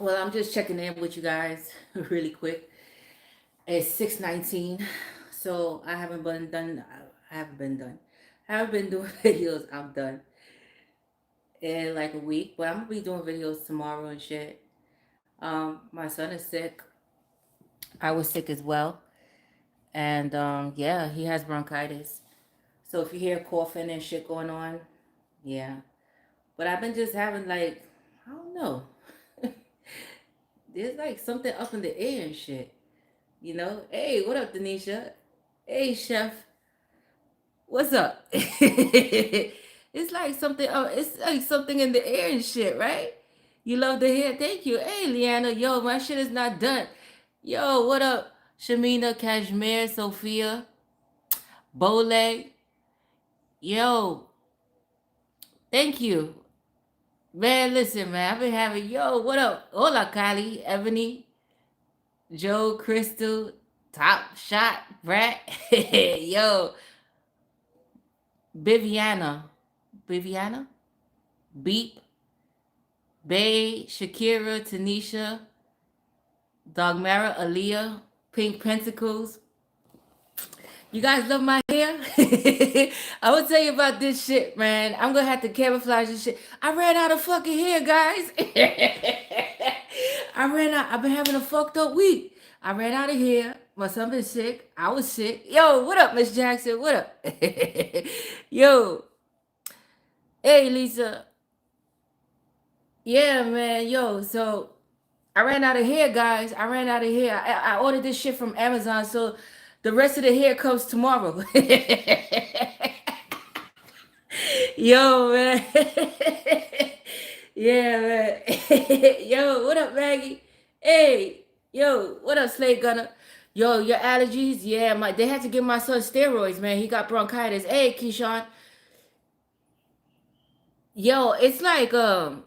Well, I'm just checking in with you guys really quick. It's 6:19, so I haven't been done. I haven't been done. I haven't been doing videos. I'm done in like a week, but I'm gonna be doing videos tomorrow and shit. My son is sick. I was sick as well, and yeah, he has bronchitis. So if you hear coughing and shit going on, yeah. But I've been just having like, I don't know. There's like something up in the air and shit. You know, hey, what up, Denisha? Hey, chef, what's up? It's like something. Oh, it's like something in the air and shit, right? You love to hear. Thank you. Hey, Leanna. Yo, my shit is not done. Yo, what up, Shamina, Kashmir, Sophia, Bole? Yo, thank you, man. Listen, man, I've been having. Yo, what up? Hola, Kylie, Ebony, Joe, Crystal, Top Shot, Brat. Yo, Biviana. Biviana? Beep, Bay, Shakira, Tanisha, Dogmara, Aaliyah, Pink Pentacles. You guys love my hair? I will tell you about this shit, man. I'm gonna have to camouflage this shit. I ran out of fucking hair, guys. I ran out. I've been having a fucked up week. I ran out of hair. My son been sick. I was sick. Yo, what up, Miss Jackson? What up? Yo, hey, Lisa. Yeah, man. Yo, so I ran out of hair, guys. I ran out of hair. I ordered this shit from Amazon, so the rest of the hair comes tomorrow. Yo, man. Yeah, man. Yo, what up, Maggie? Hey, yo, what up, Slade Gunner? Yo, your allergies? Yeah, my they had to give my son steroids, man. He got bronchitis. Hey, Keyshawn. Yo, it's like a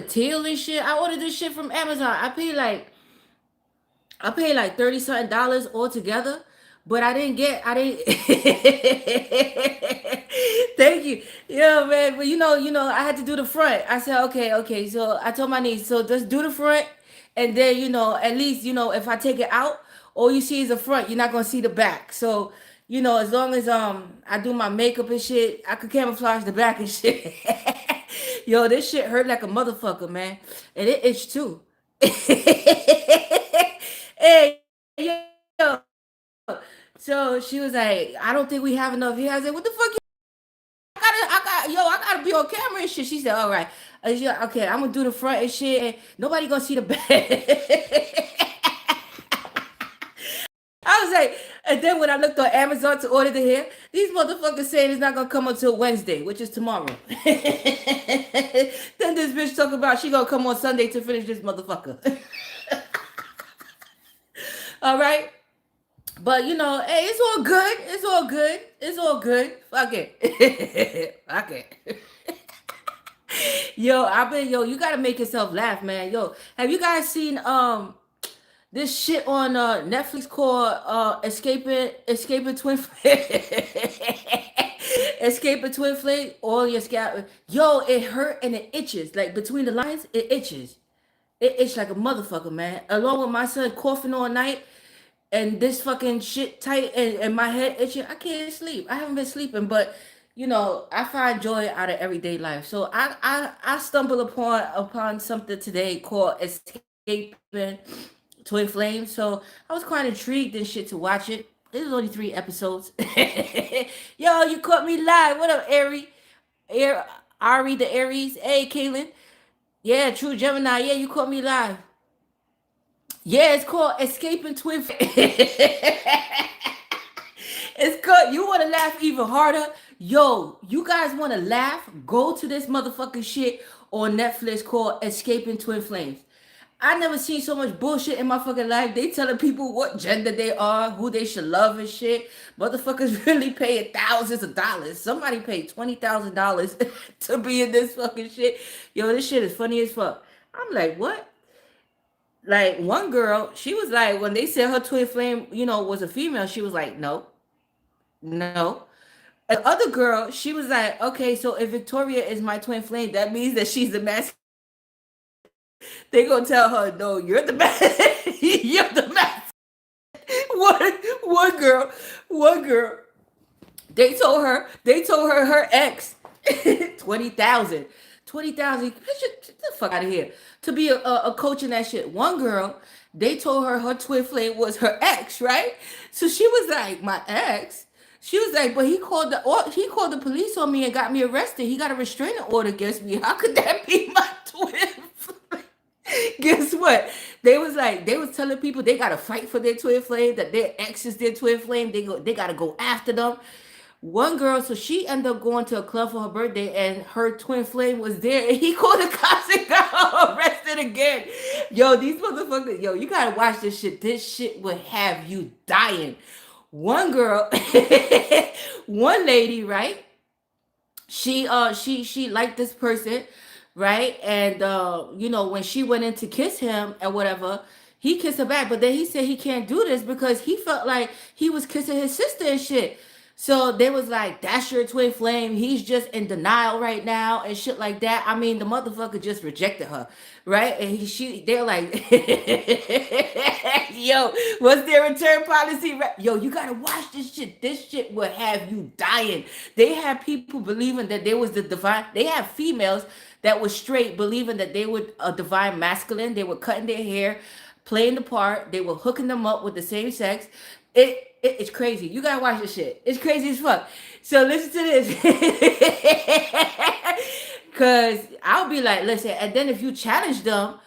teal and shit. I ordered this shit from Amazon. I paid like 30 something dollars altogether, but I didn't thank you. Yeah, man. But I had to do the front. I said, okay. So I told my niece, so just do the front and then, at least, if I take it out, all you see is the front. You're not gonna see the back. So, as long as I do my makeup and shit, I could camouflage the back and shit. Yo, this shit hurt like a motherfucker, man. And it itched too. Hey, yo. So she was like, I don't think we have enough here. I said, what the fuck? I gotta be on camera and shit. She said, all right. Okay, I'm gonna do the front and shit, and nobody gonna see the back. I was like, and then when I looked on Amazon to order the hair, these motherfuckers saying it's not gonna come until Wednesday, which is tomorrow. Then this bitch talking about she gonna come on Sunday to finish this motherfucker. All right. But hey, it's all good. It's all good. It's all good. Fuck it. Fuck it. You gotta make yourself laugh, man. Yo, have you guys seen this shit on Netflix called Escaping Twin Escaping Twin Flame? All your scalp. Yo, it hurt and it itches. Like between the lines, it itches. It itches like a motherfucker, man. Along with my son coughing all night and this fucking shit tight and my head itching. I can't sleep. I haven't been sleeping, but I find joy out of everyday life. So I stumbled upon something today called Escaping Twin Flames. So I was quite intrigued and shit to watch it. It was only 3 episodes. Yo, you caught me live. What up, Ari the Aries? Hey, Kaylin. Yeah, True Gemini. Yeah, you caught me live. Yeah, it's called Escaping Twin. It's good. You want to laugh even harder? Yo, you guys want to laugh? Go to this motherfucking shit on Netflix called Escaping Twin Flames. I never seen so much bullshit in my fucking life. They telling people what gender they are, who they should love and shit. Motherfuckers really paying thousands of dollars. Somebody paid $20,000 to be in this fucking shit. Yo, this shit is funny as fuck. I'm like, what? Like one girl, she was like, when they said her twin flame, was a female, she was like, no, no. And the other girl, she was like, okay, so if Victoria is my twin flame, that means that she's the masculine. They gonna tell her, no, you're the best. You're the best. One, one girl, one girl. They told her her ex 20,000. 20,000. Get the fuck out of here. To be a coach in that shit. One girl, they told her her twin flame was her ex, right? So she was like, my ex. She was like, but he called the police on me and got me arrested. He got a restraining order against me. How could that be my twin flame? Guess what? They was telling people they gotta fight for their twin flame, that their ex is their twin flame. They gotta go after them. One girl, so she ended up going to a club for her birthday, and her twin flame was there, and he called the cops and got her arrested again. Yo, these motherfuckers, yo, you gotta watch this shit. This shit would have you dying. One girl, one lady, right? She liked this person, right? And when she went in to kiss him and whatever, he kissed her back, but then he said he can't do this because he felt like he was kissing his sister and shit. So they was like, that's your twin flame. He's just in denial right now and shit like that. I mean, the motherfucker just rejected her, right? And they're like, yo, what's their return policy? Yo, you gotta watch this shit. This shit will have you dying. They had people believing that they was the divine. They had females that was straight, believing that they were a divine masculine. They were cutting their hair, playing the part. They were hooking them up with the same sex. It's crazy. You gotta watch this shit. It's crazy as fuck. So listen to this. Cause I'll be like, listen, and then if you challenge them,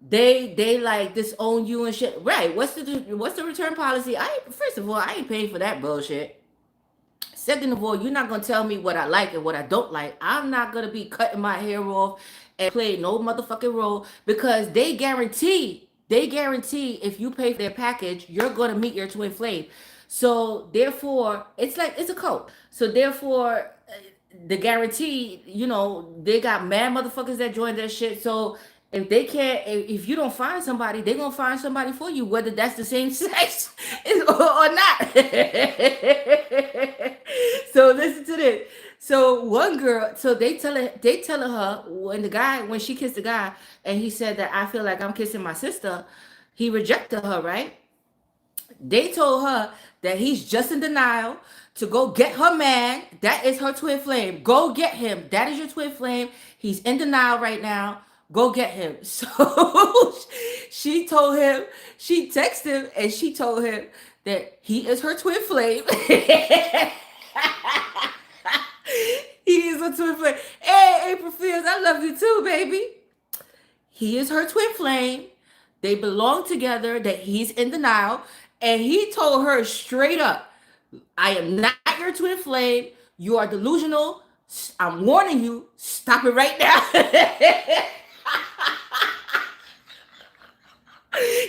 they like disown you and shit. Right. What's the return policy? First of all, I ain't paying for that bullshit. Second of all, you're not gonna tell me what I like and what I don't like. I'm not gonna be cutting my hair off and play no motherfucking role because they guarantee if you pay for their package, you're gonna meet your twin flame. So therefore, it's like it's a cult. So therefore, the guarantee, they got mad motherfuckers that join that shit. So if they can't, if you don't find somebody, they're gonna find somebody for you, whether that's the same sex or not. So listen to this. So one girl, so they telling her when she kissed the guy, and he said that I feel like I'm kissing my sister, he rejected her, right? They told her that he's just in denial to go get her man. That is her twin flame. Go get him. That is your twin flame. He's in denial right now. Go get him. So she told him, she texted him and she told him that he is her twin flame. He is a twin flame. Hey, April Fields, I love you too, baby. He is her twin flame. They belong together, that he's in denial. And he told her straight up, I am not your twin flame. You are delusional. I'm warning you. Stop it right now.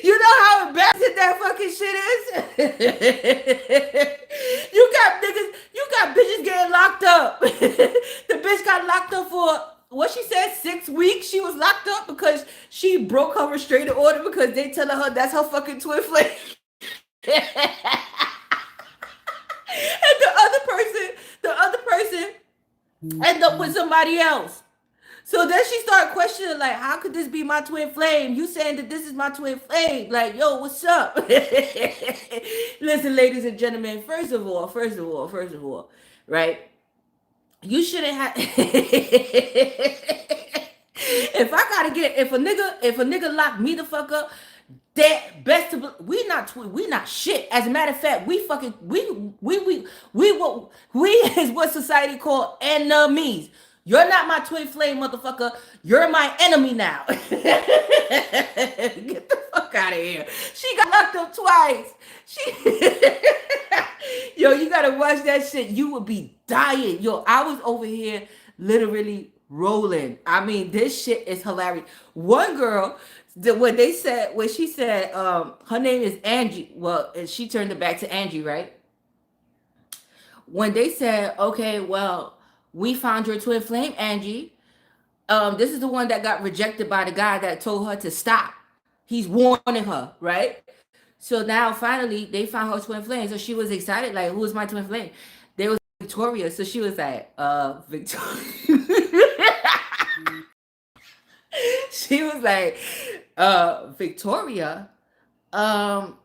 You know how embarrassing that fucking shit is? You got bitches getting locked up. The bitch got locked up for what she said, 6 weeks. She was locked up because she broke her restraining order because they telling her that's her fucking twin flame. And the other person end up with somebody else. So then she started questioning, like, how could this be my twin flame? You saying that this is my twin flame? Like, yo, what's up? Listen, ladies and gentlemen, first of all, right? You shouldn't have. If a nigga lock me the fuck up, that best to we not shit. As a matter of fact, we is what society called enemies. You're not my twin flame, motherfucker. You're my enemy now. Get the fuck out of here. She got locked up twice. Yo, you gotta watch that shit. You would be dying. Yo, I was over here literally rolling. I mean, this shit is hilarious. One girl, when she said her name is Angie. Well, and she turned it back to Angie, right? When they said, okay, well, we found your twin flame, Angie. This is the one that got rejected by the guy that told her to stop. He's warning her, right? So now finally they found her twin flame. So she was excited, like, who's my twin flame? They was Victoria. So she was like, Victoria. She was like, Victoria. Um,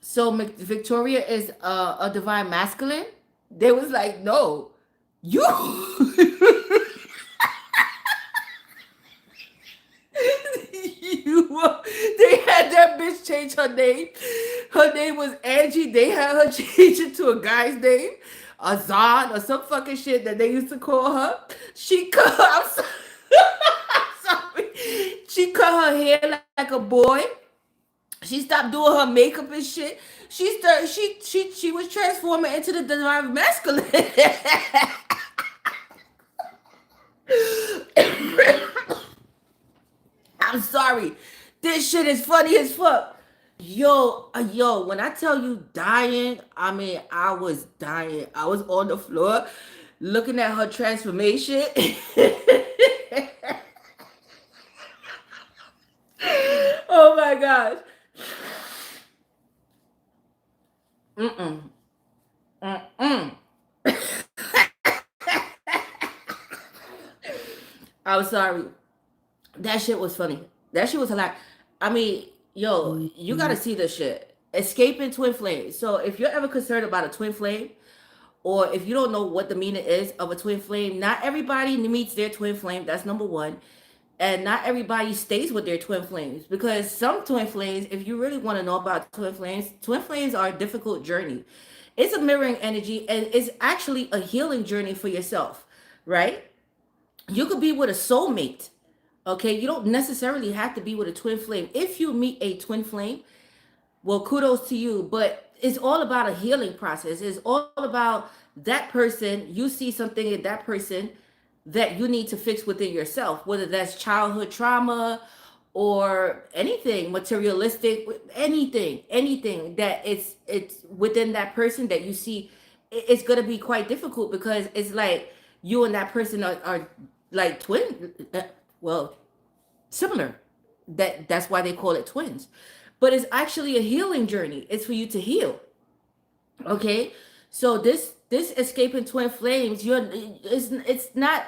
so Victoria is a divine masculine. They was like, no, you. You they had that bitch change her name. Her name was Angie. They had her change it to a guy's name, Azad or some fucking shit that they used to call her. She cut. I'm sorry. She cut her hair like a boy. She stopped doing her makeup and shit. She started. She was transforming into the divine masculine. I'm sorry. This shit is funny as fuck. Yo, when I tell you dying, I mean, I was dying. I was on the floor looking at her transformation. Oh my gosh. Mm-mm. Mm-mm. I'm sorry. That shit was funny. That shit was hilarious. I mean, yo, you gotta see this shit. Escaping twin flames. So if you're ever concerned about a twin flame, or if you don't know what the meaning is of a twin flame, not everybody meets their twin flame. That's number one. And not everybody stays with their twin flames, because some twin flames, if you really want to know about twin flames are a difficult journey. It's a mirroring energy, and it's actually a healing journey for yourself, right? You could be with a soulmate. Okay, you don't necessarily have to be with a twin flame. If you meet a twin flame, well, kudos to you, but it's all about a healing process. It's all about that person. You see something in that person that you need to fix within yourself, whether that's childhood trauma or anything materialistic, anything that it's within that person that you see. It's gonna be quite difficult, because it's like you and that person are like twin. Well, similar. That's why they call it twins. But it's actually a healing journey. It's for you to heal. Okay, so this escaping twin flames, it's not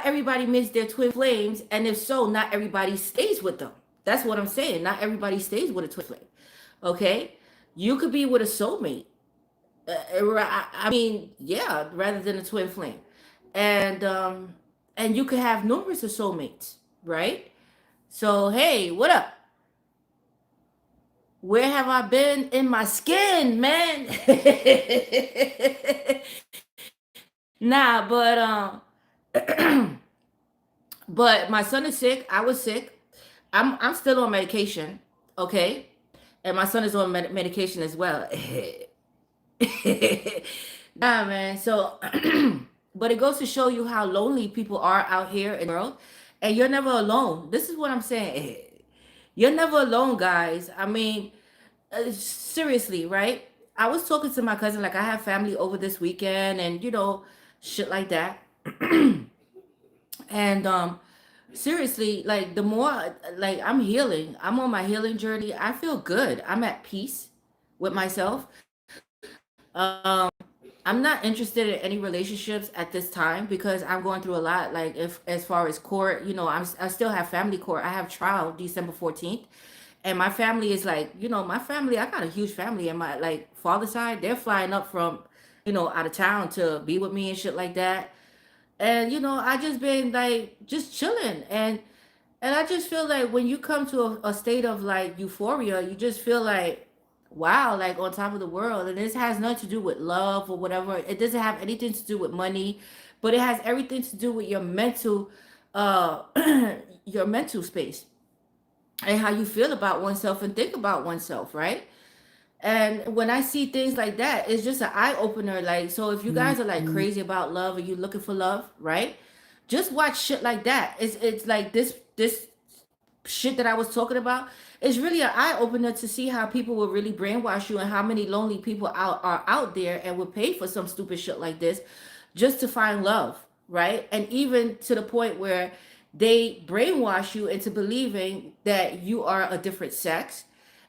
everybody meets their twin flames, and if so, not everybody stays with them. That's what I'm saying. Not everybody stays with a twin flame. Okay, you could be with a soulmate. I mean, yeah, rather than a twin flame, and and you could have numerous of soulmates, right? So hey, what up? Where have I been in my skin, man? Nah, but my son is sick. I was sick. I'm still on medication, okay? And my son is on medication as well. Nah, man. So, but it goes to show you how lonely people are out here in the world, and you're never alone. This is what I'm saying. You're never alone, guys. I mean, seriously, right? I was talking to my cousin, like I have family over this weekend, and shit like that. And seriously, like the more like I'm healing, I'm on my healing journey. I feel good. I'm at peace with myself. Um, I'm not interested in any relationships at this time, because I'm going through a lot. Like, if as far as court, I still have family court. I have trial December 14th, and my family is like, my family. I got a huge family, and my like father side, they're flying up from, out of town to be with me and shit like that. And I just been like just chilling, and I just feel like when you come to a state of like euphoria, you just feel like, wow, like on top of the world. And this has nothing to do with love or whatever. It doesn't have anything to do with money, but it has everything to do with your mental, uh, your mental space, and how you feel about oneself and think about oneself, right? And when I see things like that, it's just an eye opener. Like, so if you guys are like crazy about love, and you looking for love, right? Just watch shit like that. It's like this shit that I was talking about. It's really an eye opener to see how people will really brainwash you, and how many lonely people are out there and would pay for some stupid shit like this just to find love, right? And even to the point where they brainwash you into believing that you are a different sex,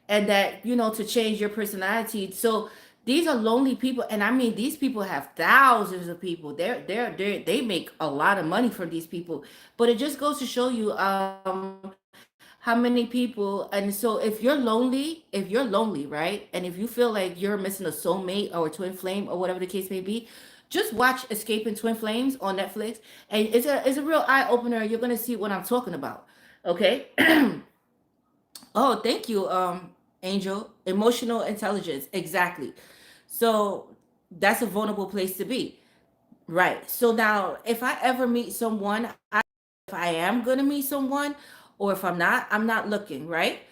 and that to change your personality. So These are lonely people, and I mean, these people have thousands of people. They make a lot of money from these people. But it just goes to show you how many people. And so if you're lonely, right, and if you feel like you're missing a soulmate or a twin flame or whatever the case may be, just watch Escaping Twin Flames on Netflix, and it's a real eye opener. You're gonna see what I'm talking about. Okay. Oh, thank you, Angel. Emotional intelligence, exactly. So that's a vulnerable place to be. Right. So now, if I ever meet someone, if I am going to meet someone, or if I'm not, I'm not looking, right?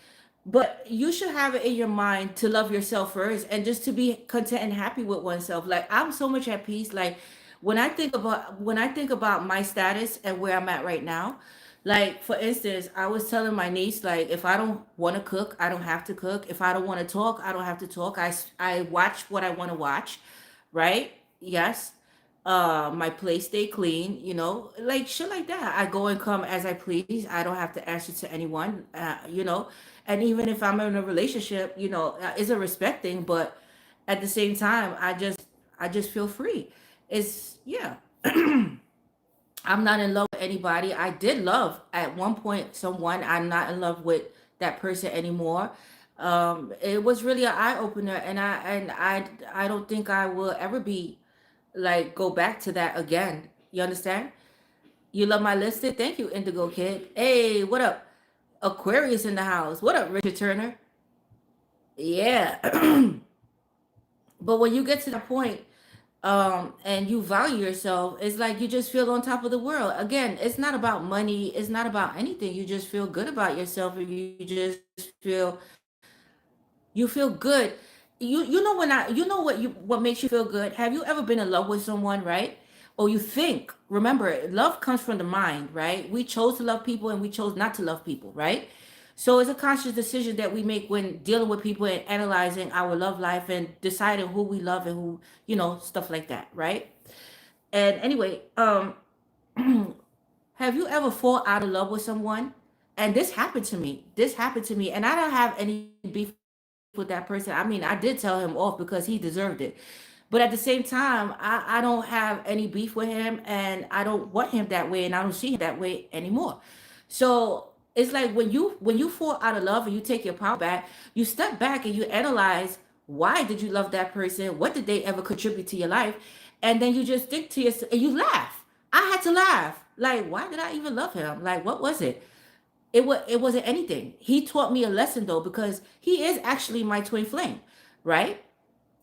But you should have it in your mind to love yourself first and just to be content and happy with oneself. Like, I'm so much at peace. Like, when I think about my status and where I'm at right now, like for instance, I was telling my niece, like, if I don't want to cook, I don't have to cook. If I don't want to talk, I don't have to talk. I watch what I want to watch, right? Yes. My place stay clean, like shit like that. I go and come as I please. I don't have to answer to anyone, and even if I'm in a relationship, it's a respect thing, but at the same time, I just feel free. It's, yeah. I'm not in love with anybody. I did love at one point someone. I'm not in love with that person anymore. It was really an eye opener, and I don't think I will ever be, like, go back to that again. You understand? You love my listed? Thank you, Indigo Kid. Hey, what up? Aquarius in the house. What up, Richard Turner? Yeah. But when you get to that point, and you value yourself, it's like you just feel on top of the world. Again, it's not about money, it's not about anything. You just feel good about yourself, and you just feel you feel good. You know, what makes you feel good. Have you ever been in love with someone, right? Or you think, remember, love comes from the mind, right? We chose to love people and we chose not to love people, right? So it's a conscious decision that we make when dealing with people and analyzing our love life and deciding who we love and who, stuff like that, right? And anyway, have you ever fall out of love with someone? And this happened to me. This happened to me, and I don't have any beef with that person. I mean, I did tell him off because he deserved it. But at the same time, I don't have any beef with him, and I don't want him that way, and I don't see him that way anymore. So it's like when you fall out of love and you take your power back, you step back and you analyze, why did you love that person? What did they ever contribute to your life? And then you just think to yourself and you laugh. I had to laugh. Like, why did I even love him? Like, what was it? It wasn't anything. He taught me a lesson though, because he is actually my twin flame, right?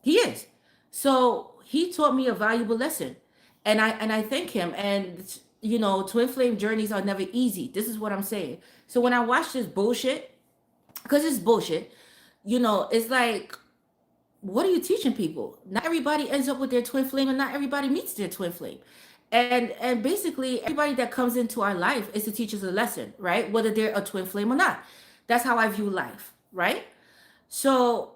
He is. So he taught me a valuable lesson. And I thank him. And twin flame journeys are never easy. This is what I'm saying. So when I watch this bullshit, because it's bullshit, it's like, what are you teaching people? Not everybody ends up with their twin flame, and not everybody meets their twin flame. And basically, everybody that comes into our life is to teach us a lesson, right? Whether they're a twin flame or not. That's how I view life, right? So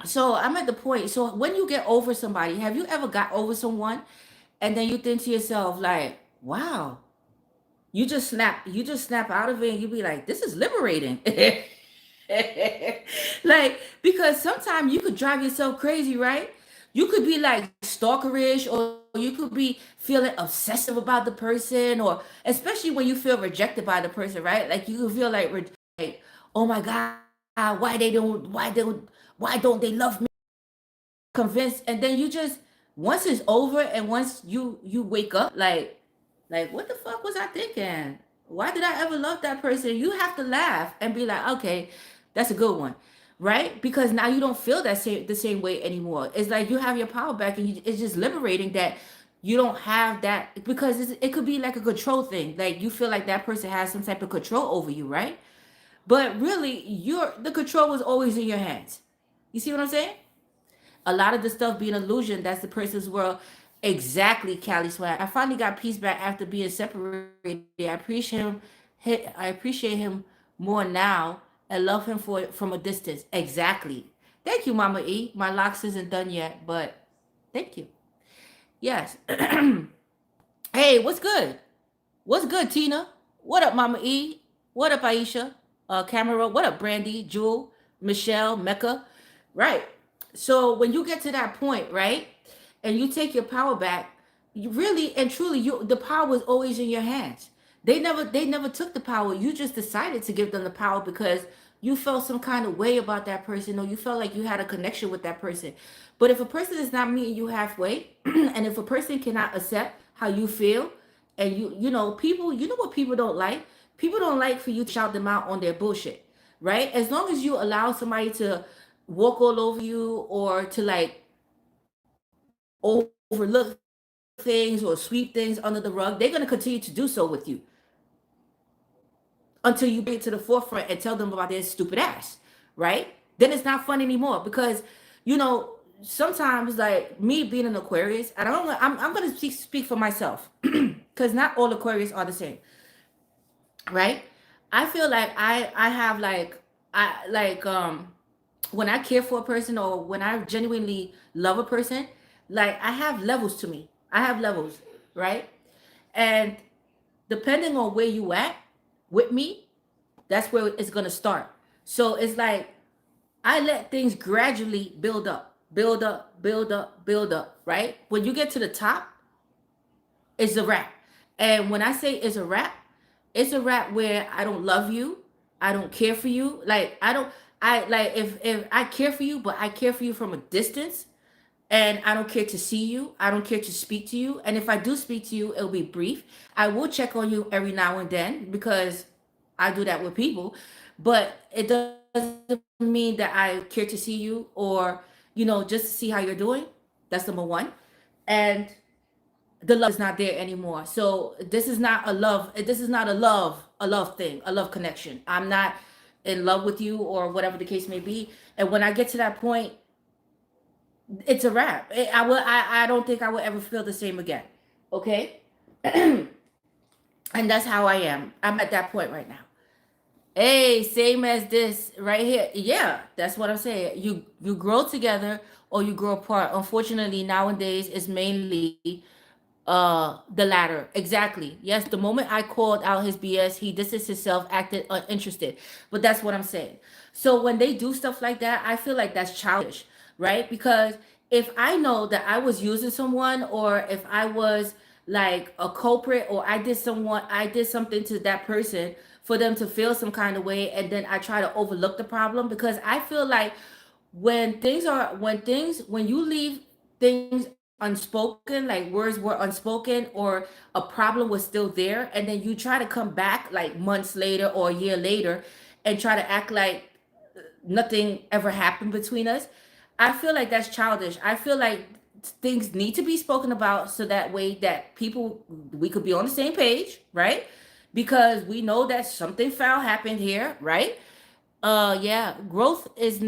so I'm at the point. So when you get over somebody, have you ever got over someone and then you think to yourself, like, wow, you just snap out of it, and you be like, this is liberating. Like, because sometimes you could drive yourself crazy, right? You could be like stalkerish, or you could be feeling obsessive about the person, or especially when you feel rejected by the person, right? Like, you could feel like, like, oh my God, why don't they love me? Convinced, and then you just, once it's over, and once you wake up, like, what the fuck was I thinking? Why did I ever love that person? You have to laugh and be like, okay, that's a good one, right? Because now you don't feel the same way anymore. It's like you have your power back, and it's just liberating that you don't have that, because it could be like a control thing. Like, you feel like that person has some type of control over you, right? But really, the control was always in your hands. You see what I'm saying? A lot of the stuff being illusion. That's the person's world. Exactly, Cali Swag. I finally got peace back after being separated. I appreciate him. I appreciate him more now and love him from a distance. Exactly. Thank you, Mama E. My locks isn't done yet, but thank you. Yes. Hey, what's good? What's good, Tina? What up, Mama E? What up, Aisha? Camera. What up, Brandy? Jewel? Michelle? Mecca? Right. So when you get to that point, right, and you take your power back, you really and truly, you the power was always in your hands. They never took the power. You just decided to give them the power because you felt some kind of way about that person, or you felt like you had a connection with that person. But if a person is not meeting you halfway, and if a person cannot accept how you feel, and people, you know what people don't like? People don't like for you to shout them out on their bullshit, right? As long as you allow somebody to walk all over you, or to like overlook things or sweep things under the rug, they're going to continue to do so with you until you bring it to the forefront and tell them about their stupid ass, right? Then it's not fun anymore because, sometimes like me being an Aquarius, I don't. I'm going to speak for myself because not all Aquarius are the same, right? I feel like I have like I like when I care for a person, or when I genuinely love a person, like I have levels to me. I have levels, right? And depending on where you at with me, that's where it's gonna start. So it's like I let things gradually build up, build up, build up, build up, right? When you get to the top, it's a wrap. And when I say it's a wrap where I don't love you, I don't care for you. Like I don't I like if I care for you, but I care for you from a distance, and I don't care to see you. I don't care to speak to you. And if I do speak to you, it'll be brief. I will check on you every now and then because I do that with people, but it doesn't mean that I care to see you, or just to see how you're doing. That's number one. And the love is not there anymore. So this is not a love. This is not a love thing, a love connection. I'm not in love with you, or whatever the case may be. And when I get to that point, it's a wrap. I don't think I will ever feel the same again. Okay? And that's how I am. I'm at that point right now. Hey, same as this right here. Yeah, that's what I'm saying. You grow together or you grow apart. Unfortunately, nowadays it's mainly the latter. Exactly. Yes, the moment I called out his BS, he distanced himself, acted uninterested. But that's what I'm saying. So when they do stuff like that, I feel like that's childish, right? Because if I know that I was using someone, or if I was like a culprit, or I did something to that person for them to feel some kind of way, and then I try to overlook the problem, because I feel like when you leave things unspoken, like words were unspoken, or a problem was still there, and then you try to come back like months later or a year later and try to act like nothing ever happened between us. I feel like that's childish. I feel like things need to be spoken about, so that way that people, we could be on the same page, right? Because we know that something foul happened here, right? Yeah, growth is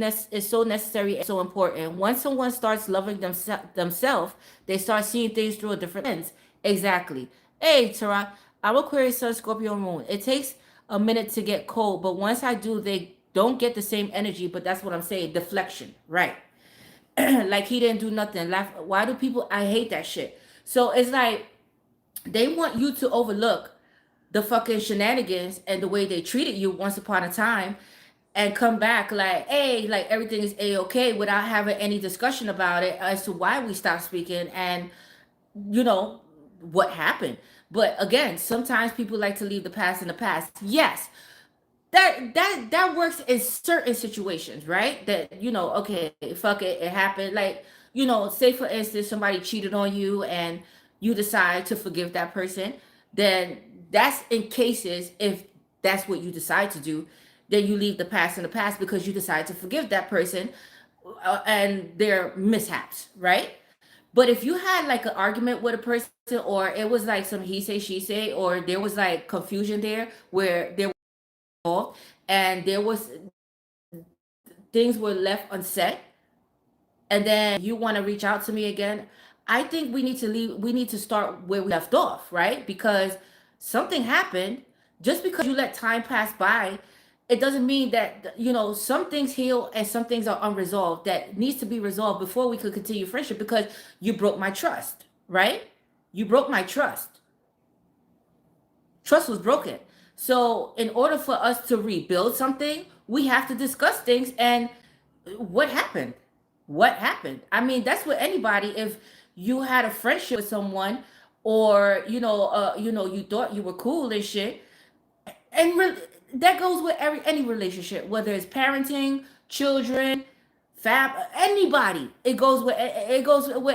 so necessary and so important. Once someone starts loving themselves, they start seeing things through a different lens. Exactly. Hey, Tara, I'm Aquarius Sun Scorpio Moon. It takes a minute to get cold, but once I do, they don't get the same energy. But that's what I'm saying. Deflection, right? Like he didn't do nothing. Laugh. Why do people? I hate that shit. So it's like they want you to overlook the fucking shenanigans and the way they treated you once upon a time, and come back like, hey, like everything is a-okay, without having any discussion about it as to why we stopped speaking, and you know what happened. But again, sometimes people like to leave the past in the past. Yes, that works in certain situations, right? That okay, fuck it, it happened. Like, say for instance, somebody cheated on you and you decide to forgive that person. Then that's in cases, if that's what you decide to do, then you leave the past in the past because you decide to forgive that person, and their mishaps, right? But if you had like an argument with a person, or it was like some he say she say, or there was like confusion there, where there was, and there was things were left unsaid, and then you want to reach out to me again, I think we need to start where we left off, right? Because something happened. Just because you let time pass by, it doesn't mean that some things heal and some things are unresolved that needs to be resolved before we could continue friendship, because you broke my trust, right? You broke my trust. Trust was broken. So in order for us to rebuild something, we have to discuss things and what happened. What happened? I mean, that's with anybody. If you had a friendship with someone, or you thought you were cool and shit, and that goes with any relationship, whether it's parenting, children, anybody. It goes with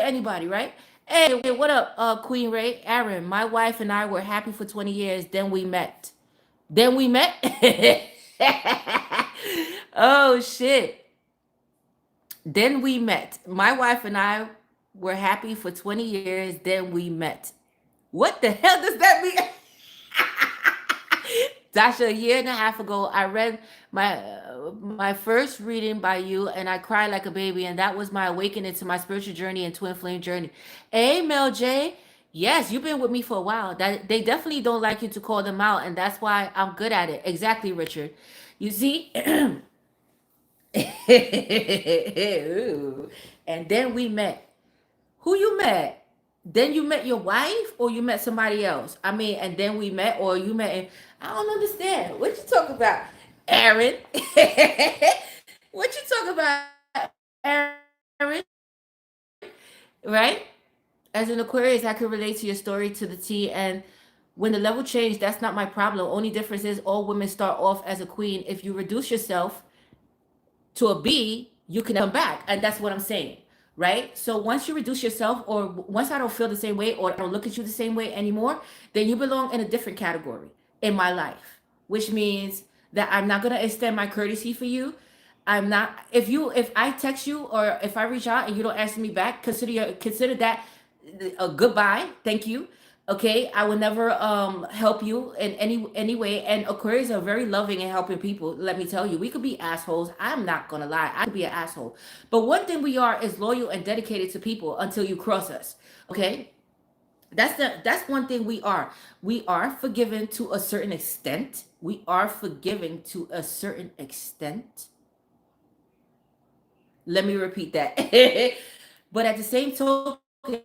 anybody, right? Hey, what up, Queen Ray? Aaron, my wife and I were happy for 20 years. Then we met. Then we met. Oh shit. Then we met. My wife and I were happy for 20 years. Then we met. What the hell does that mean? Dasha, a year and a half ago, I read my first reading by you, and I cried like a baby, and that was my awakening to my spiritual journey and twin flame journey. Hey, Mel J, yes, you've been with me for a while. That they definitely don't like you to call them out, and that's why I'm good at it. Exactly, Richard. You see, Ooh. And then we met. Who you met? Then you met your wife, or you met somebody else? I mean, and then we met, or you met. I don't understand. What you talk about, Aaron? What you talk about, Aaron? Right? As an Aquarius, I could relate to your story to the T. And when the level changed, that's not my problem. Only difference is all women start off as a queen. If you reduce yourself to a B, you can come back. And that's what I'm saying. Right? So once you reduce yourself, or once I don't feel the same way, or I don't look at you the same way anymore, then you belong in a different category in my life, which means that I'm not going to extend my courtesy for you. I'm not, if I text you, or if I reach out and you don't answer me back, consider that a goodbye. Thank you. Okay, I will never help you in any way. And Aquarius are very loving and helping people. Let me tell you, we could be assholes. I'm not gonna lie, I could be an asshole. But one thing we are is loyal and dedicated to people until you cross us. Okay, that's one thing we are. We are forgiven to a certain extent. We are forgiving to a certain extent. Let me repeat that. But at the same token,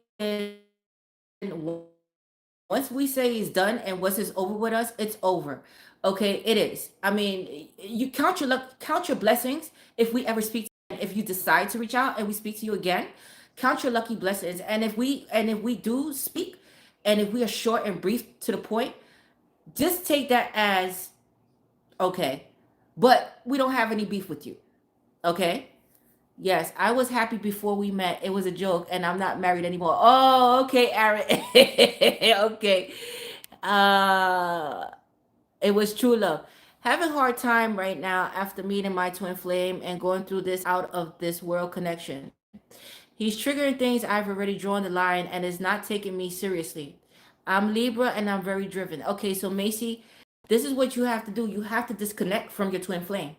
once we say it's done and once it's over with us, it's over. Okay, it is. I mean, you count your luck, count your blessings. If we ever speak, if you decide to reach out and we speak to you again, count your lucky blessings. And if we do speak, and if we are short and brief to the point, just take that as okay. But we don't have any beef with you. Okay. Yes, I was happy before we met. It was a joke, and I'm not married anymore. Oh, okay, Aaron. Okay. Uh, it was true love. Having a hard time right now after meeting my twin flame and going through this out of this world connection. He's triggering things I've already drawn the line and is not taking me seriously. I'm Libra and I'm very driven. Okay, so Macy, this is what you have to do. You have to disconnect from your twin flame.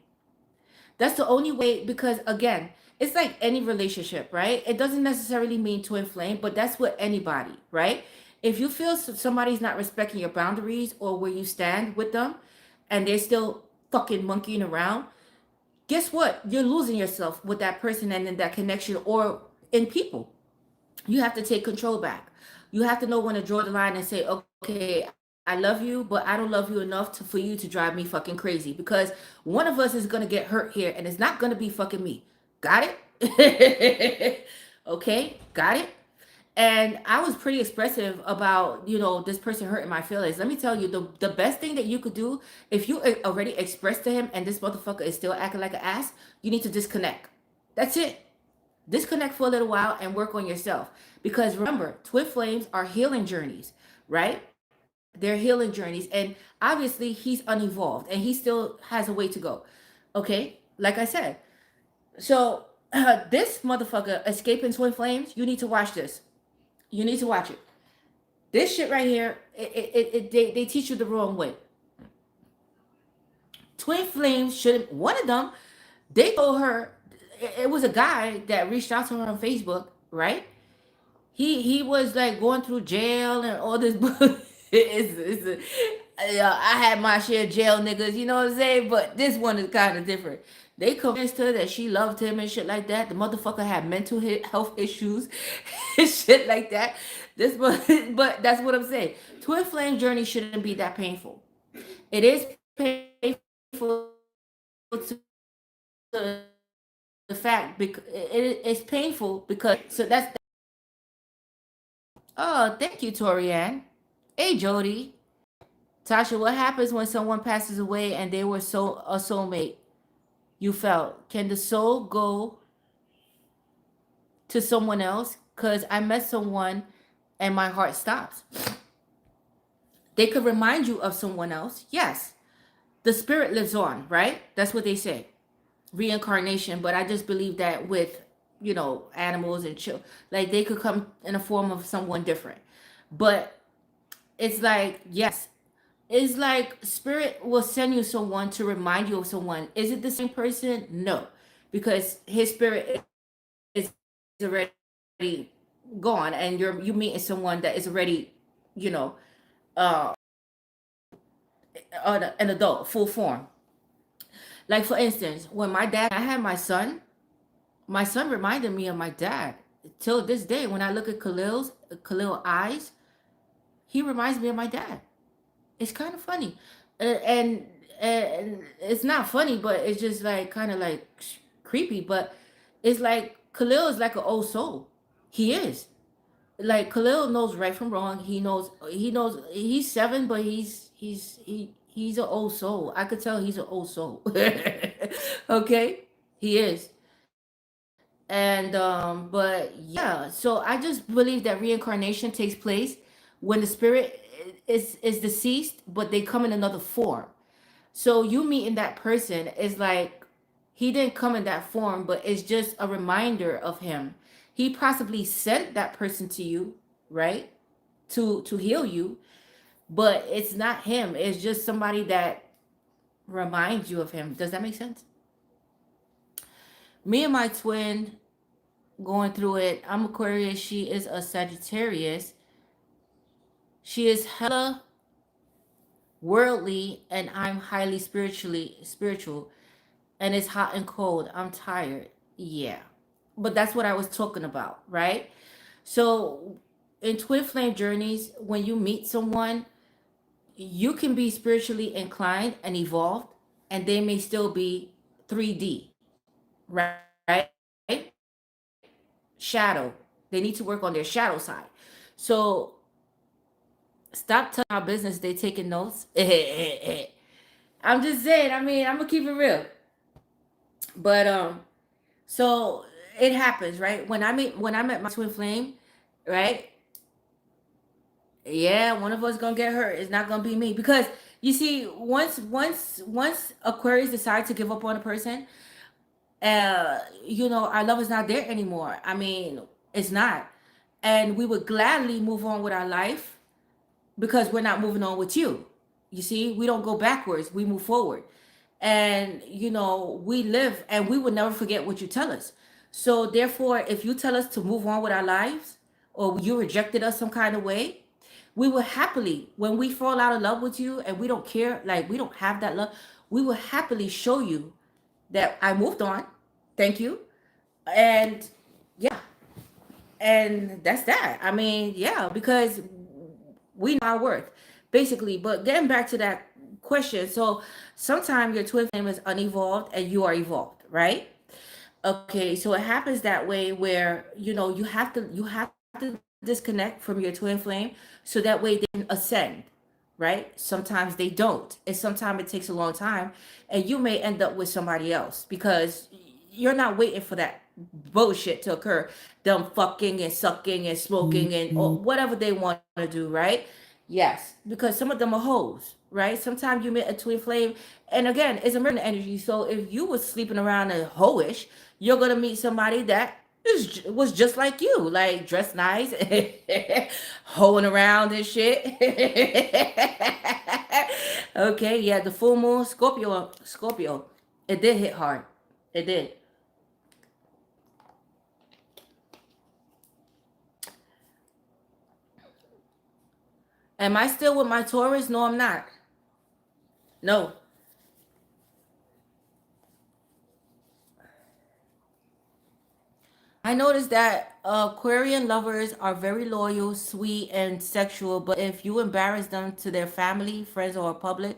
That's the only way, because again, it's like any relationship, right? It doesn't necessarily mean twin flame, but that's with anybody, right? If you feel somebody's not respecting your boundaries or where you stand with them, and they're still fucking monkeying around, guess what? You're losing yourself with that person and in that connection, or in people. You have to take control back. You have to know when to draw the line and say, okay, I love you, but I don't love you enough for you to drive me fucking crazy, because one of us is going to get hurt here and it's not going to be fucking me. Got it? Okay, got it? And I was pretty expressive about, this person hurting my feelings. Let me tell you, the best thing that you could do, if you already expressed to him and this motherfucker is still acting like an ass, you need to disconnect. That's it. Disconnect for a little while and work on yourself. Because remember, twin flames are healing journeys, right? They're healing journeys. And obviously, he's unevolved and he still has a way to go. Okay? Like I said. So, this motherfucker escaping twin flames, you need to watch this. You need to watch it. This shit right here, they teach you the wrong way. Twin flames shouldn't, one of them, they told her, it was a guy that reached out to her on Facebook, right? He was like going through jail and all this. I had my share of jail niggas, you know what I'm saying? But this one is kind of different. They convinced her that she loved him and shit like that. The motherfucker had mental health issues and shit like that. But that's what I'm saying. Twin flame journey shouldn't be that painful. It is painful to the fact because it's painful because so that's oh, thank you, Torianne. Hey, Jody. Tasha, what happens when someone passes away and they were a soulmate you felt? Can the soul go to someone else? Because I met someone and my heart stops. They could remind you of someone else. Yes. The spirit lives on, right? That's what they say. Reincarnation. But I just believe that with, animals and like they could come in a form of someone different. But it's like, yes, it's like spirit will send you someone to remind you of someone. Is it the same person? No, because his spirit is already gone, and you meeting someone that is already, you know, uh, an adult, full form. Like for instance, when I had my son reminded me of my dad. Till this day, when I look at Khalil eyes, he reminds me of my dad. It's kind of funny, and and it's not funny, but it's just like kind of like creepy. But it's like Khalil is like an old soul. He is like Khalil knows right from wrong. He knows he's 7, but he's an old soul. I could tell he's an old soul. Okay, he is. And but yeah, so I just believe that reincarnation takes place when the spirit is deceased, but they come in another form. So you meeting that person is like he didn't come in that form, but it's just a reminder of him. He possibly sent that person to you, right? To heal you, but it's not him. It's just somebody that reminds you of him. Does that make sense? Me and my twin going through it. I'm Aquarius, she is a Sagittarius. She is hella worldly and I'm highly spiritual, and it's hot and cold. I'm tired. Yeah. But that's what I was talking about, right? So in twin flame journeys, when you meet someone, you can be spiritually inclined and evolved, and they may still be 3D, right? Shadow. They need to work on their shadow side. So stop telling our business they taking notes. I'm just saying, I mean, I'm gonna keep it real. But so it happens, right? When I met my twin flame, right? Yeah, one of us gonna get hurt. It's not gonna be me. Because you see, once Aquarius decide to give up on a person, our love is not there anymore. I mean, it's not. And we would gladly move on with our life because we're not moving on with you. You see, we don't go backwards, we move forward. And we live and we will never forget what you tell us. So therefore, if you tell us to move on with our lives or you rejected us some kind of way, we will happily, when we fall out of love with you and we don't care, like we don't have that love, we will happily show you that I moved on. Thank you. And yeah, and that's that. I mean, yeah, because we know our worth, basically. But getting back to that question, so sometimes your twin flame is unevolved and you are evolved, right? Okay, so it happens that way where you have to disconnect from your twin flame so that way they can ascend, right? Sometimes they don't, and sometimes it takes a long time, and you may end up with somebody else because you're not waiting for that bullshit to occur. Them fucking and sucking and smoking and or whatever they want to do, right? Yes, because some of them are hoes, right? Sometimes you meet a twin flame, and again, it's a mirror energy. So if you was sleeping around and hoish, you're gonna meet somebody that was just like you, like dressed nice, hoeing around and shit. Okay, yeah, the full moon, Scorpio, it did hit hard. It did. Am I still with my Taurus? No, I'm not. No. I noticed that Aquarian lovers are very loyal, sweet, and sexual, but if you embarrass them to their family, friends, or public,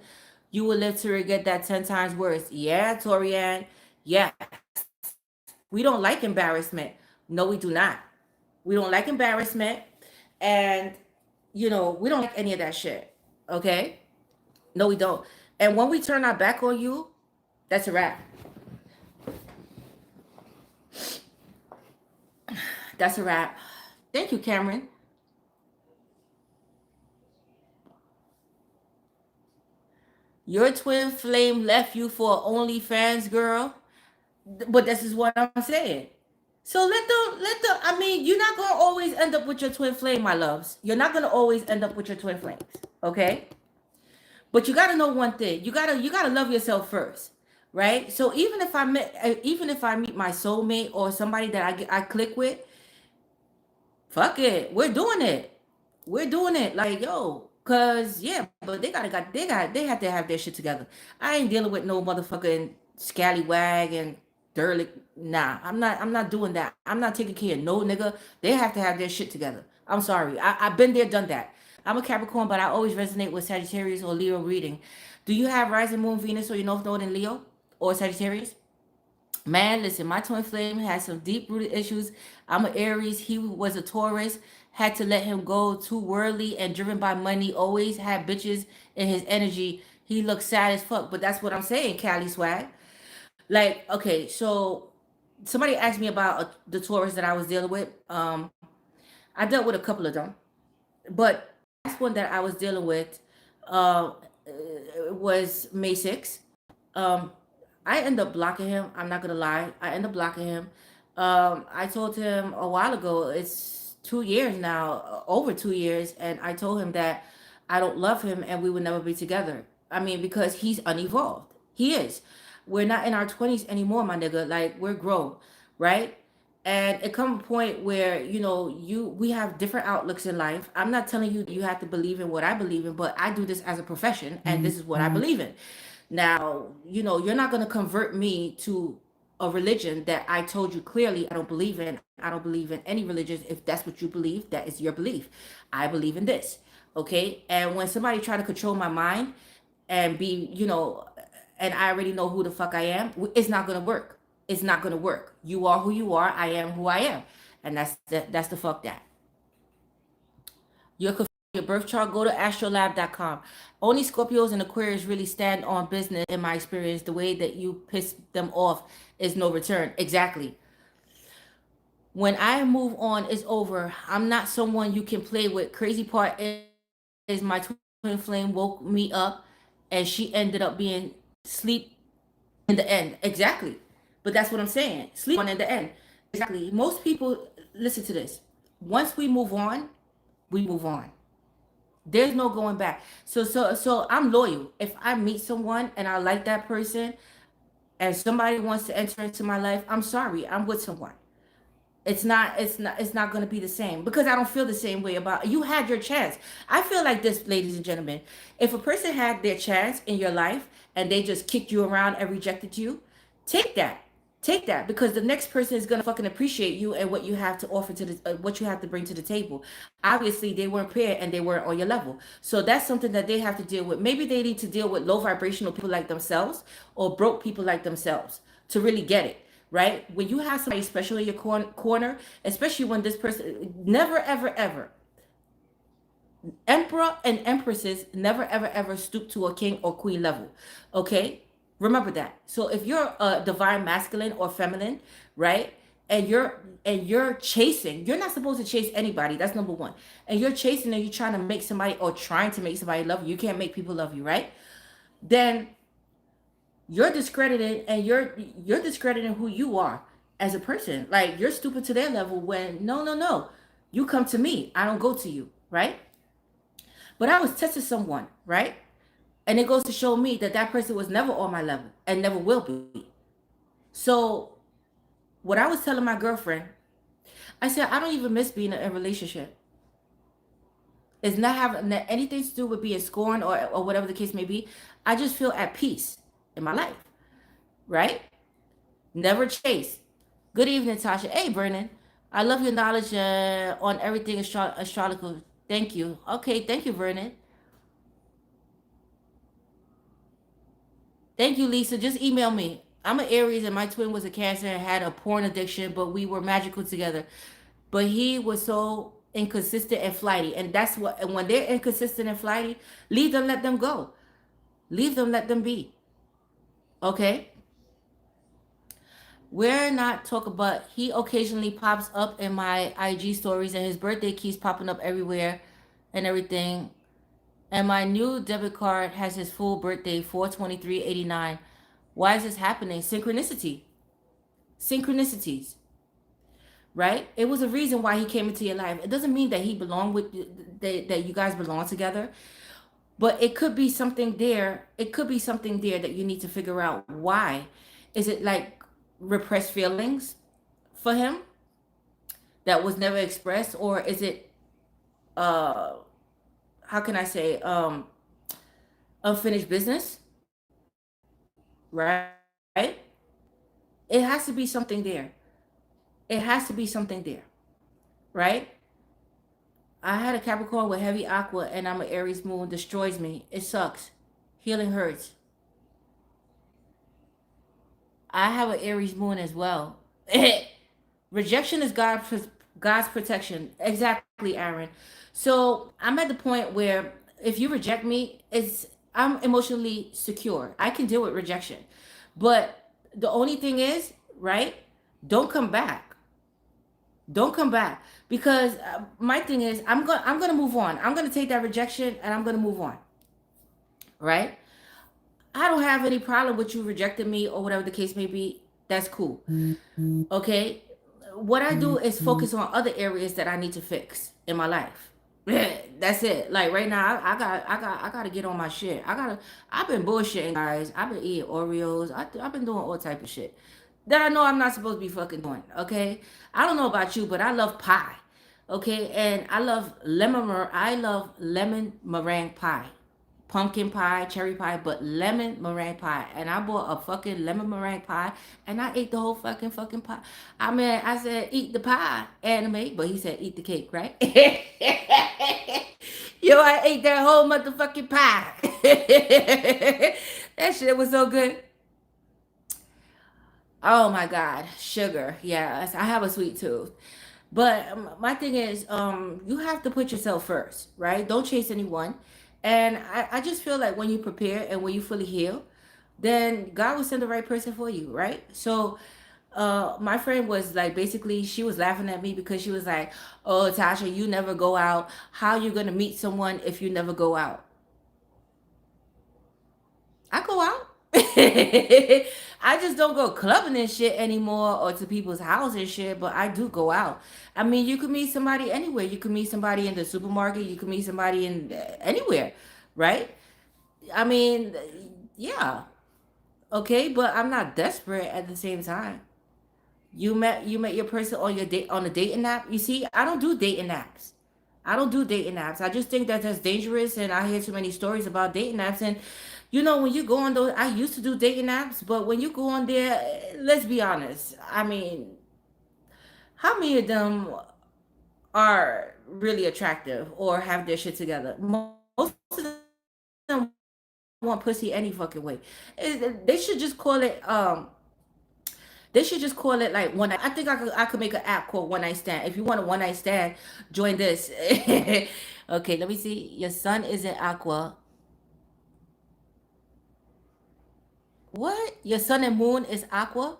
you will live to regret that 10 times worse. Yeah, Torian. Yeah. We don't like embarrassment. No, we do not. We don't like embarrassment. And, we don't like any of that shit. Okay? No, we don't. And when we turn our back on you, that's a wrap. That's a wrap. Thank you, Cameron. Your twin flame left you for OnlyFans, girl. But this is what I'm saying. So I mean, you're not gonna always end up with your twin flame, my loves. You're not gonna always end up with your twin flames, okay? But you gotta know one thing. You gotta love yourself first, right? So even if I meet my soulmate or somebody that I click with, fuck it, we're doing it. We're doing it, like, yo, cause yeah, but they have to have their shit together. I ain't dealing with no motherfucking scallywag and derlick. Nah, I'm not doing that. I'm not taking care of no nigga. They have to have their shit together. I'm sorry. I've been there, done that. I'm a Capricorn, but I always resonate with Sagittarius or Leo reading. Do you have Rising Moon Venus or your North Node in Leo or Sagittarius? Man, listen, my twin flame has some deep rooted issues. I'm an Aries. He was a Taurus. Had to let him go. Too worldly and driven by money. Always had bitches in his energy. He looks sad as fuck. But that's what I'm saying, Cali Swag. Like, okay, so somebody asked me about the Taurus that I was dealing with. I dealt with a couple of them, but the last one that I was dealing with uh, was May 6th. Um, I end up blocking him. I'm not gonna lie. I end up blocking him. I told him a while ago. It's 2 years now, over 2 years, and I told him that I don't love him and we would never be together. I mean, because he's unevolved. He is. We're not in our 20s anymore, my nigga. Like, we're grown, right? And it comes a point where, we have different outlooks in life. I'm not telling you you have to believe in what I believe in, but I do this as a profession and this is what I believe in. Now, you're not going to convert me to a religion that I told you clearly I don't believe in. I don't believe in any religions. If that's what you believe, that is your belief. I believe in this. Okay? And when somebody try to control my mind and be, and I already know who the fuck I am, it's not going to work. It's not going to work. You are who you are. I am who I am. And that's the fuck that. You're confused with your birth chart, go to astrolab.com. Only Scorpios and Aquarius really stand on business in my experience. The way that you piss them off is no return. Exactly. When I move on, it's over. I'm not someone you can play with. Crazy part is my twin flame woke me up and she ended up being sleep in the end. Exactly. But that's what I'm saying. Sleep on in the end. Exactly. Most people, listen to this. Once we move on, we move on. There's no going back. So I'm loyal. If I meet someone and I like that person and somebody wants to enter into my life, I'm sorry. I'm with someone. It's not going to be the same because I don't feel the same way about you. Had your chance. I feel like this, ladies and gentlemen. If a person had their chance in your life and they just kicked you around and rejected you, take that. Take that, because the next person is gonna fucking appreciate you and what you have to offer to the what you have to bring to the table. Obviously, they weren't paired and they weren't on your level, so that's something that they have to deal with. Maybe they need to deal with low vibrational people like themselves or broke people like themselves to really get it right. When you have somebody special in your corner, especially when this person never ever ever emperor and empresses never ever ever stoop to a king or queen level. Okay, remember that. So if you're a divine masculine or feminine, right, and you're chasing, you're not supposed to chase anybody. That's number one. And you're chasing and you're trying to make somebody or trying to make somebody love you. You can't make people love you, right? Then you're discredited and you're discrediting who you are as a person. Like, you're stupid to their level when no. You come to me. I don't go to you, right? But I was testing someone, right? And it goes to show me that that person was never on my level and never will be. So what I was telling my girlfriend, I said, I don't even miss being in a relationship. It's not having anything to do with being scorned or whatever the case may be. I just feel at peace in my life, right? Never chase. Good evening, Tasha. Hey, Vernon. I love your knowledge on everything astrological. Thank you. Okay, thank you, Vernon. Thank you, Lisa. Just email me. I'm an Aries and my twin was a Cancer and had a porn addiction, but we were magical together. But he was so inconsistent and flighty, and that's what. And when they're inconsistent and flighty, leave them, let them go. Leave them, let them be. Okay. We're not talking about. He occasionally pops up in my IG stories, and his birthday keeps popping up everywhere, and everything. And my new debit card has his full birthday, 4/23/89. Why is this happening? Synchronicity. Synchronicities. Right? It was a reason why he came into your life. It doesn't mean that he belonged with that you guys belong together, but it could be something there. It could be something there that you need to figure out why. Is it like repressed feelings for him that was never expressed, or is it uh how can I say unfinished business, right? It has to be something there. It has to be something there, right? I had a Capricorn with heavy aqua and I'm an Aries moon. Destroys me. It sucks. Healing hurts. I have an Aries moon as well. Rejection is God's protection. Exactly, Aaron. So I'm at the point where if you reject me, it's I'm emotionally secure. I can deal with rejection. But the only thing is, right? Don't come back. Don't come back because my thing is I'm gonna move on. I'm gonna take that rejection and I'm gonna move on. Right? I don't have any problem with you rejecting me or whatever the case may be. That's cool. Okay? What I do is focus on other areas that I need to fix in my life. That's it. Like right now, I gotta get on my shit. I've been bullshitting, guys. I've been eating Oreos. I've been doing all type of shit that I know I'm not supposed to be fucking doing. Okay, I don't know about you, but I love pie. Okay, and I love lemon meringue pie, pumpkin pie, cherry pie, but lemon meringue pie. And I bought a fucking lemon meringue pie, and I ate the whole fucking pie. I mean, I said eat the pie, anime, but he said eat the cake, right? Yo, I ate that whole motherfucking pie. That shit was so good. Oh my God, sugar. Yes, I have a sweet tooth. But my thing is, you have to put yourself first, right? Don't chase anyone. And I just feel like when you prepare and when you fully heal, then God will send the right person for you, right? So my friend was like basically she was laughing at me because she was like, oh Tasha, you never go out. How you gonna meet someone if you never go out? I go out. I just don't go clubbing and shit anymore or to people's house and shit, but I do go out. I mean, you could meet somebody anywhere. You could meet somebody in the supermarket. You could meet somebody in anywhere, right? I mean, yeah, okay, but I'm not desperate at the same time. You met your person on your date on a dating app. You see, I don't do dating apps. I don't do dating apps. I just think that that's dangerous, and I hear too many stories about dating apps. And when you go on those, I used to do dating apps, but when you go on there, let's be honest. I mean, how many of them are really attractive or have their shit together? Most of them want pussy any fucking way. They should just call it like one night. I think I could make an app called One Night Stand. If you want a one night stand, join this. Okay, let me see. Your sun is in Aqua. What? Your sun and moon is Aqua?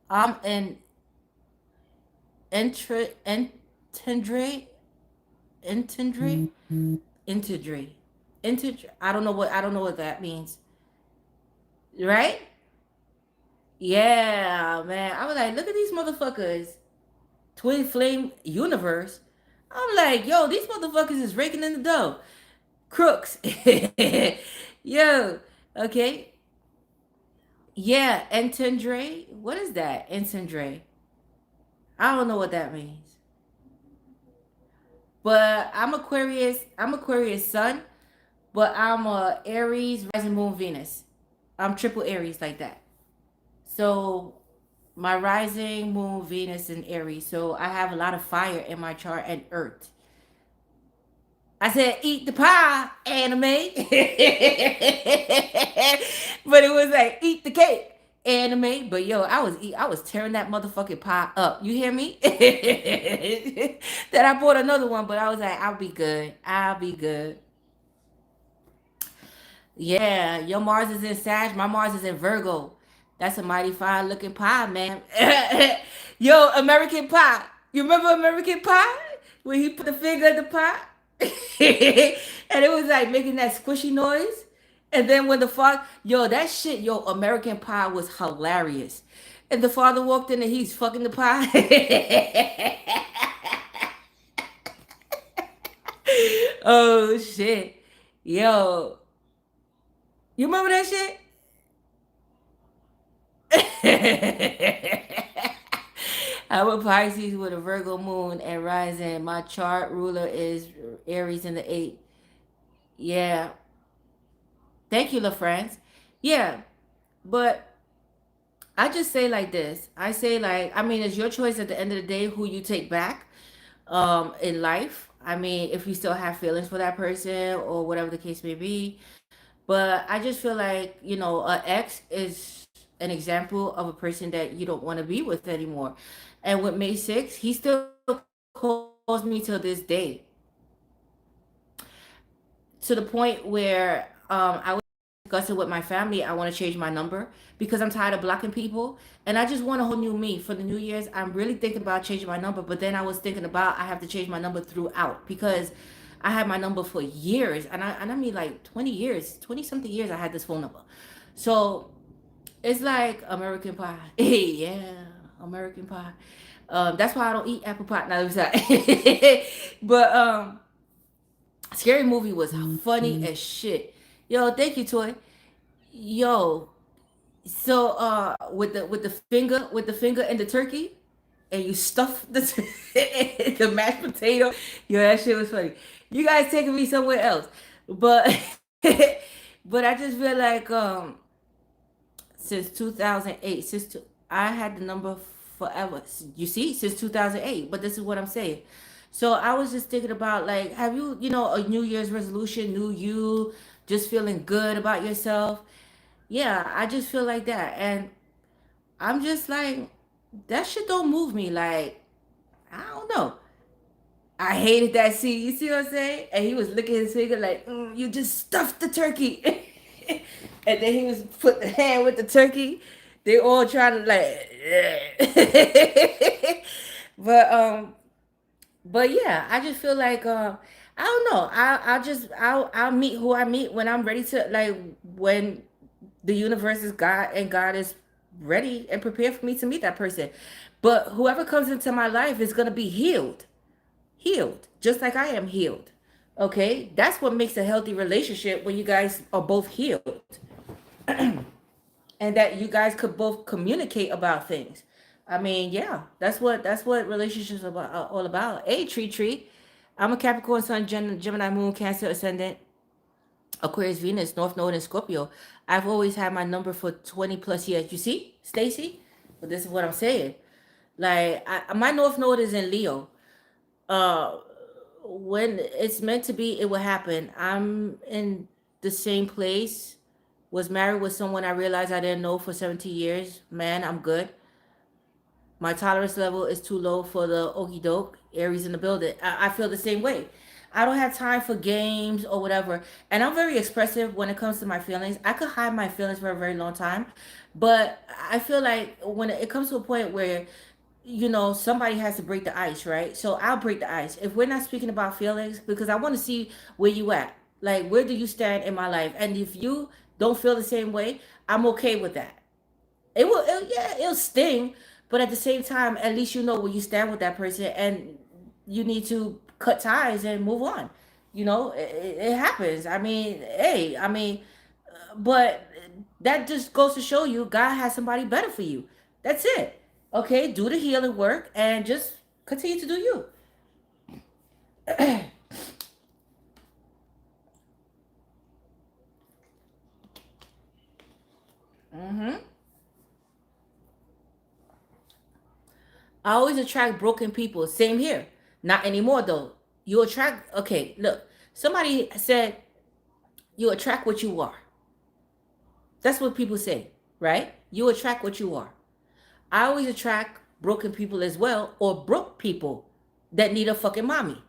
I'm in Entendre Entendre Entendre Entendre. I don't know what that means. Right? Yeah, man. I was like, look at these motherfuckers. Twin Flame Universe. I'm like, yo, these motherfuckers is raking in the dough. Crooks. Yo, okay. Yeah, Entendre. What is that? Entendre. I don't know what that means. But I'm Aquarius sun, but I'm a Aries rising moon Venus. I'm triple Aries like that. So my rising moon Venus in Aries. So I have a lot of fire in my chart and earth. I said, eat the pie, anime. But it was like, eat the cake. anime, but yo, I was tearing that motherfucking pie up. You hear me? Then I bought another one, but I was like, I'll be good. I'll be good. Yeah, your Mars is in Sag, my Mars is in Virgo. That's a mighty fine looking pie, man. Yo, American Pie. You remember American Pie? When he put the finger in the pie? And it was like making that squishy noise. And then when the father, yo, that shit, yo, American Pie was hilarious. And the father walked in and he's fucking the pie. Oh shit. Yo, you remember that shit? I'm a Pisces with a Virgo moon and rising. My chart ruler is Aries in the eighth. Yeah. Thank you, LaFrance. Yeah. But I just say like this. I say like, I mean, it's your choice at the end of the day who you take back in life. I mean, if you still have feelings for that person or whatever the case may be. But I just feel like, an ex is an example of a person that you don't want to be with anymore. And with May 6th, he still calls me till this day to the point where I was discussing with my family. I want to change my number because I'm tired of blocking people. And I just want a whole new me for the New Year's. I'm really thinking about changing my number. But then I was thinking about I have to change my number throughout because I had my number for years, and I mean like 20 years, 20 something years I had this phone number. So it's like American Pie. Yeah, American Pie. That's why I don't eat apple pie. Now but Scary Movie was funny as shit. Yo, thank you, Toy. Yo, so with the finger and the turkey, and you stuff the mashed potato. Yo, that shit was funny. You guys taking me somewhere else, but but I just feel like since 2008, I had the number forever. You see, since 2008. But this is what I'm saying. So I was just thinking about like, have you, a New Year's resolution, new you, just feeling good about yourself? Yeah, I just feel like that, and I'm just like, that shit don't move me. Like, I don't know. I hated that scene. You see what I'm saying? And he was licking his finger like, you just stuffed the turkey. And then he was put the hand with the turkey. They all trying to like, but yeah, I just feel like I don't know. I'll meet who I meet when I'm ready to, like, when the universe is God and God is ready and prepared for me to meet that person. But whoever comes into my life is gonna be healed, just like I am healed. Okay, that's what makes a healthy relationship when you guys are both healed, and that you guys could both communicate about things. I mean, yeah, that's what relationships are all about. Hey, tree. I'm a Capricorn Sun, Gemini Moon, Cancer Ascendant, Aquarius Venus, North Node, and Scorpio. I've always had my number for 20 plus years. You see, Stacy? But this is what I'm saying. Like, my North Node is in Leo. Uh, when it's meant to be, it will happen. I'm in the same place. Was married with someone I realized I didn't know for 17 years. Man, I'm good. My tolerance level is too low for the okey doke. Aries in the building. I feel the same way. I don't have time for games or whatever. And I'm very expressive when it comes to my feelings. I could hide my feelings for a very long time. But I feel like when it comes to a point where, somebody has to break the ice, right? So I'll break the ice. If we're not speaking about feelings, because I want to see where you at. Like, where do you stand in my life? And if you don't feel the same way, I'm okay with that. Yeah, it'll sting, but at the same time, at least you know where you stand with that person, and you need to cut ties and move on. It happens. I mean, hey, but that just goes to show you God has somebody better for you. That's it. Okay, do the healing work and just continue to do you. Hmm. I always attract broken people. Same here. Not anymore though. You attract. Okay, look. Somebody said you attract what you are. That's what people say, right? You attract what you are. I always attract broken people as well, or broke people that need a fucking mommy.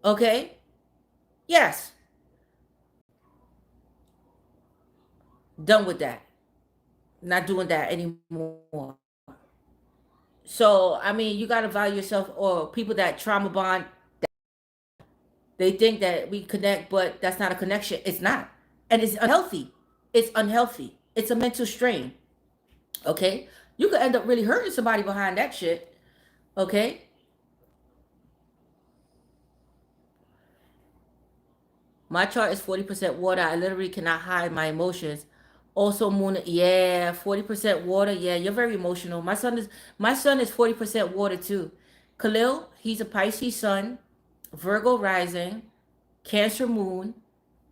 Okay? Yes. Done with that. Not doing that anymore. So, I mean, you got to value yourself, or people that trauma bond, they think that we connect, but that's not a connection. It's not. And it's unhealthy. It's unhealthy. It's a mental strain. Okay? You could end up really hurting somebody behind that shit. Okay? My chart is 40% water. I literally cannot hide my emotions. Also, moon, yeah, 40% water. Yeah, you're very emotional. My son is 40% water too. Khalil, he's a Pisces sun, Virgo rising, Cancer moon,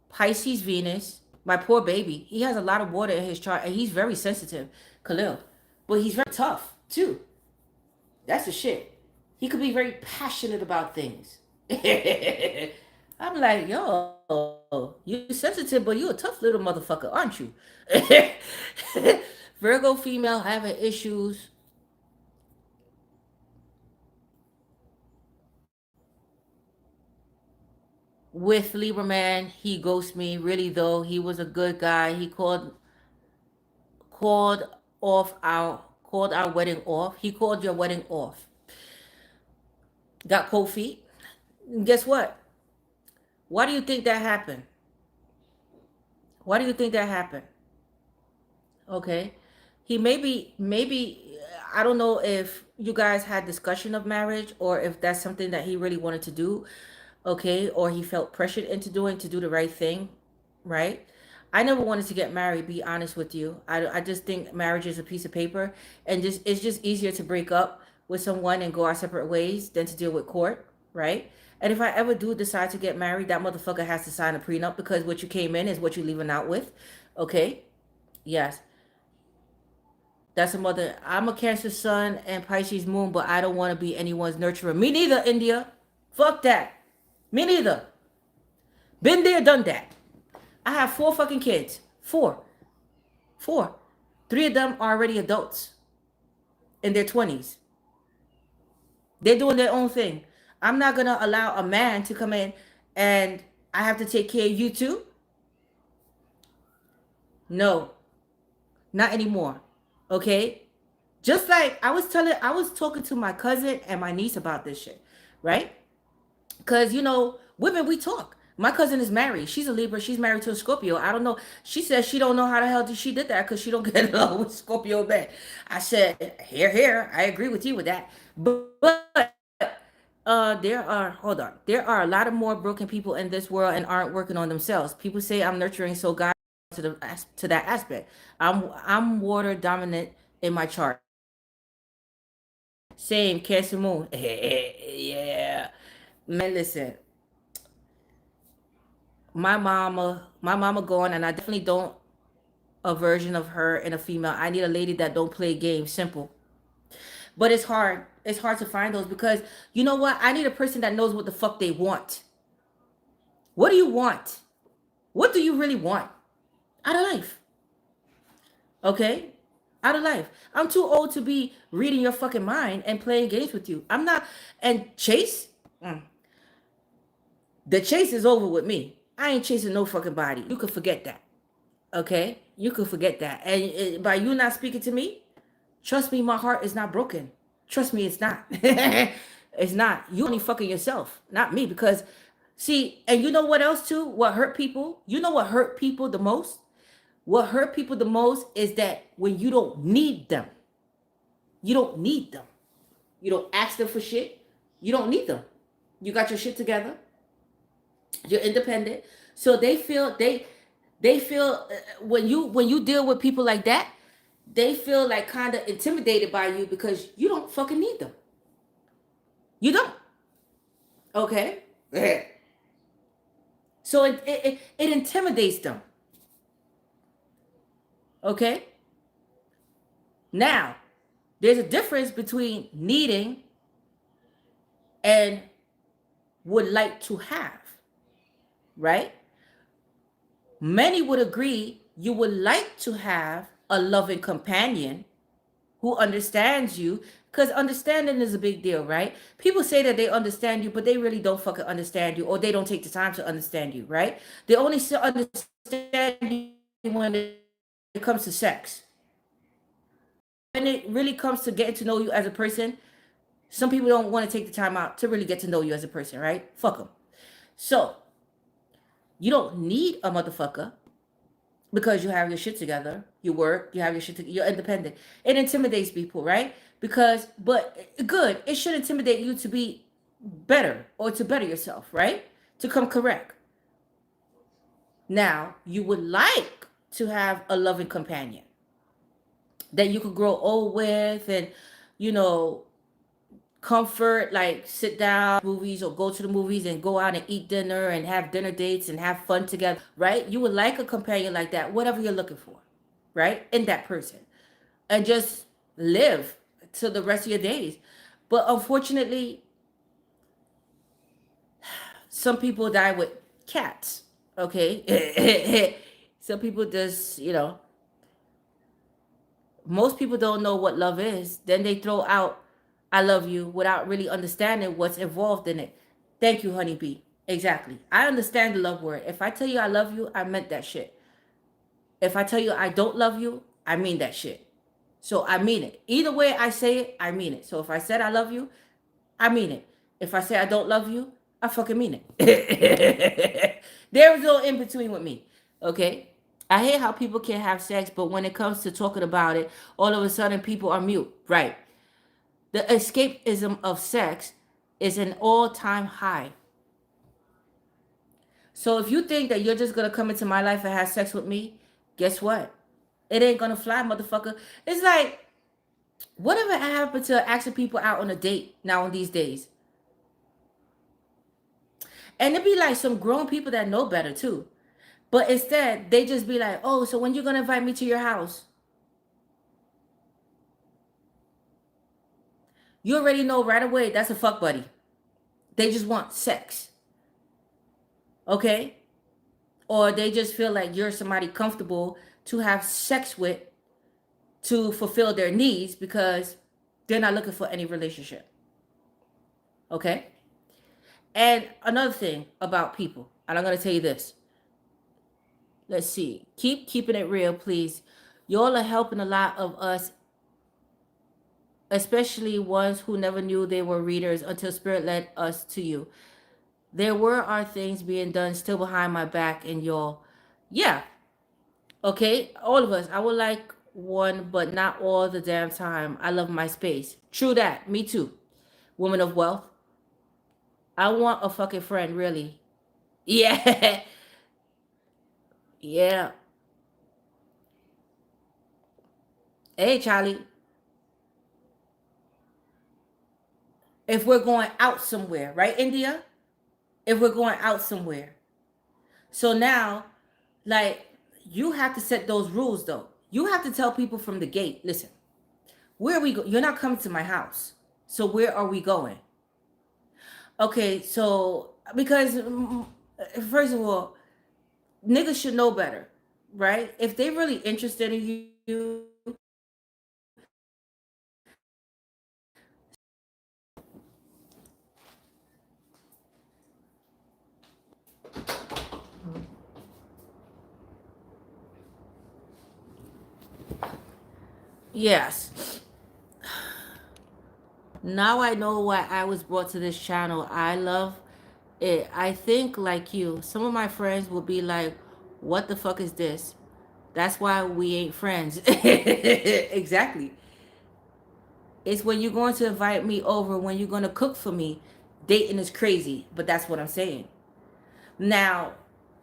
Pisces Venus. My poor baby. He has a lot of water in his chart and he's very sensitive, Khalil. But he's very tough too. That's the shit. He could be very passionate about things. I'm like, yo, you sensitive, but you a tough little motherfucker, aren't you? Virgo female having issues with Libra man. He ghosted me. Really though, he was a good guy. He called called our wedding off. He called your wedding off. Got cold feet. And guess what? Why do you think that happened? Why do you think that happened? Okay. He maybe I don't know if you guys had discussion of marriage or if that's something that he really wanted to do, okay, or he felt pressured into doing to do the right thing, right? I never wanted to get married, be honest with you. I just think marriage is a piece of paper and just it's just easier to break up with someone and go our separate ways than to deal with court, right? And if I ever do decide to get married, that motherfucker has to sign a prenup because what you came in is what you're leaving out with. Okay? Yes. That's a mother. I'm a Cancer sun and Pisces moon, but I don't want to be anyone's nurturer. Me neither, India. Fuck that. Me neither. Been there, done that. I have 4 fucking kids. Four. Four. 3 of them are already adults in their 20s. They're doing their own thing. I'm not going to allow a man to come in and I have to take care of you too. No, not anymore. Okay? Just like I was talking to my cousin and my niece about this shit, right? Because, women, we talk. My cousin is married. She's a Libra. She's married to a Scorpio. I don't know. She says she don't know how the hell she did that because she don't get along with Scorpio men. I said, here. I agree with you with that. But there are a lot of more broken people in this world and aren't working on themselves. People say I'm nurturing, so God to that aspect. I'm water dominant in my chart. Same Cancer moon. Yeah. Man, listen. My mama gone, and I definitely don't a version of her in a female. I need a lady that don't play games. Simple. But it's hard. It's hard to find those because you know what? I need a person that knows what the fuck they want. What do you want? What do you really want out of life? Okay? Out of life. I'm too old to be reading your fucking mind and playing games with you. I'm not. And chase? The chase is over with me. I ain't chasing no fucking body. You could forget that. Okay? You could forget that. And by you not speaking to me, trust me, my heart is not broken. Trust me, it's not. It's not. You only fucking yourself, not me. Because, see, and you know what else too? What hurt people? You know what hurt people the most? What hurt people the most is that when you don't need them, you don't need them. You don't ask them for shit. You don't need them. You got your shit together. You're independent. So they feel when you deal with people like that, they feel like kind of intimidated by you because you don't fucking need them. You don't. Okay? So it intimidates them. Okay? Now, there's a difference between needing and would like to have, right? Many would agree you would like to have a loving companion who understands you, because understanding is a big deal, right? People say that they understand you, but they really don't fucking understand you, or they don't take the time to understand you, right? They only understand you when it comes to sex. When it really comes to getting to know you as a person, some people don't want to take the time out to really get to know you as a person, right? Fuck them. So you don't need a motherfucker because you have your shit together, you work, you have your shit, you're independent. It intimidates people, right? Because, but good, it should intimidate you to be better or to better yourself, right? To come correct. Now, you would like to have a loving companion that you could grow old with and, you know, comfort, like sit down movies or go to the movies and go out and eat dinner and have dinner dates and have fun together, right? You would like a companion like that, whatever you're looking for, right? In that person. And just live to the rest of your days. But unfortunately, some people die with cats, okay? Some people just, you know, most people don't know what love is. Then they throw out I love you without really understanding what's involved in it. Thank you, honeybee. Exactly. I understand the love word. If I tell you I love you, I meant that shit. If I tell you I don't love you, I mean that shit. So I mean it. Either way I say it, I mean it. So if I said I love you, I mean it. If I say I don't love you, I fucking mean it. There's no in between with me. Okay? I hate how people can have sex, but when it comes to talking about it, all of a sudden people are mute. Right. The escapism of sex is an all-time high. So if you think that you're just gonna come into my life and have sex with me, guess what? It ain't gonna fly, motherfucker. It's like, whatever happened to asking people out on a date now in these days? And it'd be like some grown people that know better too. But instead, they just be like, oh, so when you gonna invite me to your house? You already know right away that's a fuck buddy. They just want sex. Okay? Or they just feel like you're somebody comfortable to have sex with to fulfill their needs because they're not looking for any relationship. Okay? And another thing about people, and I'm going to tell you this. Let's see. Keep keeping it real, please. Y'all are helping a lot of us, especially ones who never knew they were readers until Spirit led us to you. There are things being done still behind my back, and y'all, yeah, okay, all of us. I would like one, but not all the damn time. I love my space. True that. Me too. Woman of wealth. I want a fucking friend, really. Yeah. Yeah. Hey, Charlie. If we're going out somewhere, right, India? If we're going out somewhere. So now, like, you have to set those rules, though. You have to tell people from the gate, listen, where are we go? You're not coming to my house. So where are we going? Okay, so because first of all, niggas should know better, right? If they really interested in you, yes. Now I know why I was brought to this channel. I love it. I think like you, some of my friends will be like, what the fuck is this? That's why we ain't friends. Exactly. It's when you're going to invite me over, when you're going to cook for me. Dating is crazy, but that's what I'm saying. Now,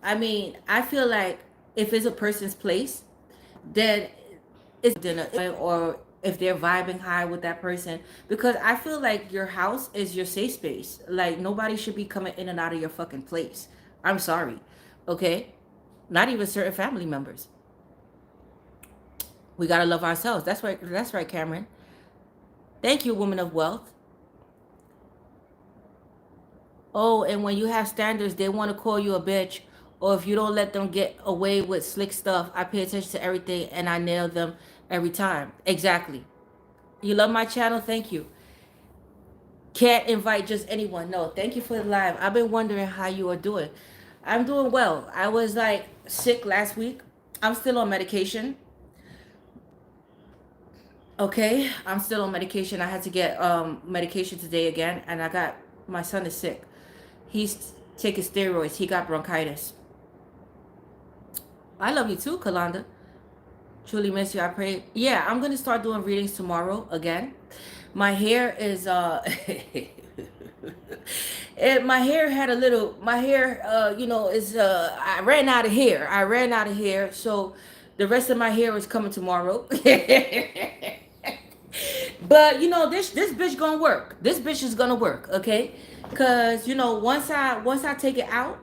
I mean, I feel like if it's a person's place, then it's dinner, or if they're vibing high with that person, because I feel like your house is your safe space. Like, nobody should be coming in and out of your fucking place. I'm sorry. Okay? Not even certain family members. We gotta love ourselves. That's right. That's right, Cameron. Thank you, woman of wealth. Oh, and when you have standards, they want to call you a bitch or if you don't let them get away with slick stuff, I pay attention to everything and I nail them every time. Exactly. You love my channel? Thank you. Can't invite just anyone. No, thank you for the live. I've been wondering how you are doing. I'm doing well. I was like sick last week. I'm still on medication. Okay, I'm still on medication. I had to get medication today again, and I got my son is sick. He's taking steroids. He got bronchitis. I love you too, Kalanda. Truly miss you. I pray. Yeah, I'm gonna start doing readings tomorrow again. My hair is my hair had a little. My hair, is I ran out of hair. I ran out of hair, so the rest of my hair is coming tomorrow. But this bitch gonna work. This bitch is gonna work, okay? Cause once I take it out,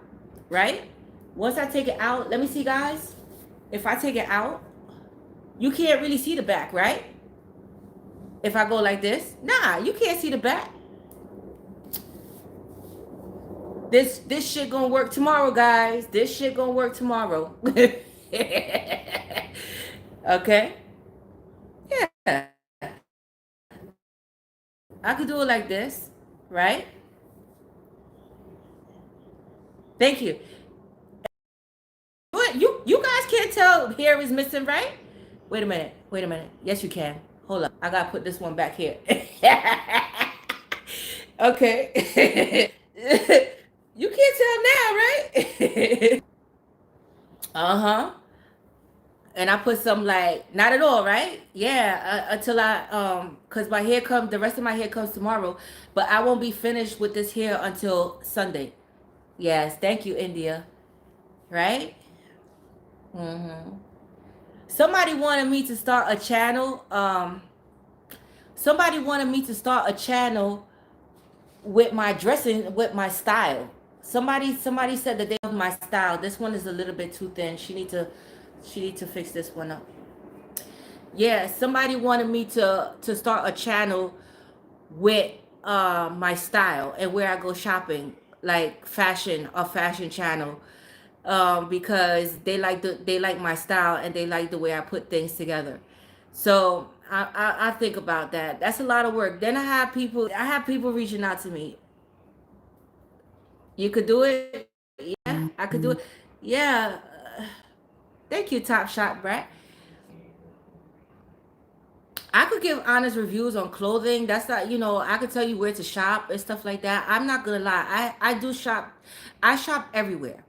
right? Once I take it out, let me see, guys. If I take it out, you can't really see the back, right? If I go like this, nah, you can't see the back. This shit gonna work tomorrow, guys. This shit gonna work tomorrow. Okay? Yeah. I could do it like this, right? Thank you. What you guys can't tell hair is missing, right? Wait a minute. Wait a minute. Yes, you can. Hold up. I gotta put this one back here. Okay. You can't tell now, right? Uh-huh. And I put some like not at all, right? Yeah, until cause my hair comes. The rest of my hair comes tomorrow, but I won't be finished with this hair until Sunday. Yes, thank you, India. Right? Mm-hmm. Somebody wanted me to start a channel. Somebody wanted me to start a channel with my dressing, with my style. Somebody said that they love my style. This one is a little bit too thin. She need to fix this one up. Yeah, somebody wanted me to start a channel with my style and where I go shopping, like a fashion channel, because they like my style and they like the way I put things together. So I think about that. That's a lot of work. Then I have people reaching out to me. You could do it. Yeah, I could do it. Yeah. Thank you, Top Shot Brat. I could give honest reviews on clothing. That's not, I could tell you where to shop and stuff like that. I'm not gonna lie. I do shop. I shop everywhere.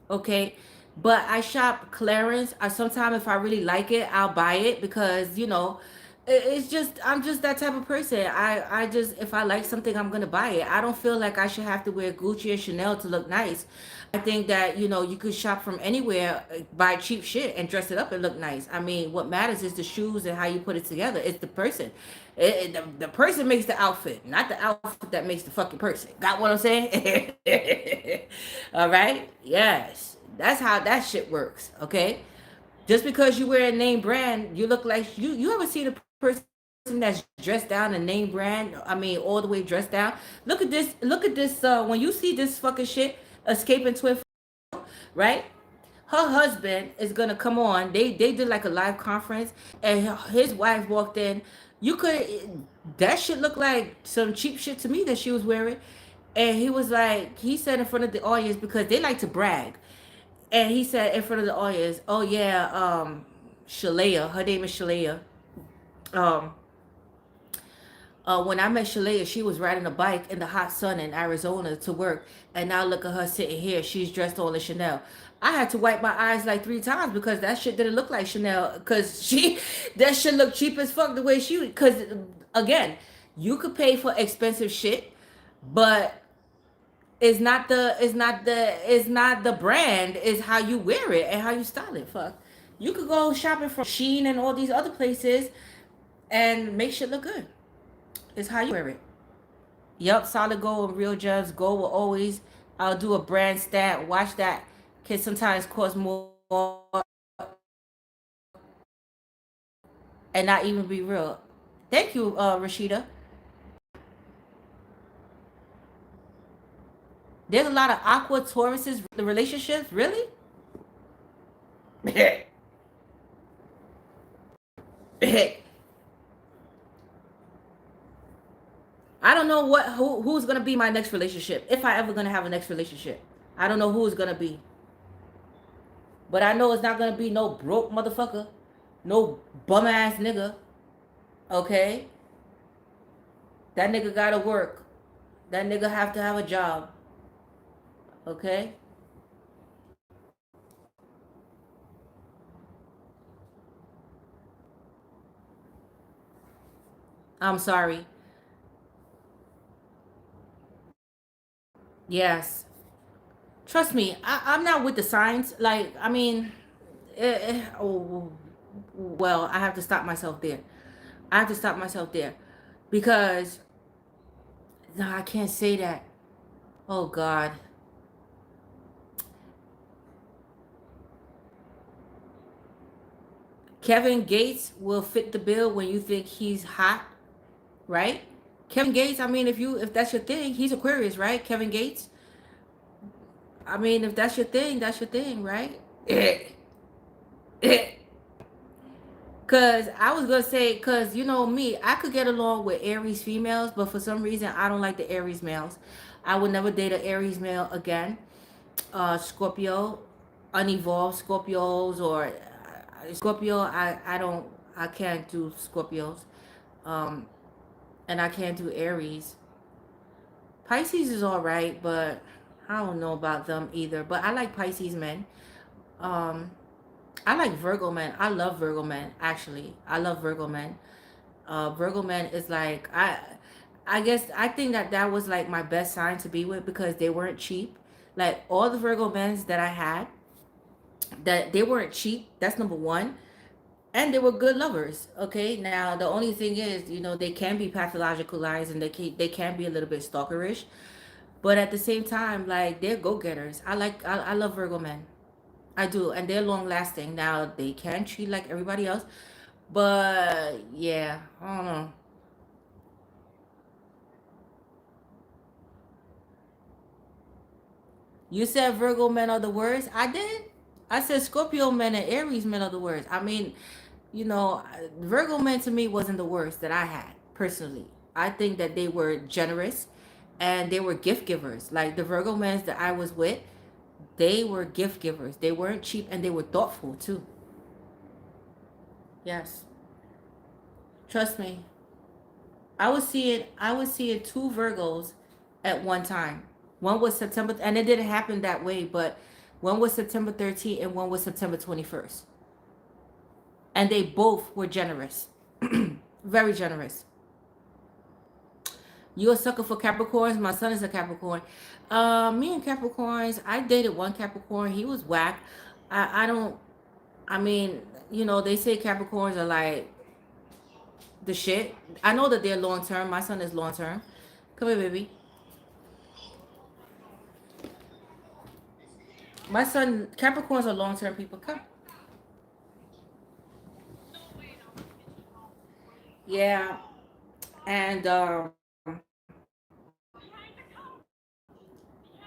Okay, but I shop clearance. I sometimes if I really like it, I'll buy it because it's just I'm just that type of person. I just if I like something, I'm gonna buy it. I don't feel like I should have to wear Gucci and Chanel to look nice. I think that you could shop from anywhere, buy cheap shit and dress it up and look nice. I mean, what matters is the shoes and how you put it together. It's the person. The person makes the outfit, not the outfit that makes the fucking person. Got what I'm saying? All right. Yes, that's how that shit works. Okay. Just because you wear a name brand, you look like you ever see the person that's dressed down a name brand? I mean, all the way dressed down. Look at this. Look at this. When you see this fucking shit, escaping twin, right? Her husband is gonna come on. They did like a live conference, and his wife walked in. You could that shit looked like some cheap shit to me that she was wearing, and he said in front of the audience because they like to brag, and he said in front of the audience, "Oh yeah, Shalea, her name is Shalea. Um, when I met Shalea, she was riding a bike in the hot sun in Arizona to work, and now look at her sitting here. She's dressed all in Chanel. I had to wipe my eyes like 3 times because that shit didn't look like Chanel. Cause that shit looked cheap as fuck the way she. Cause again, you could pay for expensive shit, but it's not the brand. It's how you wear it and how you style it. Fuck, you could go shopping from Shein and all these other places and make shit look good. It's how you wear it. Yup, solid gold and real gems. Gold will always. I'll do a brand stat. Watch that. Can sometimes cost more and not even be real. Thank you, Rashida. There's a lot of Aqua Tauruses, the relationships, really? I don't know who's gonna be my next relationship. If I ever gonna have a next relationship. I don't know who it's gonna be. But I know it's not gonna be no broke motherfucker. No bum ass nigga. Okay? That nigga gotta work. That nigga have to have a job. Okay? I'm sorry. Yes. Trust me, I'm not with the signs. Like, I mean, oh, well, I have to stop myself there. I have to stop myself there. Because, no, I can't say that. Oh, God. Kevin Gates will fit the bill when you think he's hot, right? Kevin Gates, I mean, if that's your thing, he's Aquarius, right? Kevin Gates. I mean, if that's your thing, right? Cause I was gonna say, cause you know me, I could get along with Aries females, but for some reason I don't like the Aries males. I would never date an Aries male again. Scorpio, unevolved Scorpios or Scorpio. I can't do Scorpios. Um, and I can't do Aries. Pisces is all right, but I don't know about them either. But I like Pisces men. Um, I like Virgo men. I love Virgo men. Actually, I love Virgo men. Virgo men is like I guess I think that was like my best sign to be with because they weren't cheap. Like all the Virgo men's that I had, that they weren't cheap. That's number one. And they were good lovers. Okay. Now the only thing is, they can be pathological liars and they can be a little bit stalkerish. But at the same time, like they're go getters. I love Virgo men. I do, and they're long lasting. Now they can treat like everybody else, but yeah, I don't know. You said Virgo men are the worst. I did. I said Scorpio men and Aries men are the worst. I mean, Virgo men to me wasn't the worst that I had personally. I think that they were generous and they were gift givers. Like the Virgo men that I was with, they were gift givers. They weren't cheap and they were thoughtful too. Yes. Trust me. I was seeing two Virgos at one time. One was September, and it didn't happen that way, but one was September 13th and one was September 21st. And they both were generous. Very generous. You a sucker for Capricorns? My son is a Capricorn. Me and Capricorns, I dated one Capricorn. He was whack. I don't, I mean, they say Capricorns are like the shit. I know that they're long term. My son is long term. Come here, baby. My son, Capricorns are long term people. Come. Yeah. And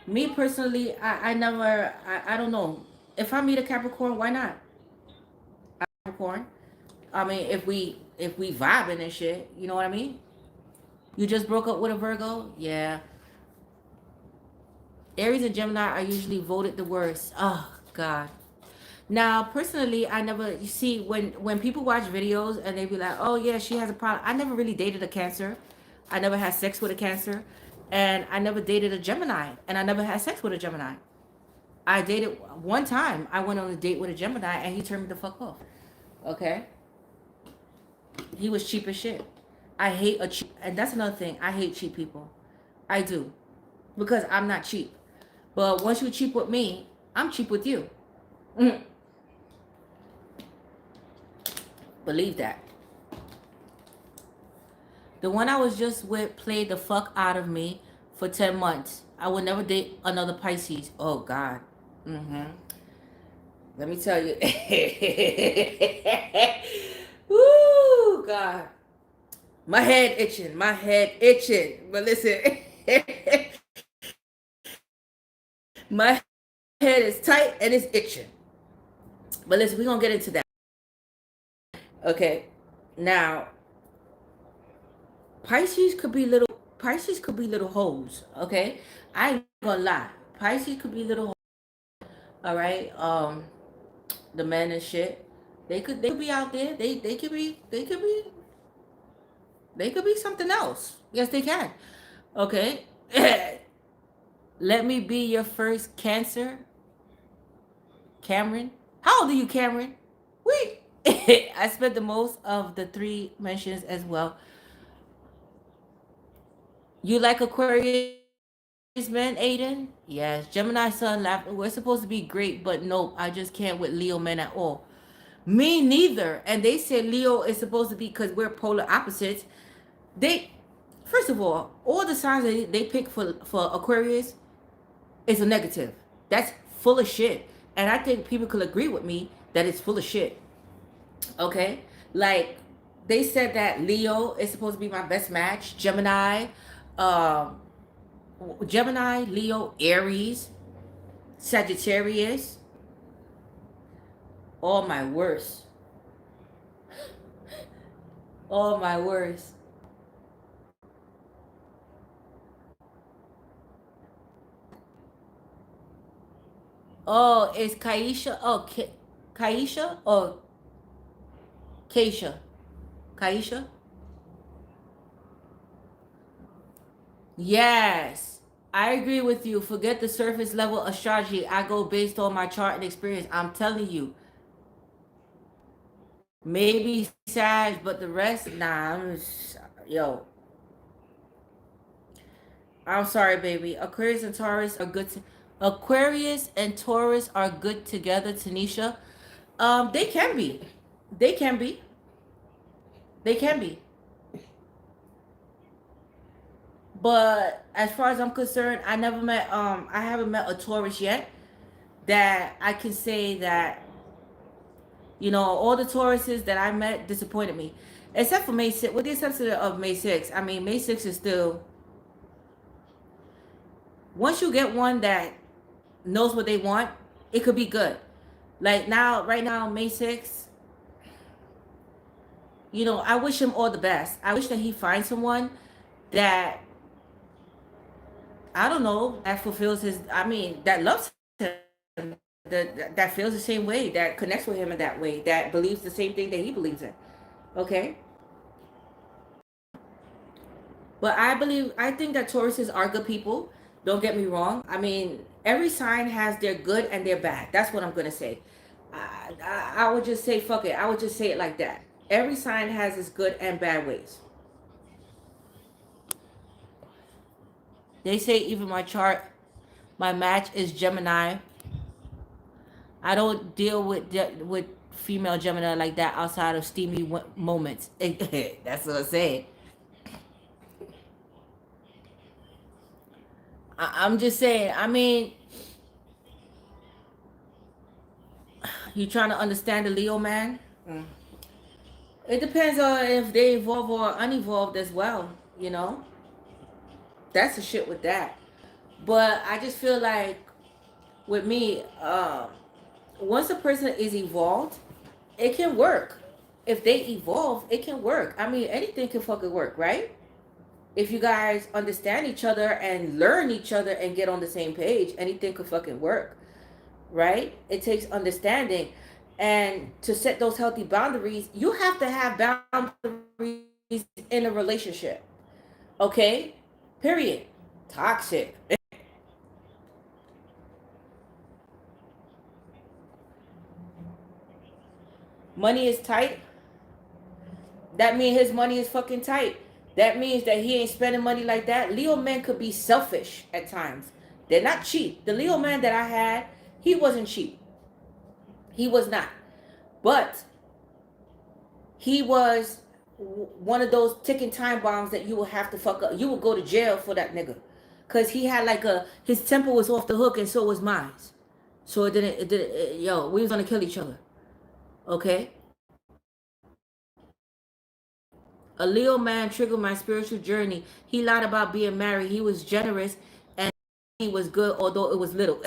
me personally, I never, I don't know. If I meet a Capricorn, why not? Capricorn. I mean, if we vibing and shit, you know what I mean? You just broke up with a Virgo? Yeah. Aries and Gemini are usually voted the worst. Oh God. Now, personally, I never. You see, when people watch videos and they be like, "Oh yeah, she has a problem." I never really dated a Cancer. I never had sex with a Cancer, and I never dated a Gemini, and I never had sex with a Gemini. I dated one time. I went on a date with a Gemini, and he turned me the fuck off. Okay, he was cheap as shit. I hate a cheap, and that's another thing. I hate cheap people. I do, because I'm not cheap. But once you cheap with me, I'm cheap with you. Mm, believe that. The one I was just with played the fuck out of me for 10 months. I would never date another Pisces. Oh, God. Mm-hmm. Let me tell you. Woo, God. My head itching. My head itching. But listen. My head is tight and it's itching. But listen, we're gonna get into that. Okay. Now, Pisces could be little hoes. Okay. I ain't gonna lie. Pisces could be little hoes. All right. The men and shit. They could be out there. They could be something else. Yes, they can. Okay. Let me be your first Cancer, Cameron. How old are you, Cameron? Wait. I spent the most of the three mentions as well. You like Aquarius men, Aiden? Yes. Gemini Sun laughed. We're supposed to be great, but nope. I just can't with Leo men at all. Me neither. And they said Leo is supposed to be because we're polar opposites. They, first of all the signs that they pick for Aquarius is a negative. That's full of shit. And I think people could agree with me that it's full of shit. Okay? Like, they said that Leo is supposed to be my best match. Um, Gemini, Leo, Aries, Sagittarius, all my worst. All my worst. Oh, it's Kaisha. Oh, Kaisha or Keisha? Kaisha? Yes. I agree with you. Forget the surface level astrology. I go based on my chart and experience. I'm telling you. Maybe Sag, but the rest, nah. Yo, I'm sorry, baby. Aquarius and Taurus are good together, Tanisha. They can be. They can be. They can be. But as far as I'm concerned, I haven't met a Taurus yet that I can say that, all the Tauruses that I met disappointed me. Except for May 6, with the exception of May 6. I mean, May 6 is still, once you get one that knows what they want, it could be good. Like now, right now, May 6th, I wish him all the best. I wish that he finds someone that, I don't know, that fulfills that loves him, that feels the same way, that connects with him in that way, that believes the same thing that he believes in. Okay? But I think that Tauruses are good people. Don't get me wrong. I mean, every sign has their good and their bad. That's what I'm going to say. I would just say, fuck it. I would just say it like that. Every sign has its good and bad ways. They say even my chart, my match is Gemini. I don't deal with female Gemini like that outside of steamy moments. That's what I said. I'm just saying. I mean, you trying to understand the Leo man? Mm. It depends on if they evolve or unevolved as well. You know, that's the shit with that. But I just feel like with me, once a person is evolved, it can work. If they evolve, it can work. I mean, anything can fucking work, right? If you guys understand each other and learn each other and get on the same page, anything could fucking work, right? It takes understanding. And to set those healthy boundaries, you have to have boundaries in a relationship. Okay? Period. Toxic. Money is tight. That means his money is fucking tight. That means that he ain't spending money like that. Leo men could be selfish at times. They're not cheap. The Leo man that I had, he wasn't cheap. He was not. But he was one of those ticking time bombs that you will have to fuck up. You will go to jail for that nigga. Cause he had his temper was off the hook and so was mine. So we was gonna kill each other. Okay? A Leo man triggered my spiritual journey. He lied about being married. He was generous and was good, although it was little.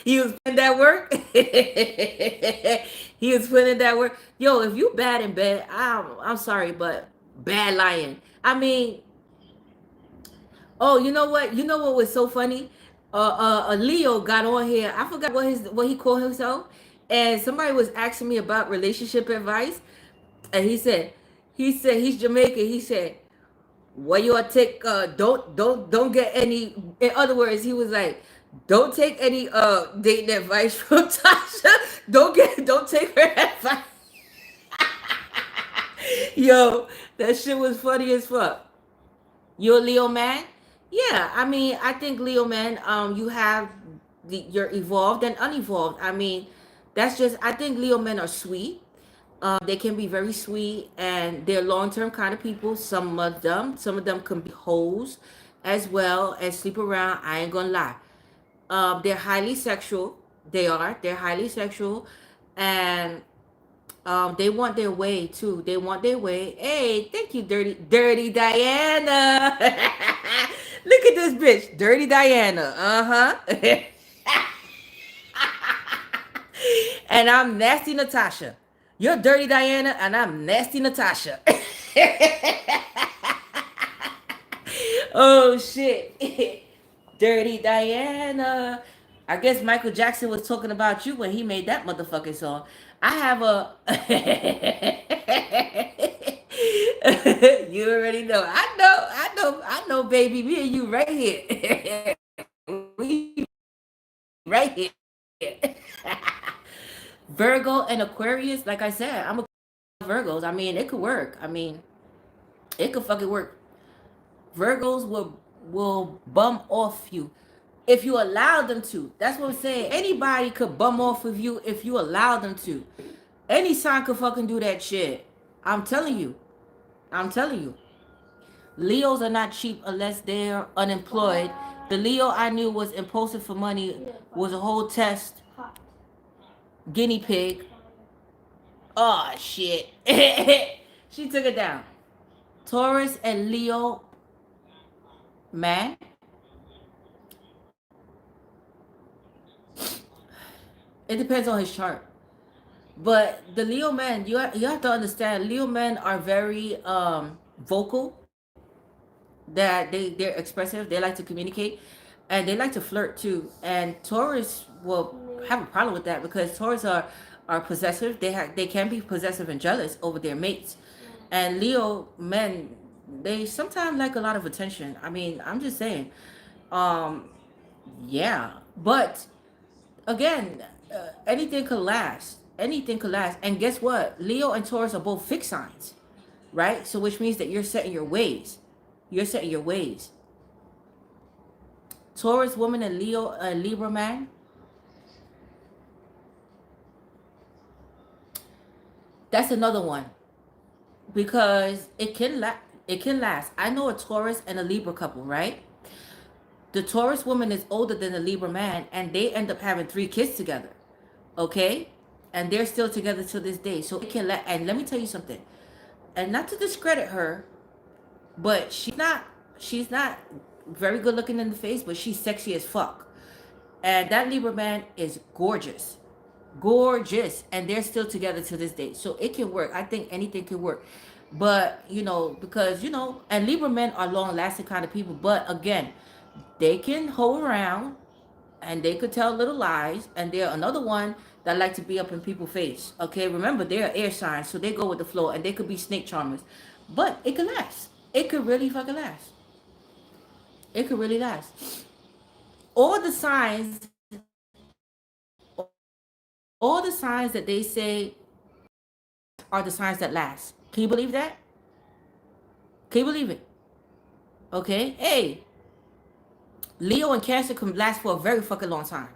He was putting that work. He was putting that work. Yo, if you bad in bed, I'm sorry, but bad lying. I mean, oh, you know what? You know what was so funny? Leo got on here. I forgot what he called himself, and somebody was asking me about relationship advice, and he said he's Jamaican. He said, "What you want to take? Don't get any." In other words, he was like, "Don't take any dating advice from Tasha. Don't take her advice." Yo, that shit was funny as fuck. You're a Leo man? Yeah, I mean, I think Leo man, you have you're evolved and unevolved. I mean, that's just I think Leo men are sweet. They can be very sweet and they're long term kind of people. Some of them can be hoes as well and sleep around. I ain't gonna lie. They're highly sexual. They're highly sexual, and they want their way too. They want their way. Hey, thank you, Dirty Diana. Look at this bitch, Dirty Diana. Uh-huh. And I'm Nasty Natasha. You're Dirty Diana, and I'm Nasty Natasha. Oh shit. Dirty Diana. I guess Michael Jackson was talking about you when he made that motherfucking song. I have a You already know. I know, baby. Me and you right here. We right here. Virgo and Aquarius, like I said, I'm a Virgos. I mean, it could work. I mean, it could fucking work. Virgos will bum off you if you allow them to. That's what I'm saying. Anybody could bum off of you if you allow them to. Any sign could fucking do that shit. I'm telling you. I'm telling you. Leos are not cheap unless they're unemployed. The Leo I knew was impulsive for money, was a whole test. Guinea pig. Oh shit. She took it down. Taurus and Leo, man. It depends on his chart. But the Leo men, you have to understand, Leo men are very vocal. That they're expressive. They like to communicate, and they like to flirt too. And Taurus will have a problem with that because Taurus are possessive. They can be possessive and jealous over their mates. And Leo men, they sometimes like a lot of attention. I mean, I'm just saying. Um, yeah, but again, anything could last. Anything could last. And guess what? Leo and Taurus are both fixed signs, right? So which means that you're setting your ways. You're setting your ways. Taurus woman and Libra man. That's another one because it can last. I know a Taurus and a Libra couple, right? The Taurus woman is older than the Libra man, and they end up having 3 kids together. Okay, and they're still together to this day. So it can last. And let me tell you something. And not to discredit her, but she's not very good looking in the face, but she's sexy as fuck. And that Libra man is gorgeous. Gorgeous. And they're still together to this day. So it can work. I think anything can work. But, because, and Libra men are long lasting kind of people. But again, they can hold around and they could tell little lies. And they're another one that like to be up in people's face. Okay, remember, they're air signs, so they go with the flow, and they could be snake charmers. But it could last. It could really fucking last. It could really last. All the signs, all the signs that they say are the signs that last. Can you believe that? Can you believe it? Okay. Hey, Leo and Cancer can last for a very fucking long time.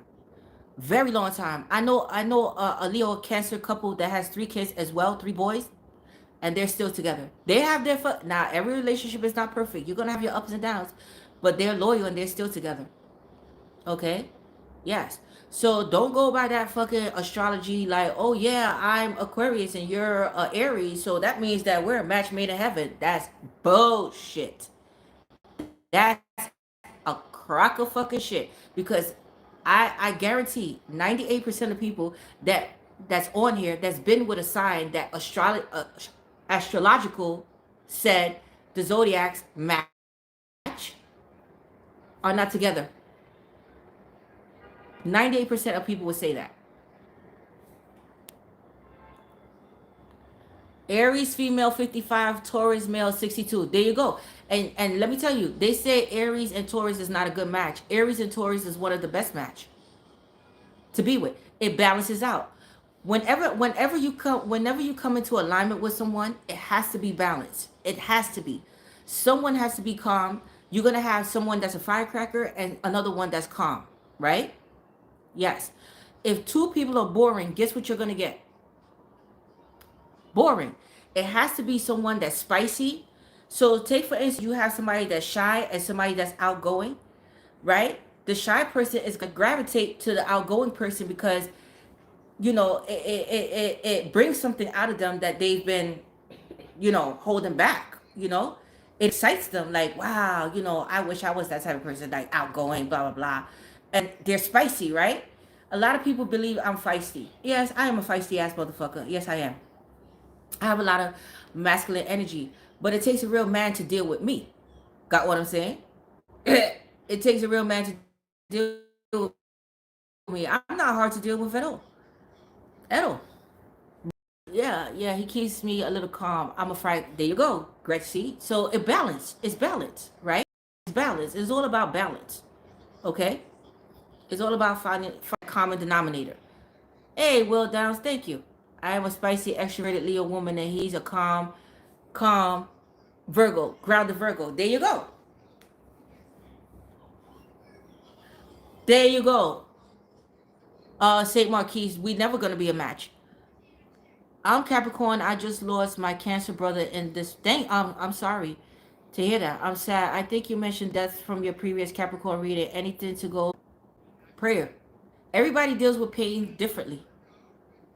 Very long time. I know a Leo Cancer couple that has 3 kids as well, 3 boys, and they're still together. They have their now. Every relationship is not perfect. You're gonna have your ups and downs, but they're loyal and they're still together. Okay. Yes. So don't go by that fucking astrology like, oh yeah, I'm Aquarius and you're Aries, so that means that we're a match made in heaven. That's bullshit. That's a crock of fucking shit. Because I guarantee 98% of people that's on here that's been with a sign that astrological said the zodiacs match are not together. 98% of people would say that. Aries female 55, Taurus male 62. There you go. And let me tell you, they say Aries and Taurus is not a good match. Aries and Taurus is one of the best match to be with. It balances out. Whenever you come into alignment with someone, it has to be balanced. It has to be. Someone has to be calm. You're gonna have someone that's a firecracker and another one that's calm, right? Yes. If two people are boring, guess what you're gonna get? Boring. It has to be someone that's spicy. So take for instance, you have somebody that's shy and somebody that's outgoing, right? The shy person is gonna gravitate to the outgoing person because it brings something out of them that they've been, holding back. It excites them like, wow, I wish I was that type of person, like outgoing, blah blah blah, and they're spicy, right? A lot of people believe I'm feisty. Yes, I am a feisty ass motherfucker. Yes, I am. I have a lot of masculine energy, but it takes a real man to deal with me. Got what I'm saying? It takes a real man to deal with me. I'm not hard to deal with at all. At all. Yeah, he keeps me a little calm. I'm a fright. There you go. Great. See? So it balance. It's balance, right? It's balance. It's all about balance. Okay? It's all about finding a common denominator. Hey, Will Downs, thank you. I am a spicy, extroverted Leo woman, and he's a calm Virgo, grounded Virgo. There you go. There you go. St. Marquis, we never gonna be a match. I'm Capricorn. I just lost my Cancer brother in this thing. I'm sorry to hear that. I'm sad. I think you mentioned death from your previous Capricorn reading. Anything to go? Prayer. Everybody deals with pain differently.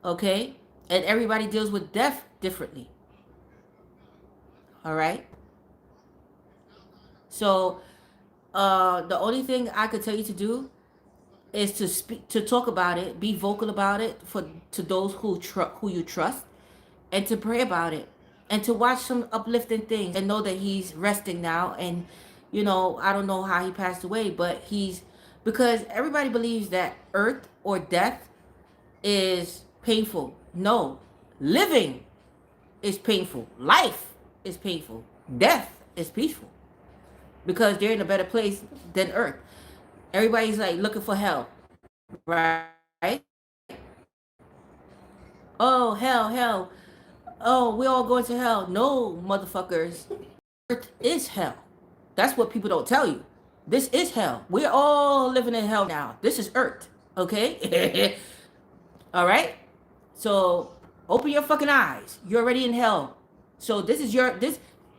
Okay? And everybody deals with death differently. All right? So, the only thing I could tell you to do is to speak, to talk about it, be vocal about it to those who you trust, and to pray about it, and to watch some uplifting things, and know that he's resting now. And I don't know how he passed away, but because everybody believes that earth or death is painful. No, living is painful. Life is painful. Death is peaceful because they're in a better place than earth. Everybody's like looking for hell, right? Oh, hell. Oh, we all going to hell. No, motherfuckers. Earth is hell. That's what people don't tell you. This is hell. We're all living in hell now. This is earth. Okay? All right? So open your fucking eyes. You're already in hell. So this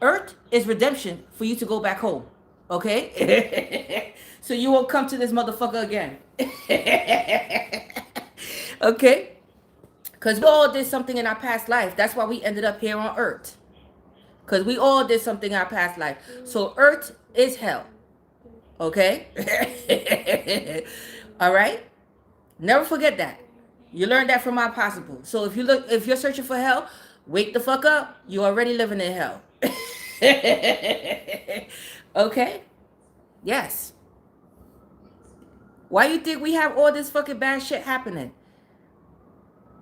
earth is redemption for you to go back home. Okay? So you won't come to this motherfucker again. Okay? Because we all did something in our past life. That's why we ended up here on earth. Because we all did something in our past life. So earth is hell. Okay? All right? Never forget that. You learned that from my possible. So if you're searching for hell, wake the fuck up. You're already living in hell. Okay? Yes. Why you think we have all this fucking bad shit happening?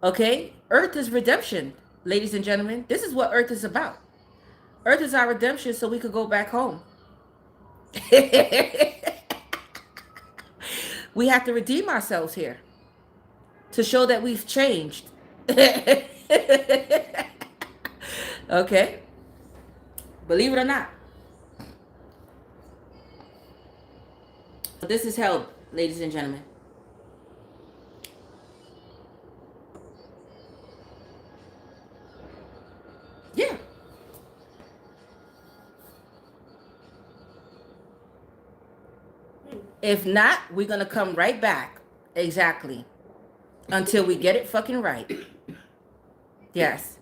Okay? Earth is redemption, ladies and gentlemen. This is what earth is about. Earth is our redemption so we could go back home. We have to redeem ourselves here to show that we've changed. Okay? Believe it or not. This is hell, ladies and gentlemen. Yeah. If not, we're going to come right back. Exactly. Until we get it fucking right. Yes.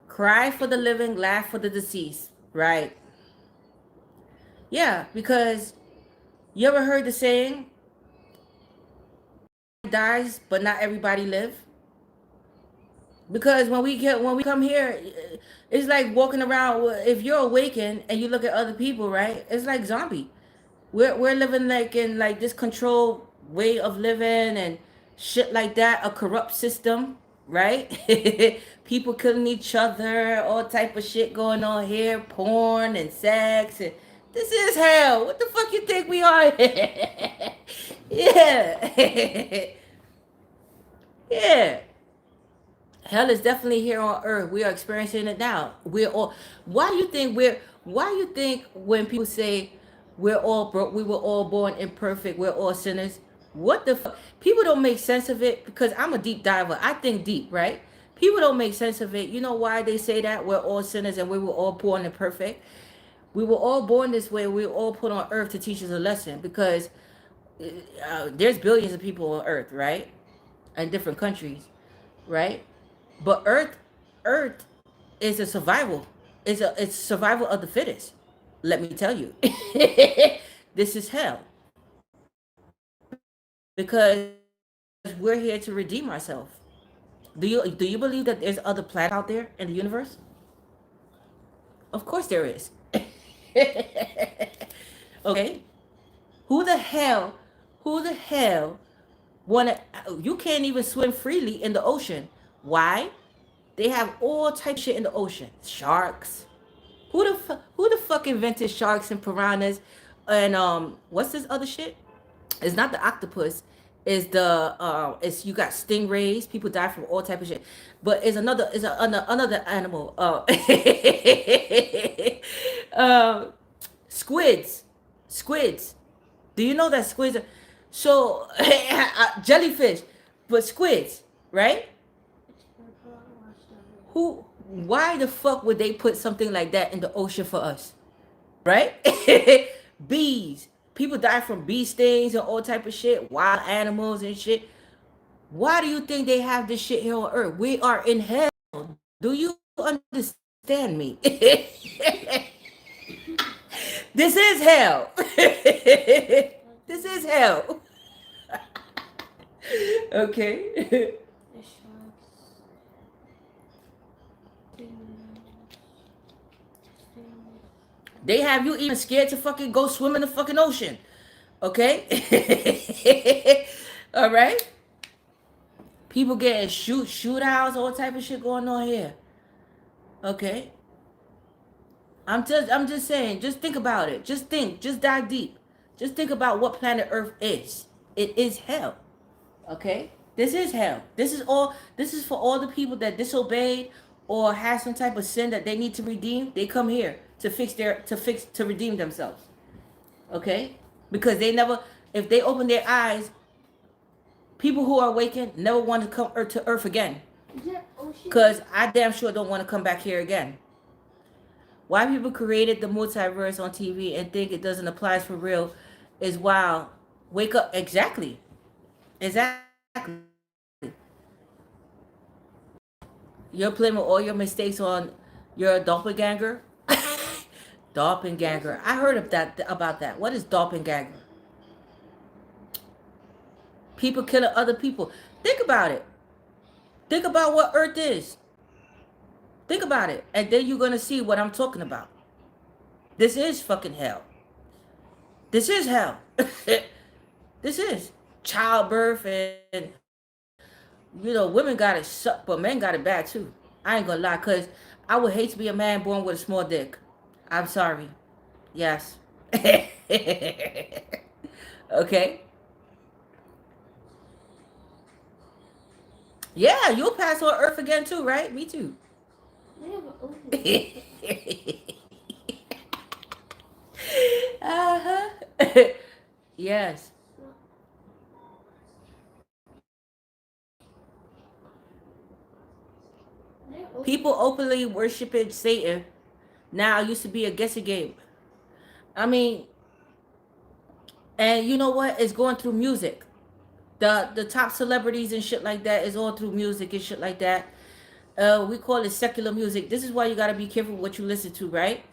Cry for the living, laugh for the deceased. Right. Yeah, because you ever heard the saying, dies, but not everybody live? Because when we come here, it's like walking around. If you're awakened and you look at other people, right? It's like zombie. We're living like in like this controlled way of living and shit like that, a corrupt system, right? People killing each other, all type of shit going on here, porn and sex, and this is hell. What the fuck you think we are? Yeah. Yeah. Hell is definitely here on earth. We are experiencing it now. We're all why do you think when people say we're all broke, we were all born imperfect, we're all sinners? What the fuck? People don't make sense of it because I'm a deep diver. I think deep, right? People don't make sense of it. You know why they say that? We're all sinners and we were all born imperfect. We were all born this way. We were all put on earth to teach us a lesson because there's billions of people on earth, right? In different countries, right? But Earth is a survival. It's survival of the fittest. Let me tell you, this is hell because we're here to redeem ourselves. Do you believe that there's other planets out there in the universe? Of course there is. Okay, who the hell, who the hell wanna? You can't even swim freely in the ocean. Why? They have all type of shit in the ocean. Sharks. Who the fuck invented sharks and piranhas and what's this other shit? It's not the octopus. It's the it's you got stingrays. People die from all type of shit. But another animal. Uh, squids. Squids. Do you know that squids are so jellyfish, but squids, right? Who? Why the fuck would they put something like that in the ocean for us? Right? Bees. People die from bee stings and all type of shit. Wild animals and shit. Why do you think they have this shit here on Earth? We are in hell. Do you understand me? This is hell. This is hell. Okay. They have you even scared to fucking go swim in the fucking ocean. Okay? All right? People getting shootouts, all type of shit going on here. Okay? I'm just saying, just think about it. Just think, just dive deep. Just think about what planet Earth is. It is hell. Okay? This is hell. This is for all the people that disobeyed or had some type of sin that they need to redeem. They come here to redeem themselves. Okay? Because they never, if they open their eyes, people who are awakened never want to come to earth again. Because I damn sure don't want to come back here again. Why people created the multiverse on TV and think it doesn't apply for real is wild. Wake up. Exactly. Exactly. You're blaming all your mistakes on your doppelganger. Doppelganger. I heard of that about that. What is doppelganger? People killing other people. Think about it. Think about what Earth is. Think about it. And then you're gonna see what I'm talking about. This is fucking hell. This is hell. This is childbirth and women got it suck, but men got it bad too. I ain't gonna lie, cause I would hate to be a man born with a small dick. I'm sorry. Yes. Okay. Yeah, you'll pass on Earth again too, right? Me too. Uh-huh. Yes. People openly worshiping Satan. Now it used to be a guessing game. I mean, and you know what? It's going through music. The top celebrities and shit like that is all through music and shit like that. We call it secular music. This is why you gotta be careful what you listen to, right?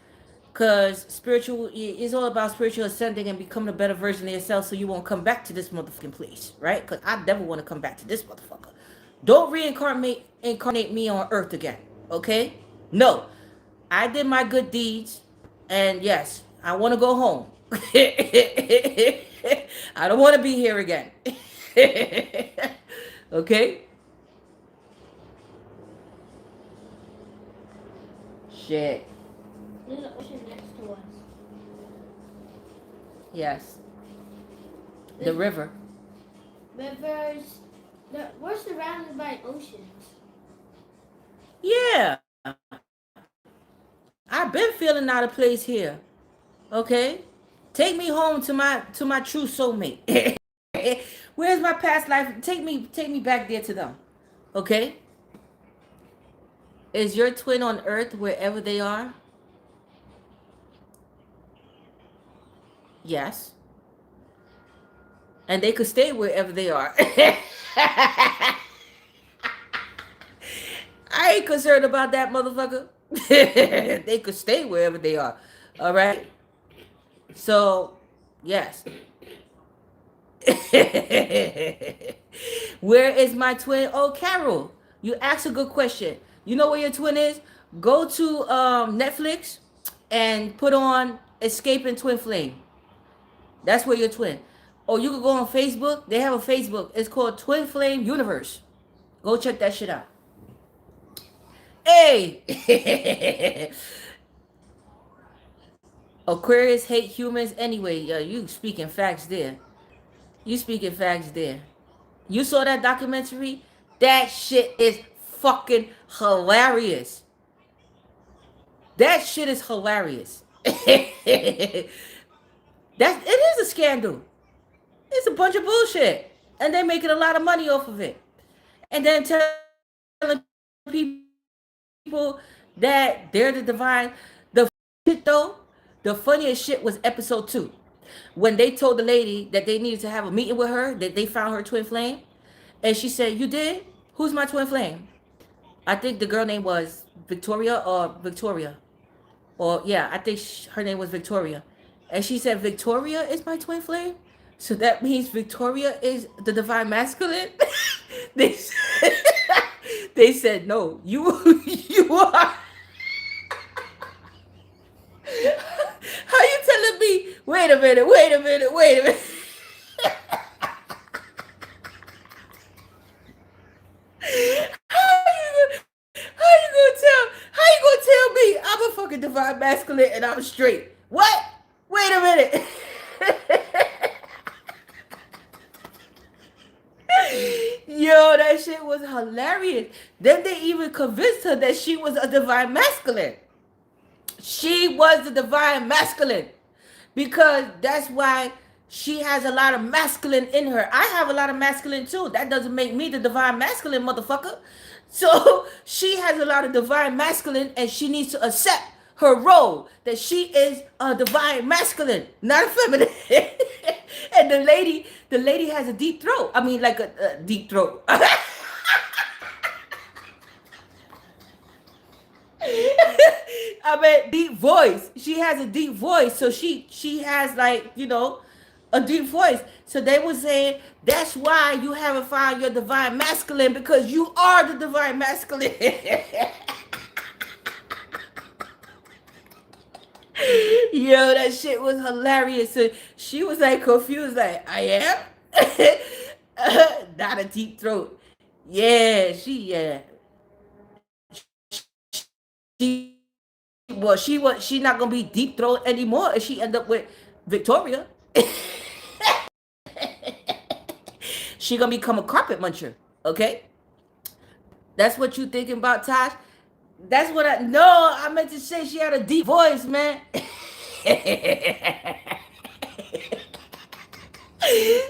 Because spiritual is all about spiritual ascending and becoming a better version of yourself so you won't come back to this motherfucking place, right? Because I never want to come back to this motherfucker. Don't incarnate me on earth again, okay? No. I did my good deeds, and yes, I want to go home. I don't want to be here again. Okay? Shit. There's an ocean next to us. Yes. The river. Rivers. We're surrounded by oceans. Yeah. I've been feeling out of place here. Okay? Take me home to my true soulmate. Where's my past life? Take me back there to them. Okay? Is your twin on earth wherever they are? Yes. And they could stay wherever they are. I ain't concerned about that, motherfucker. They could stay wherever they are. All right? So, yes. Where is my twin? Oh, Carol, you asked a good question. You know where your twin is? Go to Netflix and put on Escaping Twin Flame. That's where your twin. Or you could go on Facebook. They have a Facebook. It's called Twin Flame Universe. Go check that shit out. Hey! Aquarius hate humans anyway. You speaking facts there. You speaking facts there. You saw that documentary? That shit is fucking hilarious. That shit is hilarious. It is a scandal. It's a bunch of bullshit. And they're making a lot of money off of it. And then telling people that they're the divine. The shit though, the funniest shit was episode 2. When they told the lady that they needed to have a meeting with her, that they found her twin flame. And she said, "You did? Who's my twin flame?" I think the girl name was Victoria or Victoria. Or yeah, I think her name was Victoria. And she said, "Victoria is my twin flame? So that means Victoria is the divine masculine?" they, said, they said, "No, you are." How you telling me? Wait a minute. How you gonna tell me I'm a fucking divine masculine and I'm straight? What? Wait a minute. Yo, that shit was hilarious. Then they even convinced her that she was a divine masculine. She was the divine masculine. Because that's why she has a lot of masculine in her. I have a lot of masculine too. That doesn't make me the divine masculine, motherfucker. So she has a lot of divine masculine and she needs to accept her role that she is a divine masculine, not a feminine. And the lady has a deep throat. I mean, like a deep throat. I mean, deep voice. She has a deep voice, so she has like a deep voice. So they were saying that's why you haven't found your divine masculine because you are the divine masculine. Yo, that shit was hilarious. So she was like confused, like I am, not a deep throat. Yeah, she she's not gonna be deep throat anymore if she end up with Victoria. She gonna become a carpet muncher, okay? That's what you thinking about, Tosh? That's what I meant to say she had a deep voice, man.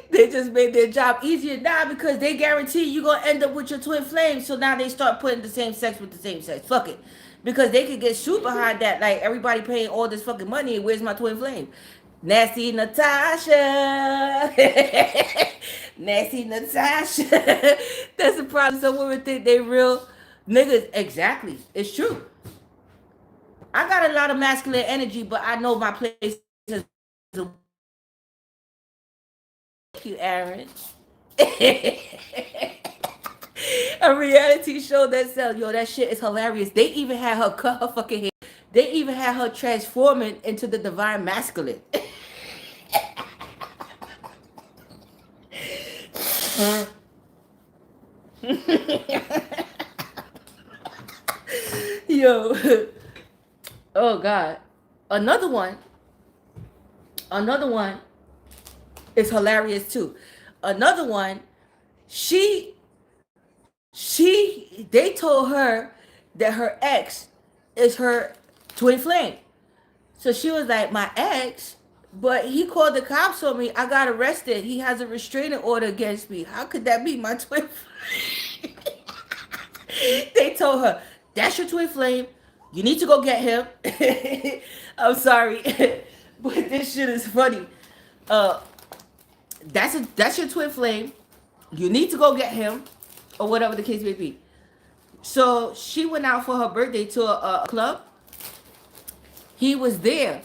They just made their job easier now because they guarantee you gonna end up with your twin flame. So now they start putting the same sex with the same sex. Fuck it. Because they could get sued behind that. Like everybody paying all this fucking money. Where's my twin flame? Nasty Natasha. Nasty Natasha. That's the problem. Some women think they real niggas. Exactly. It's true. I got a lot of masculine energy, but I know my place is a you, Aaron. A reality show that sells. Yo, that shit is hilarious. They even had her cut her fucking hair. They even had her transforming into the divine masculine. Yo. Oh God. Another one. Another one is hilarious too. Another one, they told her that her ex is her twin flame. So she was like, my ex, but he called the cops on me. I got arrested. He has a restraining order against me. How could that be my twin flame? They told her, that's your twin flame. You need to go get him. I'm sorry. But this shit is funny. Uh that's your twin flame. You need to go get him, or whatever the case may be. So she went out for her birthday to a club. He was there.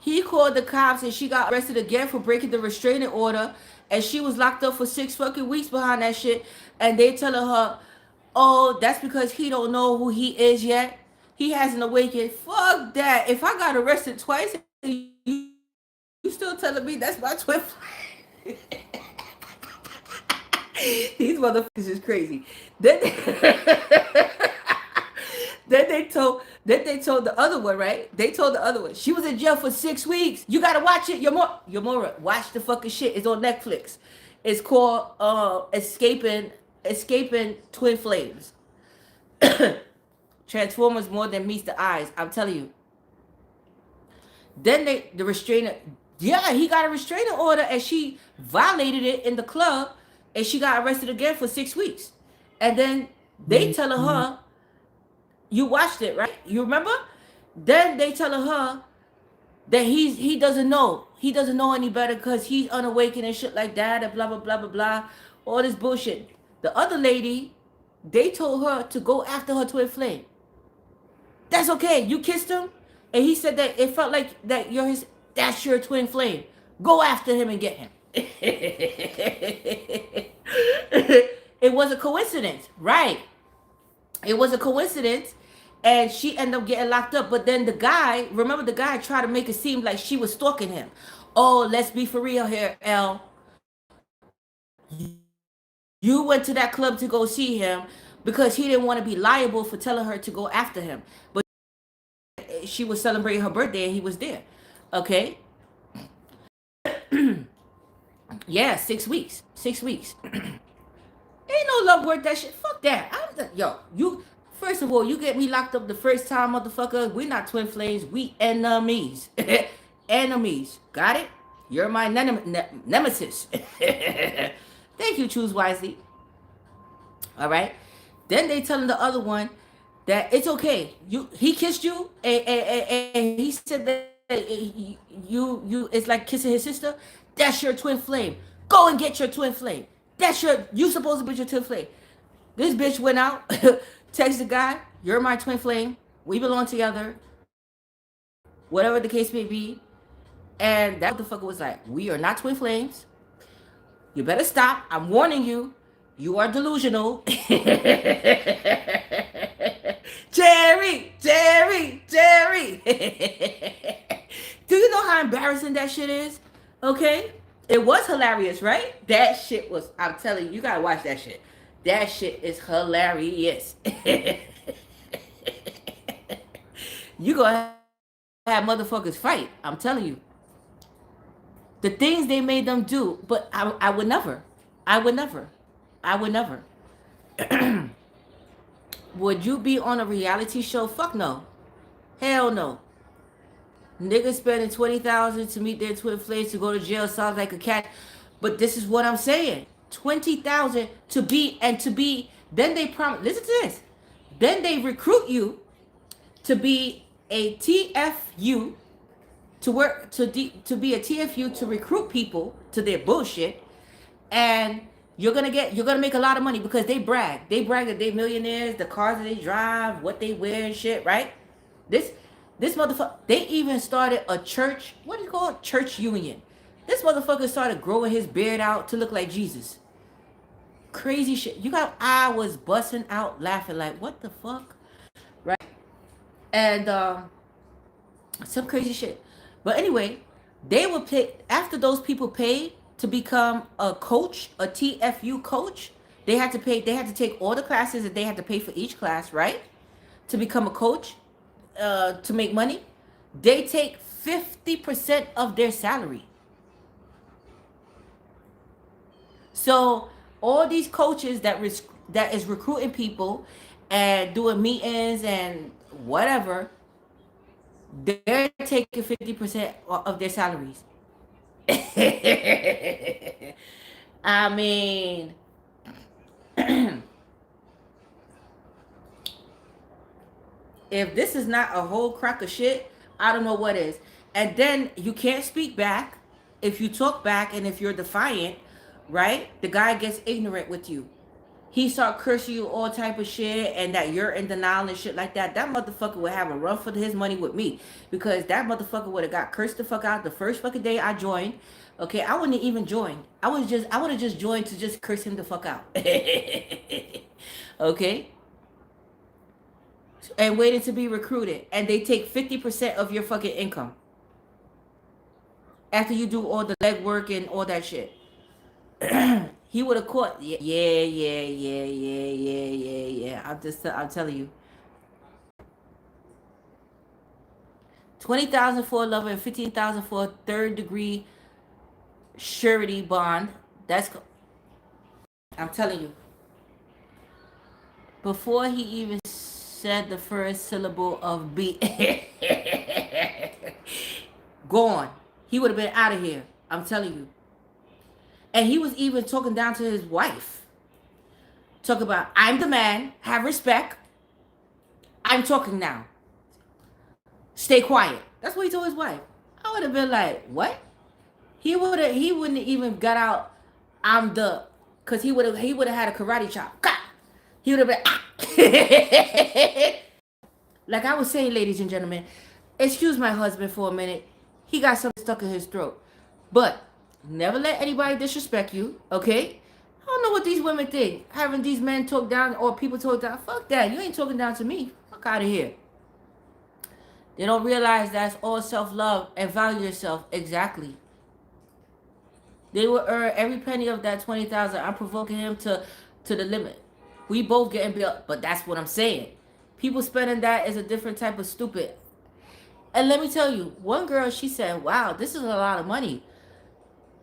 He called the cops and she got arrested again for breaking the restraining order. And she was locked up for 6 fucking weeks behind that shit. And they telling her, oh, that's because he don't know who he is yet. He hasn't awakened. Fuck that. If I got arrested twice, you still telling me that's my twin flame? These motherfuckers is crazy. Then then they told the other one, right? They told the other one. She was in jail for 6 weeks. You gotta watch it. Yamura, watch the fucking shit. It's on Netflix. It's called Escaping Twin Flames. Transformers more than meets the eyes. I'm telling you. Then the restrainer, yeah, he got a restraining order and she violated it in the club and she got arrested again for 6 weeks. And then they telling her, you watched it, right? You remember? Then they telling her that he doesn't know. He doesn't know any better because he's unawakened and shit like that and blah, blah, blah, blah, blah. All this bullshit. The other lady, they told her to go after her twin flame. That's okay. You kissed him and he said that it felt like that that's your twin flame. Go after him and get him. It was a coincidence, right? It was a coincidence, and she ended up getting locked up. But then the guy tried to make it seem like she was stalking him. Oh, let's be for real here, Elle. You went to that club to go see him because he didn't want to be liable for telling her to go after him. But she was celebrating her birthday and he was there. Okay? Yeah, 6 weeks. 6 weeks. Ain't no love worth that shit. Fuck that. First of all, you get me locked up the first time, motherfucker. We're not twin flames. We enemies. Enemies. Got it? You're my nemesis. Thank you, choose wisely. All right. Then they telling the other one that it's okay. He kissed you, and he said that you it's like kissing his sister. That's your twin flame. Go and get your twin flame. You supposed to be your twin flame. This bitch went out, text the guy, you're my twin flame. We belong together. Whatever the case may be. And that motherfucker was like, we are not twin flames. You better stop. I'm warning you. You are delusional. Jerry. Do you know how embarrassing that shit is? Okay? It was hilarious, right? That shit was, I'm telling you, you gotta watch that shit. That shit is hilarious. You gonna have motherfuckers fight. I'm telling you. The things they made them do, but I would never. Would you be on a reality show? Fuck no. Hell no. Niggas spending $20,000 to meet their twin flames to go to jail sounds like a cat. But this is what I'm saying. $20,000 to be. Then they promise. Listen to this. Then they recruit you to be a TFU, to work to be a TFU to recruit people to their bullshit, and you're gonna make a lot of money because they brag that they millionaires, the cars that they drive, what they wear and shit, right? This motherfucker, they even started a church, what is it called? Church union. This motherfucker started growing his beard out to look like Jesus. Crazy shit. I was busting out laughing like, what the fuck? Right? And some crazy shit. But anyway, they would pay, after those people paid to become a coach, a TFU coach, they had to take all the classes that they had to pay for each class, right? To become a coach, to make money. They take 50% of their salary. So all these coaches that is recruiting people and doing meetings and whatever, they're taking 50% of their salaries. I mean, if this is not a whole crock of shit, I don't know what is. And then you can't speak back. If you talk back and if you're defiant, right, the guy gets ignorant with you. He start cursing you all type of shit and that you're in denial and shit like that. That motherfucker would have a run for his money with me, because that motherfucker would have got cursed the fuck out the first fucking day I joined. Okay, I wouldn't even join. I would have just joined to just curse him the fuck out. Okay? And waiting to be recruited. And they take 50% of your fucking income. After you do all the legwork and all that shit. He would have caught. Yeah. I'm telling you. 20,000 for a lover and 15,000 for a third degree surety bond. I'm telling you. Before he even said the first syllable of B, gone. He would have been out of here. I'm telling you. And he was even talking down to his wife. Talk about, I'm the man, have respect. I'm talking now. Stay quiet. That's what he told his wife. I would have been like, what? He wouldn't even got out, I'm the, because he would have had a karate chop. He would have been, ah. Like I was saying, ladies and gentlemen, excuse my husband for a minute. He got something stuck in his throat. But never let anybody disrespect you, okay? I don't know what these women think. Having these men talk down or people talk down. Fuck that. You ain't talking down to me. Fuck out of here. They don't realize that's all self-love and value yourself. Exactly. They will earn every penny of that 20,000. I'm provoking him to the limit. We both getting built, but that's what I'm saying. People spending that is a different type of stupid. And let me tell you, one girl, she said, wow, this is a lot of money.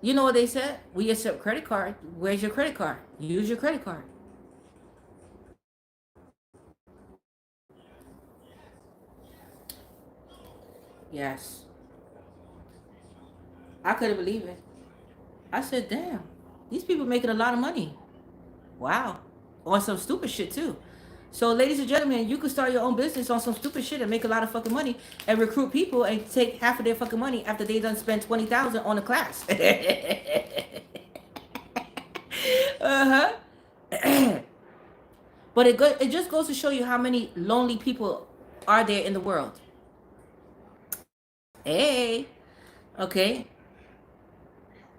You know what they said? We accept credit card. Where's your credit card? Use your credit card. Yes. I couldn't believe it. I said, damn, these people making a lot of money. Wow. On some stupid shit too. So ladies and gentlemen, you can start your own business on some stupid shit and make a lot of fucking money and recruit people and take half of their fucking money after they done spend 20,000 on a class. Uh-huh. But it just goes to show you how many lonely people are there in the world. Hey. Okay.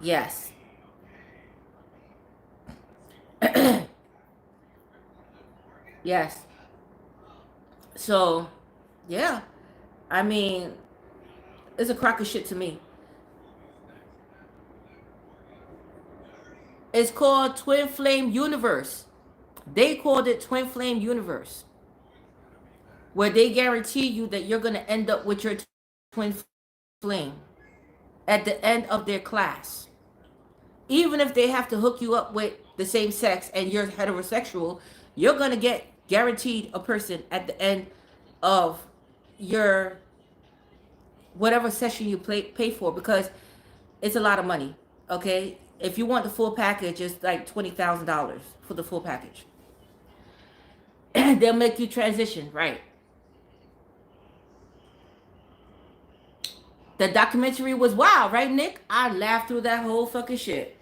Yes. Yes. So, yeah. I mean, it's a crock of shit to me. It's called Twin Flame Universe. They called it Twin Flame Universe. Where they guarantee you that you're going to end up with your twin flame at the end of their class. Even if they have to hook you up with the same sex and you're heterosexual, you're going to get guaranteed a person at the end of your whatever session you pay for, because it's a lot of money. Okay, if you want the full package, it's like $20,000 for the full package. They'll make you transition, right? The documentary was wild, right, Nick? I laughed through that whole fucking shit.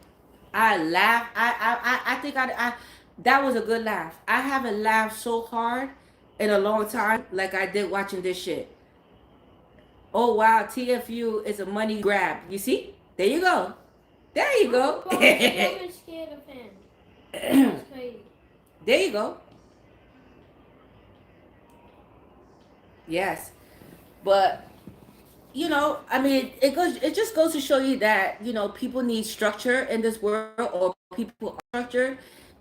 I laughed. I think that was a good laugh. I haven't laughed so hard in a long time like I did watching this shit. Oh wow, TFU is a money grab. You see? There you go. There you go. I'm scared of him. That's crazy. There you go. Yes. But you know, I mean, it just goes to show you that, you know, people need structure in this world, or people are structured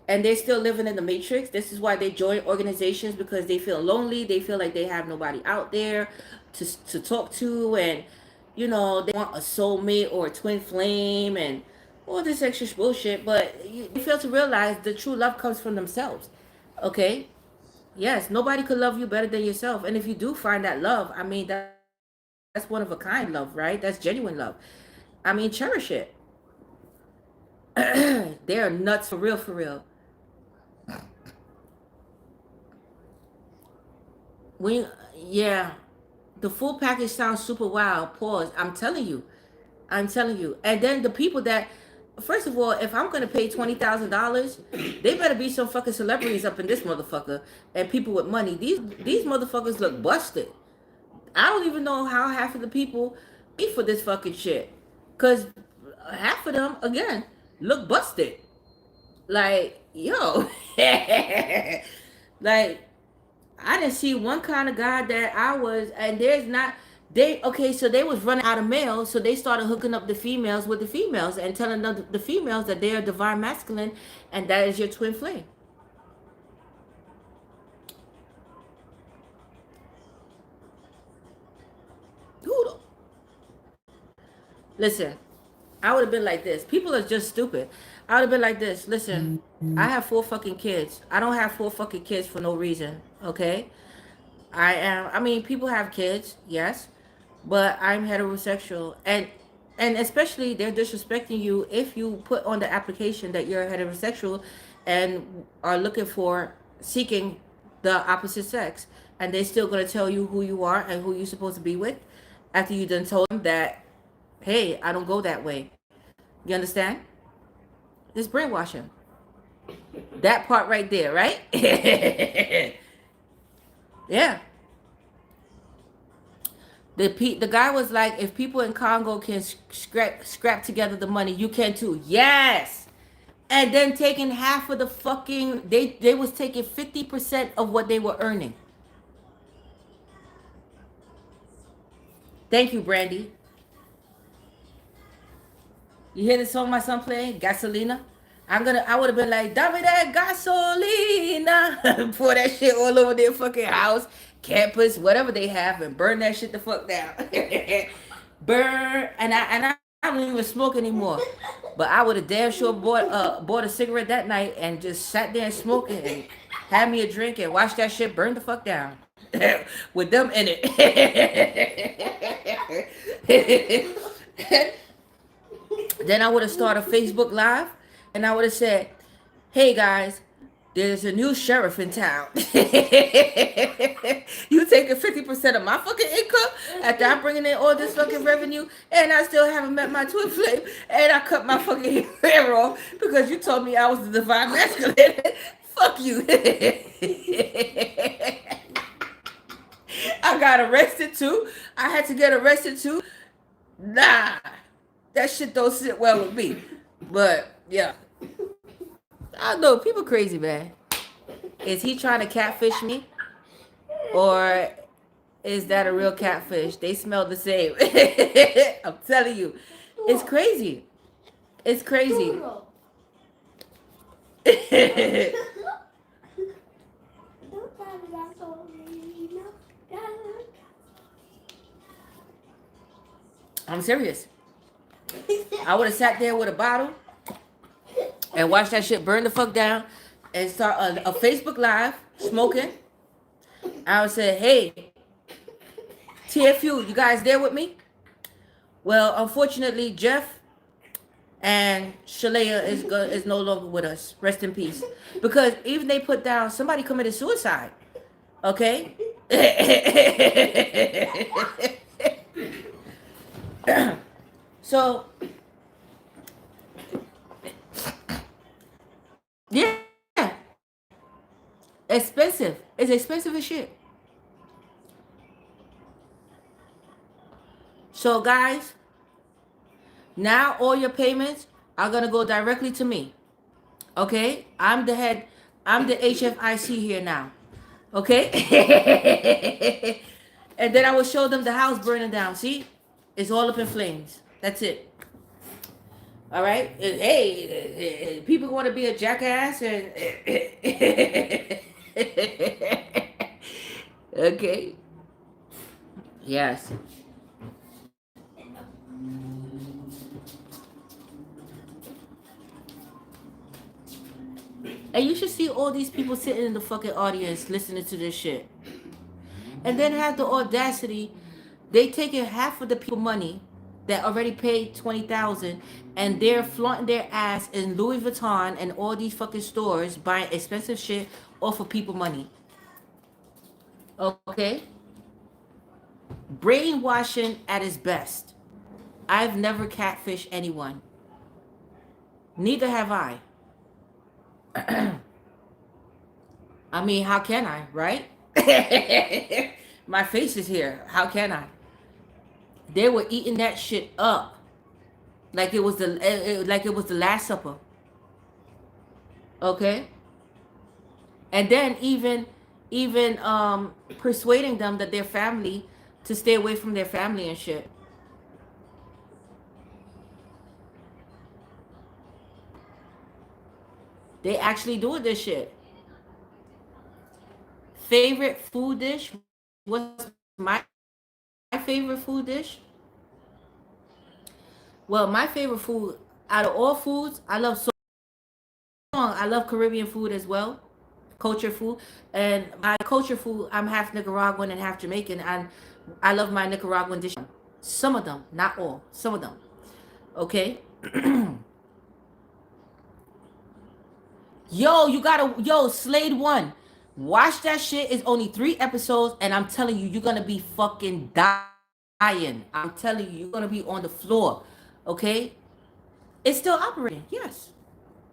and they're still living in the matrix. This is why they join organizations, because they feel lonely, they feel like they have nobody out there to talk to, and you know, they want a soulmate or a twin flame and all this extra bullshit, but they fail to realize the true love comes from themselves. Okay? Yes, nobody could love you better than yourself. And if you do find that love, I mean, that's one of a kind love, right? That's genuine love. I mean, cherish it. They're nuts for real, for real. When, yeah, the full package sounds super wild. Pause. I'm telling you. I'm telling you. And then the people that, first of all, if I'm gonna pay $20,000, they better be some fucking celebrities up in this motherfucker, and people with money. These motherfuckers look busted. I don't even know how half of the people pay for this fucking shit, cause half of them again look busted. Like yo, like I didn't see one kind of guy that I was, and there's not. They okay, so they was running out of males, so they started hooking up the females with the females and telling the females that they are divine masculine, and that is your twin flame. Who? Listen, I would have been like this. People are just stupid. I would have been like this. Listen, I have four fucking kids. I don't have four fucking kids for no reason. Okay, I mean, people have kids, yes, but I'm heterosexual, and especially they're disrespecting you if you put on the application that you're heterosexual, and are looking for seeking the opposite sex, and they're still gonna tell you who you are and who you're supposed to be with, after you done told them that, hey, I don't go that way. You understand? It's brainwashing. That part right there, right? Yeah. The guy was like, if people in Congo can scrap together the money, you can too. Yes. And then taking half of the fucking, they was taking 50% of what they were earning. Thank you, Brandy. You hear the song my son playing, Gasolina? I would have been like, Dame that gasolina. Pour that shit all over their fucking house, campus, whatever they have, and burn that shit the fuck down. Burn, and I don't even smoke anymore. But I would have damn sure bought a cigarette that night and just sat there and smoked it and had me a drink and watched that shit burn the fuck down. With them in it. Then I would have started a Facebook Live, and I would have said, hey guys, there's a new sheriff in town. You taking 50% of my fucking income after I'm bringing in all this fucking revenue, and I still haven't met my twin flame, and I cut my fucking hair off because you told me I was the divine masculine. Fuck you. I got arrested too. I had to get arrested too. Nah, that shit don't sit well with me. But yeah, I don't know. People crazy, man. Is he trying to catfish me, or is that a real catfish? They smell the same. I'm telling you, it's crazy. It's crazy. I'm serious. I would have sat there with a bottle and watched that shit burn the fuck down and start a Facebook Live smoking. I would say, hey, TFU, you guys there with me? Well, unfortunately, Jeff and Shalea is no longer with us. Rest in peace. Because even they put down, somebody committed suicide. Okay? So, yeah, expensive. It's expensive as shit. So guys, now all your payments are gonna go directly to me. Okay? I'm the head, I'm the HFIC here now. Okay? And then I will show them the house burning down. See? It's all up in flames. That's it. All right? Hey, people want to be a jackass and okay. Yes. And you should see all these people sitting in the fucking audience listening to this shit. And then have the audacity, they taking half of the people money that already paid 20,000 and they're flaunting their ass in Louis Vuitton and all these fucking stores buying expensive shit off of people money. Okay? Brainwashing at its best. I've never catfished anyone. Neither have I. I mean, how can I, right? My face is here. How can I? They were eating that shit up like it was the Last Supper. Okay? And then even persuading them that their family to stay away from their family and shit. They actually doing this shit. Favorite food dish? What's my favorite food dish? Well, my favorite food out of all foods, I love so I love Caribbean food as well, culture food. And my culture food, I'm half Nicaraguan and half Jamaican, and I love my Nicaraguan dishes. Some of them, not all. Some of them. Okay. Yo, Slade 1. Watch that shit. It's only 3 episodes, and I'm telling you, you're gonna be fucking dying. I'm telling you, you're gonna be on the floor. Okay? It's still operating. Yes.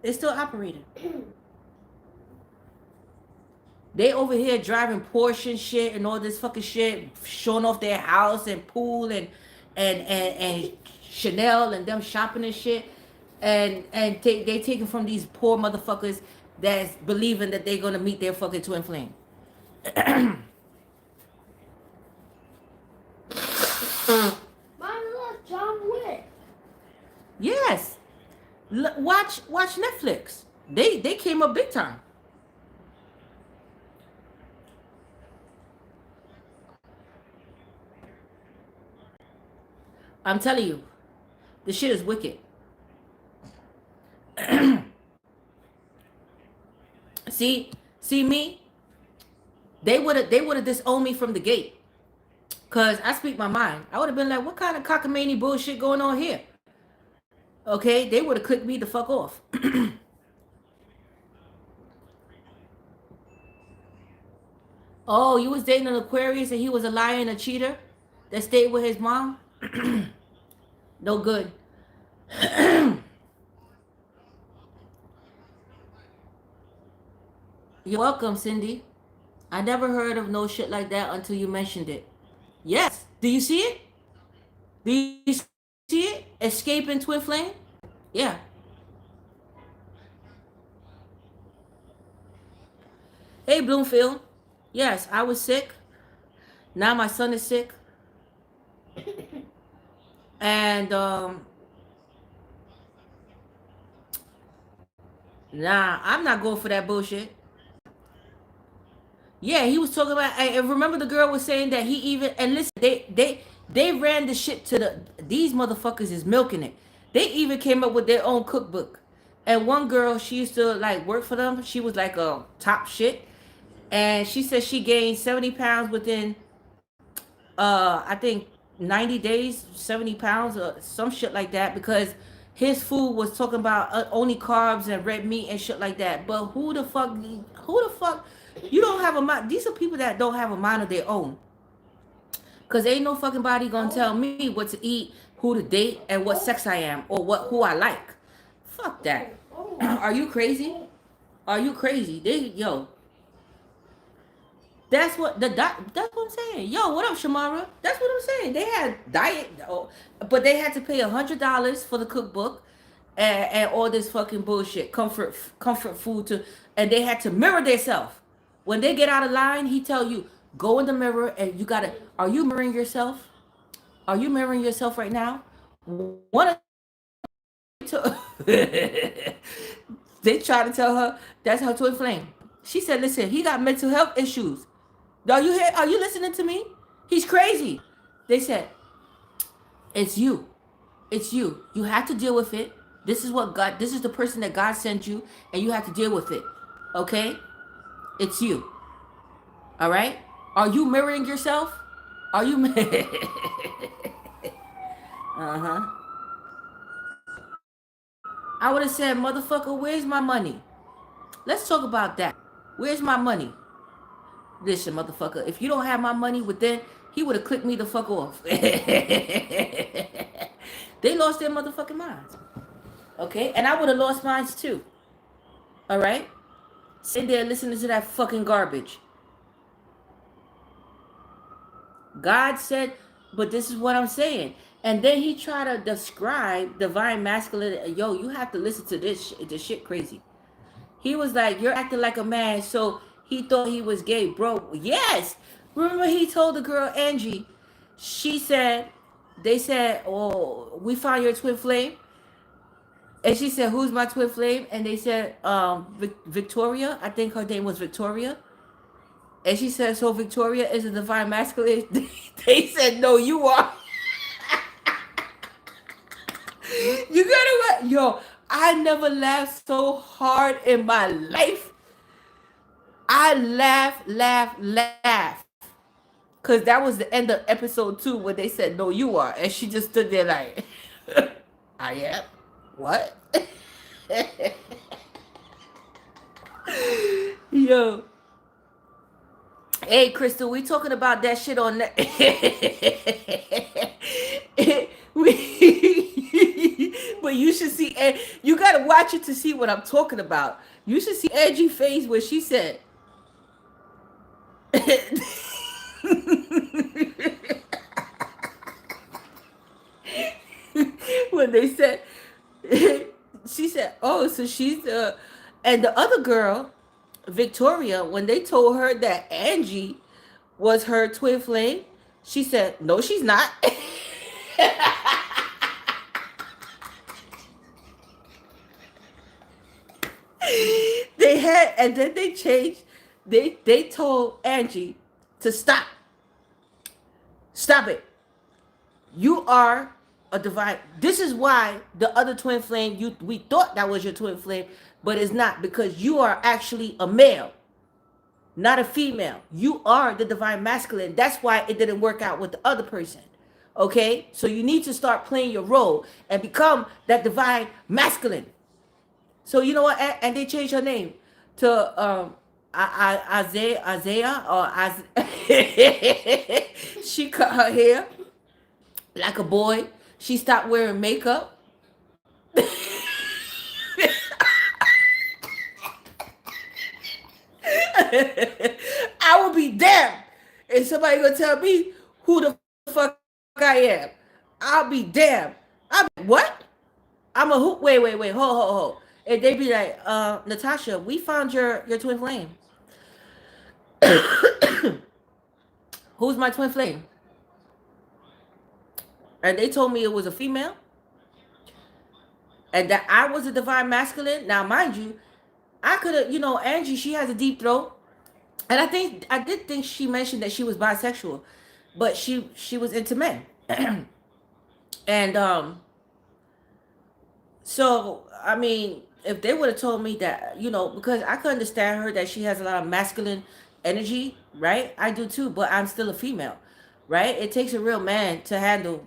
It's still operating. They over here driving Porsche and shit and all this fucking shit, showing off their house and pool and Chanel and them shopping and shit. And they taking from these poor motherfuckers that's believing that they're gonna meet their fucking twin flame. Mom, look, John Wick. Yes. Watch Netflix. They came up big time. I'm telling you, the shit is wicked. See me? They would have disowned me from the gate. Cause I speak my mind. I would have been like, what kind of cockamamie bullshit going on here? Okay, they would have clicked me the fuck off. Oh, you was dating an Aquarius and he was a liar and a cheater that stayed with his mom? No good. You're welcome, Cindy. I never heard of no shit like that until you mentioned it. Yes. Do you see it? Do you see it? Escaping Twin Flame? Yeah. Hey, Bloomfield. Yes, I was sick. Now my son is sick. And nah, I'm not going for that bullshit. Yeah, he was talking about. I remember the girl was saying that he even and listen, they ran the shit to these motherfuckers is milking it. They even came up with their own cookbook. And one girl, she used to like work for them. She was like a top shit, and she said she gained 70 pounds within I think 90 days, 70 pounds or some shit like that because his food was talking about only carbs and red meat and shit like that. But who the fuck, you don't have a mind. These are people that don't have a mind of their own. Cause ain't no fucking body gonna tell me what to eat, who to date, and what sex I am or who I like. Fuck that. Are you crazy? Are you crazy? They That's what I'm saying. Yo, what up, Shamara? That's what I'm saying. They had diet, but they had to pay $100 for the cookbook, and all this fucking bullshit, comfort food to, and they had to mirror themselves. When they get out of line, he tell you go in the mirror and you gotta. Are you mirroring yourself? Are you mirroring yourself right now? One of to, they try to tell her that's her twin flame. She said, "Listen, he got mental health issues. Are you here? Are you listening to me? He's crazy." They said, "It's you. It's you. You have to deal with it. This is what God. This is the person that God sent you, and you have to deal with it. Okay? It's you. All right? Are you mirroring yourself? Are you?" Uh-huh. I would have said, "Motherfucker, where's my money? Let's talk about that. Where's my money? Listen, motherfucker, if you don't have my money within, he would have clicked me the fuck off." They lost their motherfucking minds. Okay? And I would have lost mine too. All right? Sitting there listening to that fucking garbage. God said, but this is what I'm saying. And then he tried to describe divine masculine. Yo, you have to listen to this. This shit crazy. He was like, "You're acting like a man," so he thought he was gay, bro. Yes. Remember he told the girl Angie, she said, they said, "Oh, we found your twin flame." And she said, "Who's my twin flame?" And they said, Victoria. I think her name was Victoria. And she said, "So Victoria is a divine masculine?" They said, "No, you are." You gotta what? Yo, I never laughed so hard in my life. I laugh. Cause that was the end of episode 2 when they said, "No, you are." And she just stood there like, "I am? What?" Yo. Hey, Crystal, we talking about that shit on that. But you should see, and you gotta watch it to see what I'm talking about. You should see Angie face where she said, when they said, she said, "Oh, so she's the," and the other girl, Victoria, when they told her that Angie was her twin flame, she said, "No, she's not." They had, and then they changed. They told Angie to stop. Stop it. You are a divine. This is why the other twin flame, we thought that was your twin flame, but it's not, because you are actually a male, not a female. You are the divine masculine. That's why it didn't work out with the other person. Okay? So you need to start playing your role and become that divine masculine. So you know what? And they changed her name to Isaiah or she cut her hair like a boy. She stopped wearing makeup. I will be damned if somebody gonna tell me who the fuck I am. I'll be damned. I'll be what? I'm a who? Wait, hold. And they be like, "Natasha, we found your twin flame." Who's my twin flame? And they told me it was a female, and that I was a divine masculine. Now, mind you, I could have, Angie, she has a deep throat. And I did think she mentioned that she was bisexual, but she was into men. And so I mean, if they would have told me that, because I could understand her that she has a lot of masculine energy, right? I do too, but I'm still a female, right? It takes a real man to handle,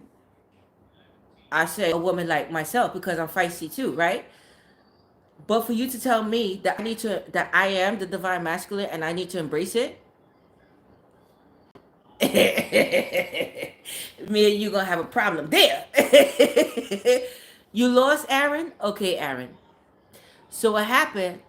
I say, a woman like myself, because I'm feisty too, right? But for you to tell me that I am the divine masculine and I need to embrace it, me and you gonna have a problem there. You lost Aaron? Okay, Aaron. So what happened?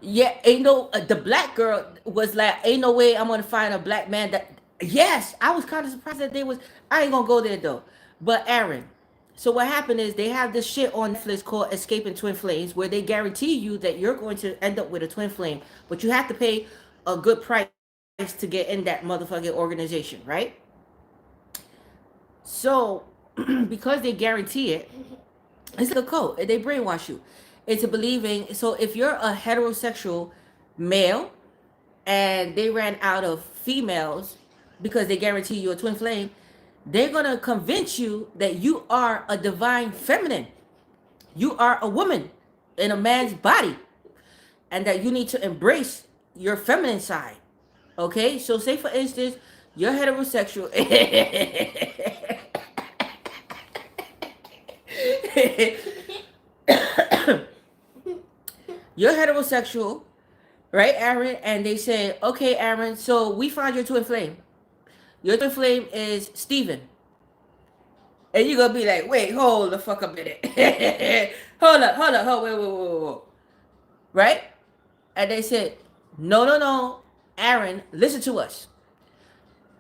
Yeah, ain't no the black girl was like, ain't no way I'm gonna find a black man that. Yes, I was kind of surprised that they was. I ain't gonna go there though. But Aaron, so what happened is they have this shit on Netflix called Escaping Twin Flames, where they guarantee you that you're going to end up with a twin flame, but you have to pay a good price to get in that motherfucking organization, right? So because they guarantee it, it's like a code. They brainwash you into believing. So if you're a heterosexual male and they ran out of females because they guarantee you a twin flame, they're gonna convince you that you are a divine feminine. You are a woman in a man's body, and that you need to embrace your feminine side. Okay, so say for instance, you're heterosexual. You're heterosexual, right, Aaron? And they say, okay, Aaron, so we found your twin flame. Your twin flame is Steven. And you're gonna be like, wait, hold the fuck a minute. Wait. Right? And they said, no, no, no. Aaron, listen to us.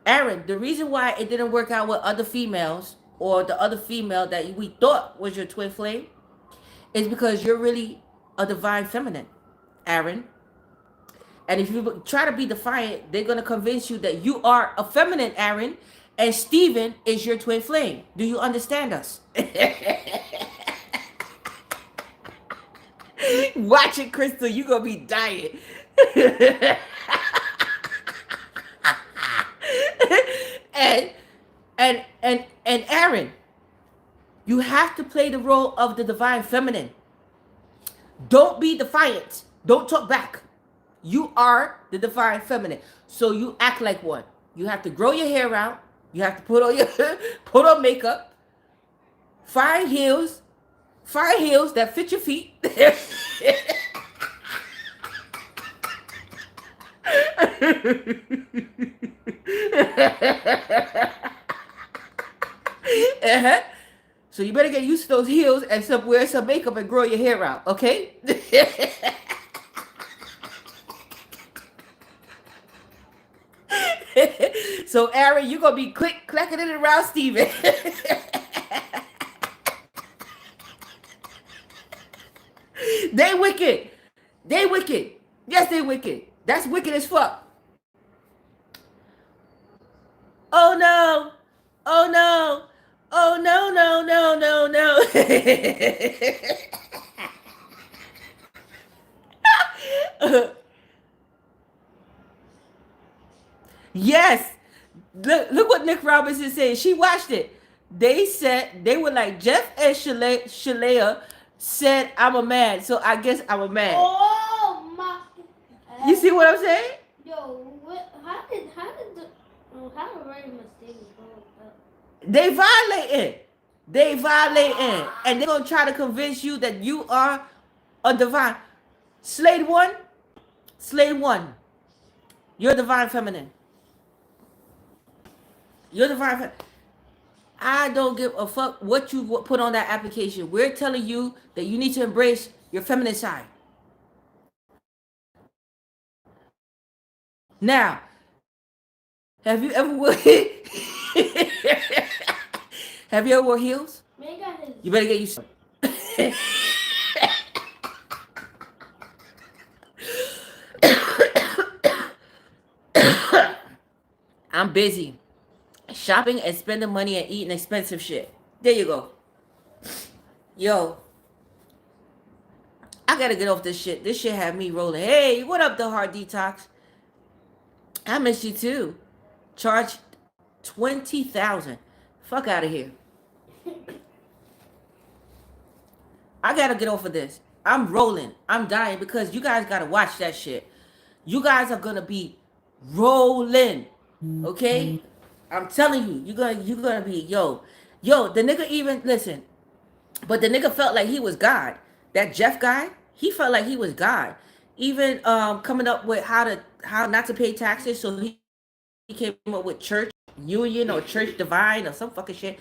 Aaron, the reason why it didn't work out with other females or the other female that we thought was your twin flame is because you're really a divine feminine, Aaron. And if you try to be defiant, they're going to convince you that you are a feminine, Aaron, and Steven is your twin flame. Do you understand us? Watch it, Crystal. You're going to be dying. and and Aaron, you have to play the role of the divine feminine. Don't be defiant. Don't talk back. You are the divine feminine. So you act like one. You have to grow your hair out. You have to put on your put on makeup. Find heels. Find heels that fit your feet. Uh-huh. So you better get used to those heels and wear some makeup and grow your hair out, okay? So Aaron, you're gonna be clacking it around Steven. They wicked. They wicked. Yes, they wicked. That's wicked as fuck. Oh no. Oh no. Oh no, no, no, no, no. Yes. Look what Nick Robinson said. She watched it. They said they were like Jeff and Shalea said I'm a man, so I guess I'm a man. Oh my! You see what I'm saying? Yo, what? How did Ray mistake go? They violating. They violating, and they're gonna try to convince you that you are a divine. Slade one. You're divine feminine. You're divine feminine. I don't give a fuck what you put on that application. We're telling you that you need to embrace your feminine side. Now, have you ever wore have you ever wore heels? Man got his. You better get used to it. I'm busy shopping and spending money and eating expensive shit. There you go. Yo, I gotta get off this shit. This shit had me rolling. Hey, what up, the Heart Detox? I miss you too. Charge 20,000. Fuck out of here. I gotta get off of this. I'm rolling. I'm dying because you guys gotta watch that shit. You guys are gonna be rolling. Okay? I'm telling you, you're gonna be yo. The nigga even listen, but the nigga felt like he was God. That Jeff guy, he felt like he was God. Even coming up with how not to pay taxes, so he came up with church union or church divine or some fucking shit,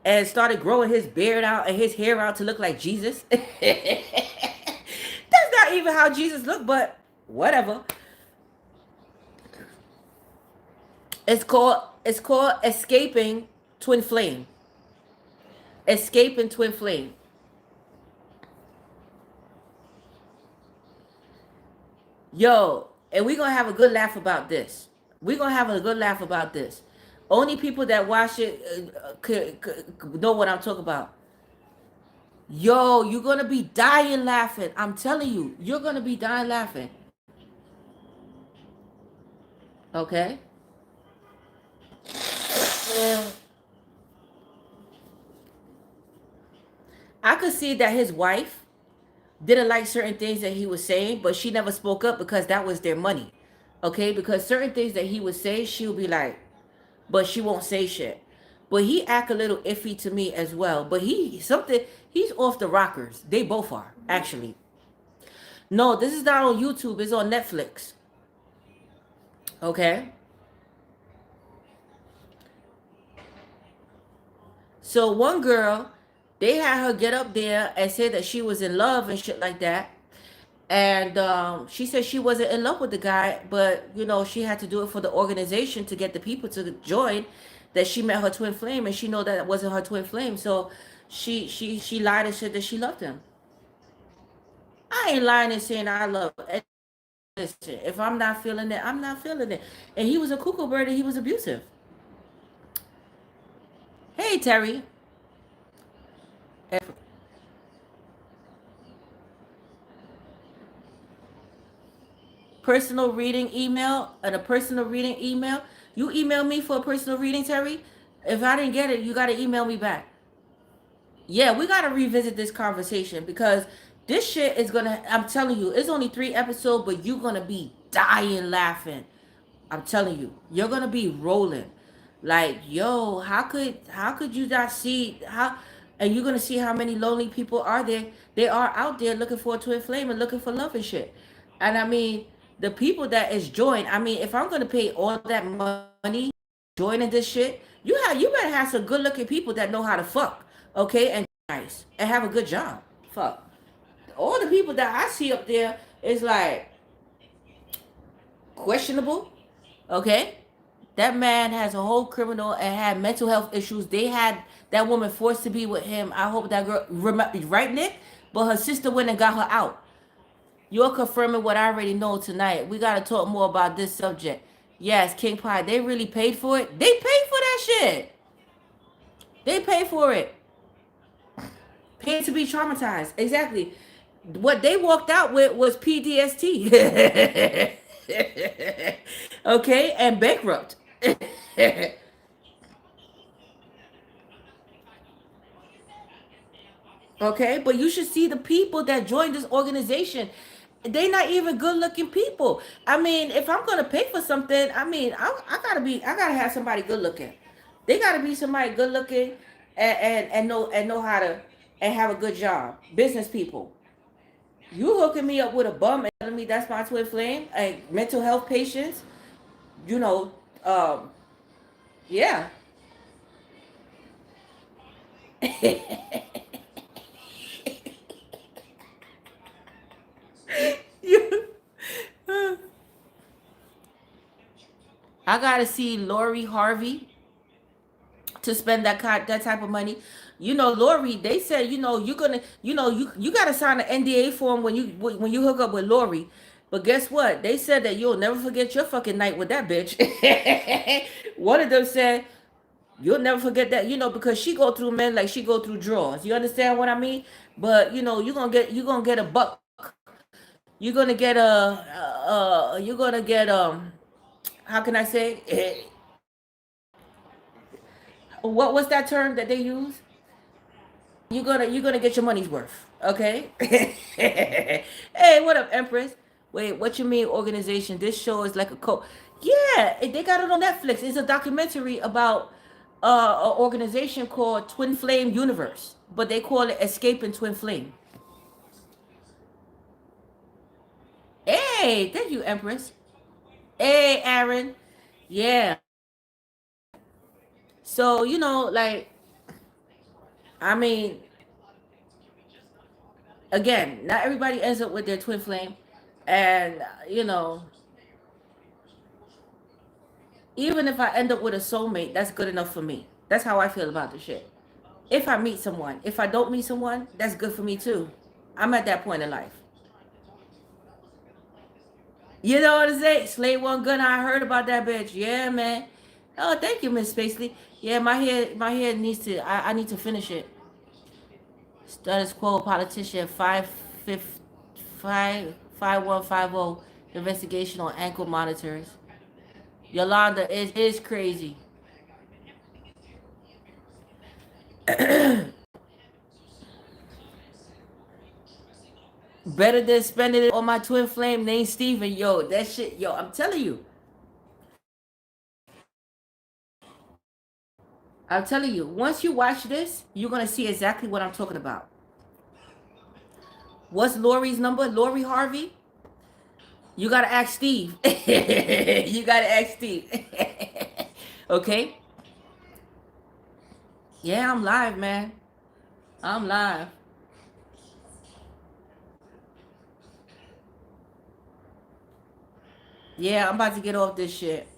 and started growing his beard out and his hair out to look like Jesus. That's not even how Jesus looked, but whatever. It's called Escaping Twin Flame. Escaping Twin Flame. Yo, and we're gonna have a good laugh about this. We're gonna have a good laugh about this. Only people that watch it could know what I'm talking about. Yo, you're gonna be dying laughing. I'm telling you, you're gonna be dying laughing. Okay? I could see that his wife didn't like certain things that he was saying, but she never spoke up because that was their money. Okay? Because certain things that he would say, she'll be like, but she won't say shit. But he act a little iffy to me as well. But he's off the rockers. They both are, actually. No, this is not on YouTube, it's on Netflix. Okay? So one girl, they had her get up there and say that she was in love and shit like that. And she said she wasn't in love with the guy, but she had to do it for the organization to get the people to join. That she met her twin flame, and she know that it wasn't her twin flame. So she lied and said that she loved him. I ain't lying and saying I love. Listen, if I'm not feeling it, I'm not feeling it. And he was a cuckoo bird, and he was abusive. Hey Terry. Personal reading email and a personal reading email. You email me for a personal reading, Terry. If I didn't get it, you got to email me back. Yeah, we got to revisit this conversation because this shit is going to, I'm telling you, it's only 3 episodes, but you're going to be dying laughing. I'm telling you, you're going to be rolling. Like, yo, how could you not see how, and you're going to see how many lonely people are there. They are out there looking for a twin flame and looking for love and shit. And I mean, the people that is joined, I mean, if I'm going to pay all that money joining this shit, you better have some good looking people that know how to fuck, okay, and nice and have a good job. Fuck. All the people that I see up there is like questionable, okay? That man has a whole criminal and had mental health issues. They had that woman forced to be with him. I hope that girl, right, Nick? But her sister went and got her out. You're confirming what I already know tonight. We got to talk more about this subject. Yes, King Pie, they really paid for it. They paid for that shit. They paid for it. Paid to be traumatized. Exactly. What they walked out with was PTSD. Okay, and bankrupt. Okay, but you should see the people that joined this organization. They not even good looking people. I mean, if I'm gonna pay for something, I mean, I gotta have somebody good looking. They gotta be somebody good looking and know how to and have a good job. Business people. You hooking me up with a bum and telling me that's my twin flame, like mental health patients, you know, um, yeah. You- I gotta see Lori Harvey to spend that type of money. Lori, they said, you're gonna, you gotta sign an NDA form when you hook up with Lori. But guess what? They said that you'll never forget your fucking night with that bitch. One of them said you'll never forget that, because she go through men like she go through drawers. You understand what I mean? But you're gonna get a buck. You're gonna get you're gonna get how can I say what's that term that they use? You're gonna get your money's worth. Okay. Hey, what up, Empress? Wait, what you mean organization? This show is like a cult. Yeah, they got it on Netflix. It's a documentary about an organization called Twin Flame Universe, but they call it Escaping Twin Flame. Hey, thank you, Empress. Hey, Aaron. Yeah. So, like, I mean, again, not everybody ends up with their twin flame. And you know, even if I end up with a soulmate, that's good enough for me. That's how I feel about the shit. If I meet someone, if I don't meet someone, that's good for me too. I'm at that point in life. You know what I'm saying? Slave One Gun. I heard about that bitch. Yeah, man. Oh, thank you, Miss Spacely. Yeah, my hair needs to. I need to finish it. Status quo politician 5150 investigation on ankle monitors. Yolanda is crazy. Better than spending it on my twin flame named Steven. Yo, that shit, yo, I'm telling you. I'm telling you, once you watch this, you're gonna see exactly what I'm talking about. What's Lori's number? Lori Harvey? You gotta ask Steve. You gotta ask Steve. Okay? Yeah, I'm live, man. I'm live. Yeah, I'm about to get off this shit.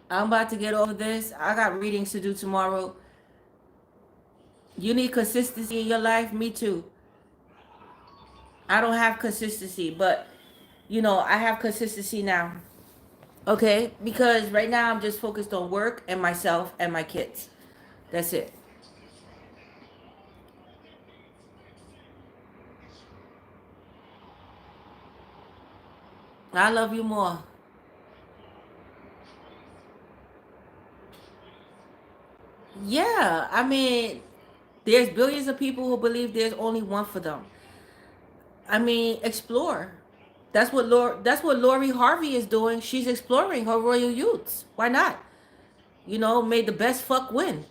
I'm about to get over this. I got readings to do tomorrow. You need consistency in your life? Me too. I don't have consistency, but you know, I have consistency now. Okay? Because right now I'm just focused on work and myself and my kids. That's it. I love you more. Yeah, I mean, there's billions of people who believe there's only one for them. I mean, explore. That's what Lori Harvey is doing. She's exploring her royal youths. Why not? You know, may the best fuck win.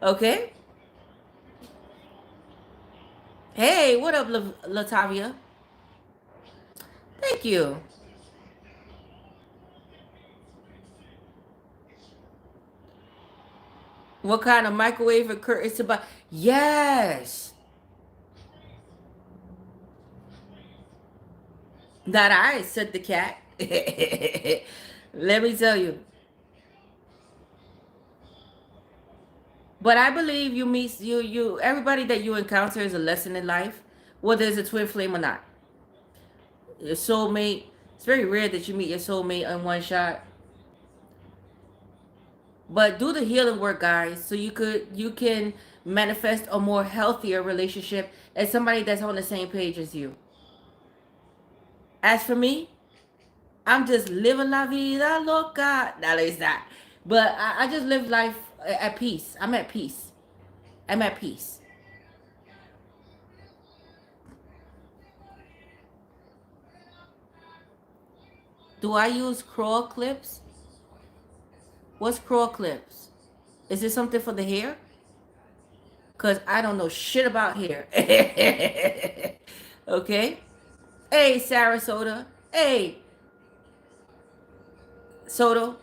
Okay? Hey, what up, Latavia? Thank you. What kind of microwave occur it's about? Yes. That I said the cat. Let me tell you. But I believe you meet you everybody that you encounter is a lesson in life, whether it's a twin flame or not. Your soulmate. It's very rare that you meet your soulmate in one shot. But do the healing work, guys, so you can manifest a more healthier relationship and somebody that's on the same page as you. As for me, I'm just living la vida loca. No, it's not. But I just live life at peace. I'm at peace. I'm at peace. Do I use crawl clips? What's crawl clips? Is this something for the hair? Because I don't know shit about hair. Okay? Hey, Sarasota. Hey, Soto.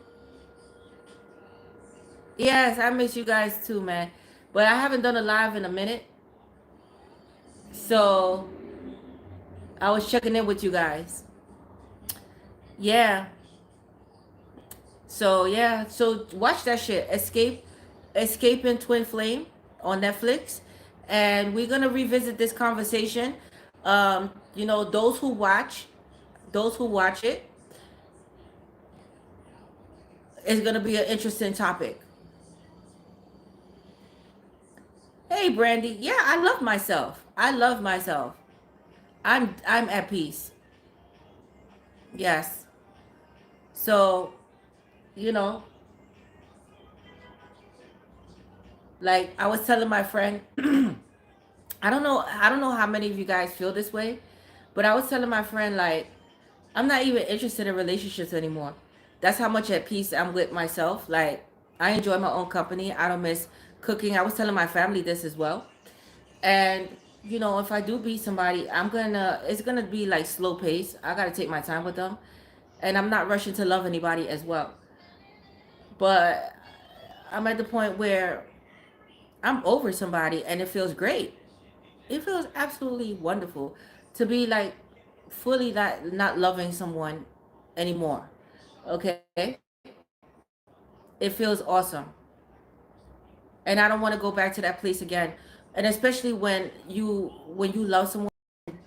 Yes, I miss you guys too, man. But I haven't done a live in a minute. So I was checking in with you guys. Yeah. So yeah. So watch that shit. Escaping Twin Flame on Netflix. And we're gonna revisit this conversation. You know, those who watch it, it's gonna be an interesting topic. Hey Brandy. Yeah, I love myself. I love myself. I'm at peace. Yes. So, you know, like I was telling my friend, I don't know how many of you guys feel this way, but I was telling my friend like I'm not even interested in relationships anymore. That's how much at peace I'm with myself. Like I enjoy my own company. I don't miss cooking. I was telling my family this as well. And you know, if I do beat somebody, it's gonna be like slow pace. I gotta take my time with them. And I'm not rushing to love anybody as well. But I'm at the point where I'm over somebody and it feels great. It feels absolutely wonderful to be like fully not loving someone anymore. Okay? It feels awesome. And I don't want to go back to that place again. And especially when you love someone,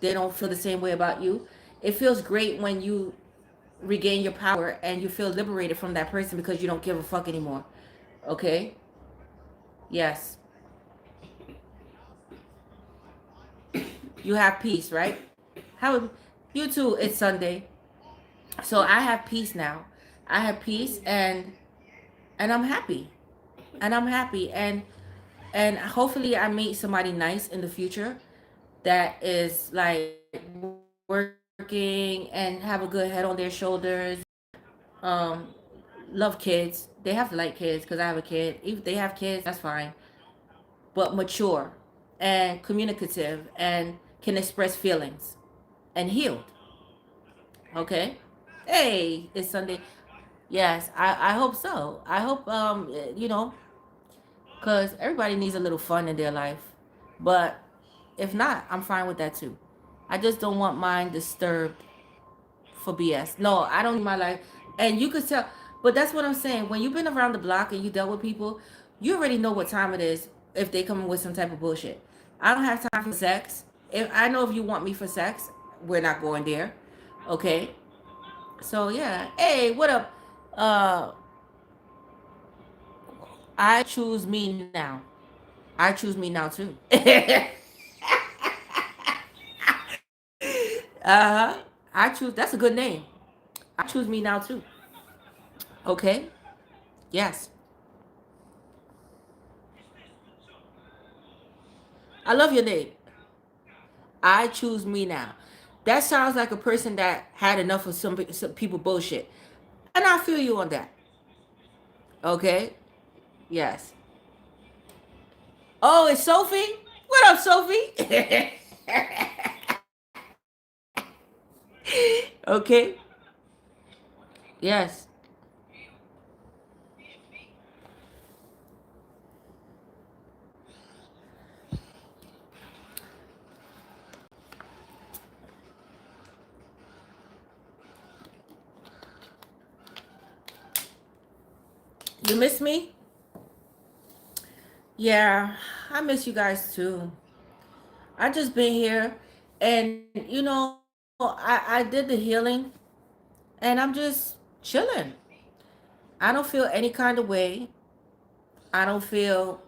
they don't feel the same way about you. It feels great when you regain your power and you feel liberated from that person because you don't give a fuck anymore. Okay? Yes. You have peace, right? How you too, it's Sunday. So I have peace now. I have peace and I'm happy. And I'm happy and hopefully I meet somebody nice in the future that is like working and have a good head on their shoulders. Um love kids. They have to like kids because I have a kid. If they have kids, that's fine. But mature and communicative and can express feelings and healed. Okay? Hey, it's Sunday. Yes, I hope so. I hope you know, cuz everybody needs a little fun in their life. But if not, I'm fine with that too. I just don't want mine disturbed for BS. No, I don't need my life. And you could tell, but that's what I'm saying. When you've been around the block and you dealt with people, you already know what time it is if they come in with some type of bullshit. I don't have time for sex. If I know if you want me for sex, we're not going there. Okay? So yeah. Hey, what up? Uh I choose me now. I choose me now too. I choose that's a good name. I choose me now too. Okay? Yes. I love your name. I choose me now. That sounds like a person that had enough of some people bullshit. And I feel you on that. Okay? Yes. Oh, it's Sophie? What up, Sophie? Okay? Yes. You miss me? Yeah, I miss you guys too. I just been here and I did the healing and I'm just chilling. I don't feel any kind of way. I don't feel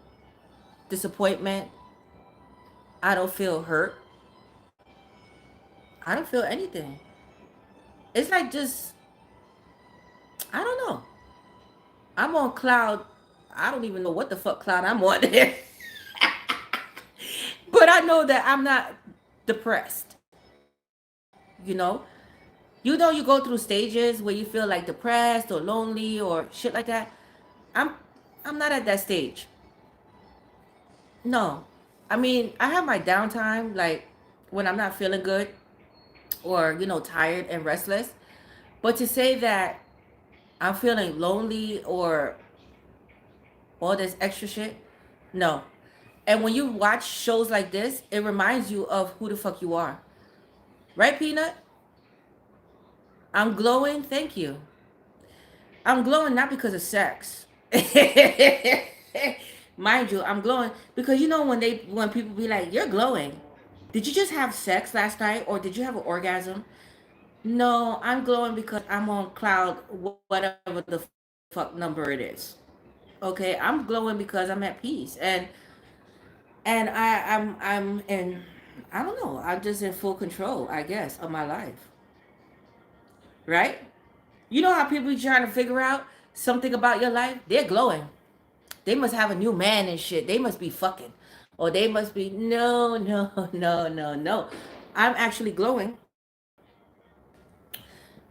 disappointment. I don't feel hurt. I don't feel anything. It's like just I don't know. I'm on cloud. I don't even know what the fuck cloud I'm on. But I know that I'm not depressed. You know? You know you go through stages where you feel like depressed or lonely or shit like that. I'm I'm not at that stage. No. I mean, I have my downtime like when I'm not feeling good or tired and restless. But to say that I'm feeling lonely or all this extra shit, no. And when you watch shows like this, it reminds you of who the fuck you are. Right, Peanut? I'm glowing. Thank you. I'm glowing not because of sex. Mind you, I'm glowing because when people be like, "You're glowing." Did you just have sex last night or did you have an orgasm? No, I'm glowing because I'm on cloud whatever the fuck number it is. Okay, I'm glowing because I'm at peace and I'm in I don't know, I'm just in full control, I guess, of my life. Right? You know how people be trying to figure out something about your life? They're glowing. They must have a new man and shit. They must be fucking. Or they must be no, no, no, no, no. I'm actually glowing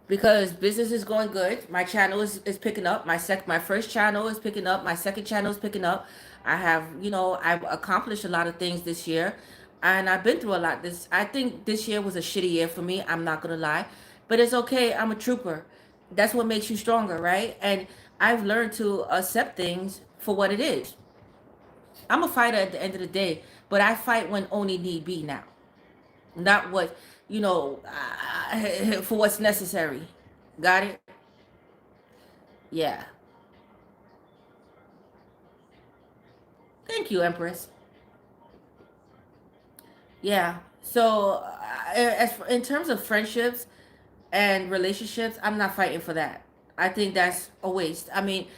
because business is going good. My channel is picking up. My first channel is picking up. My second channel is picking up. I've accomplished a lot of things this year, and I've been through a lot. I think this year was a shitty year for me. I'm not gonna lie, but it's okay. I'm a trooper. That's what makes you stronger, right? And I've learned to accept things for what it is. I'm a fighter at the end of the day, but I fight when only need be now, not what, for what's necessary. Got it? Yeah. Thank you, Empress. Yeah. So, in terms of friendships and relationships, I'm not fighting for that. I think that's a waste. I mean,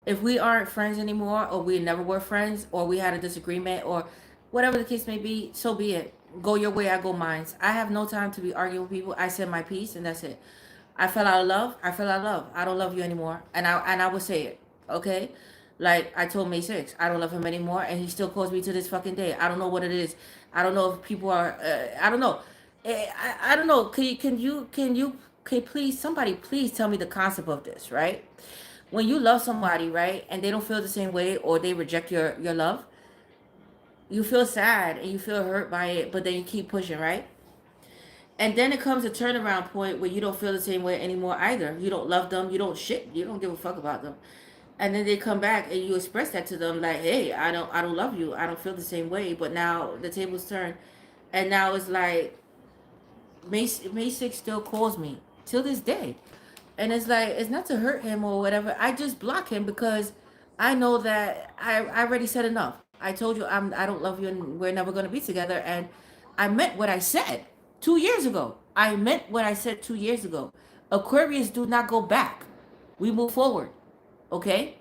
if we aren't friends anymore, or we never were friends, or we had a disagreement, or whatever the case may be, so be it. Go your way, I go mine. I have no time to be arguing with people. I said my piece, and that's it. I fell out of love. I fell out of love. I don't love you anymore, and I will say it. Okay, like I told May 6, I don't love him anymore, and he still calls me to this fucking day. I don't know what it is. I don't know if people are. I don't know. I don't know. Can you please, somebody please tell me the concept of this, right? When you love somebody, right, and they don't feel the same way, or they reject your love, you feel sad and you feel hurt by it, but then you keep pushing, right? And then it comes a turnaround point where you don't feel the same way anymore either. You don't love them. You don't shit. You don't give a fuck about them. And then they come back and you express that to them like, hey, I don't love you. I don't feel the same way. But now the tables turn, and now it's like May 6 still calls me till this day, and it's like, it's not to hurt him or whatever. I just block him because I know that I already said enough. I told you I don't love you and we're never gonna be together. And I meant what I said 2 years ago. I meant what I said 2 years ago. Aquarius do not go back. We move forward. Okay?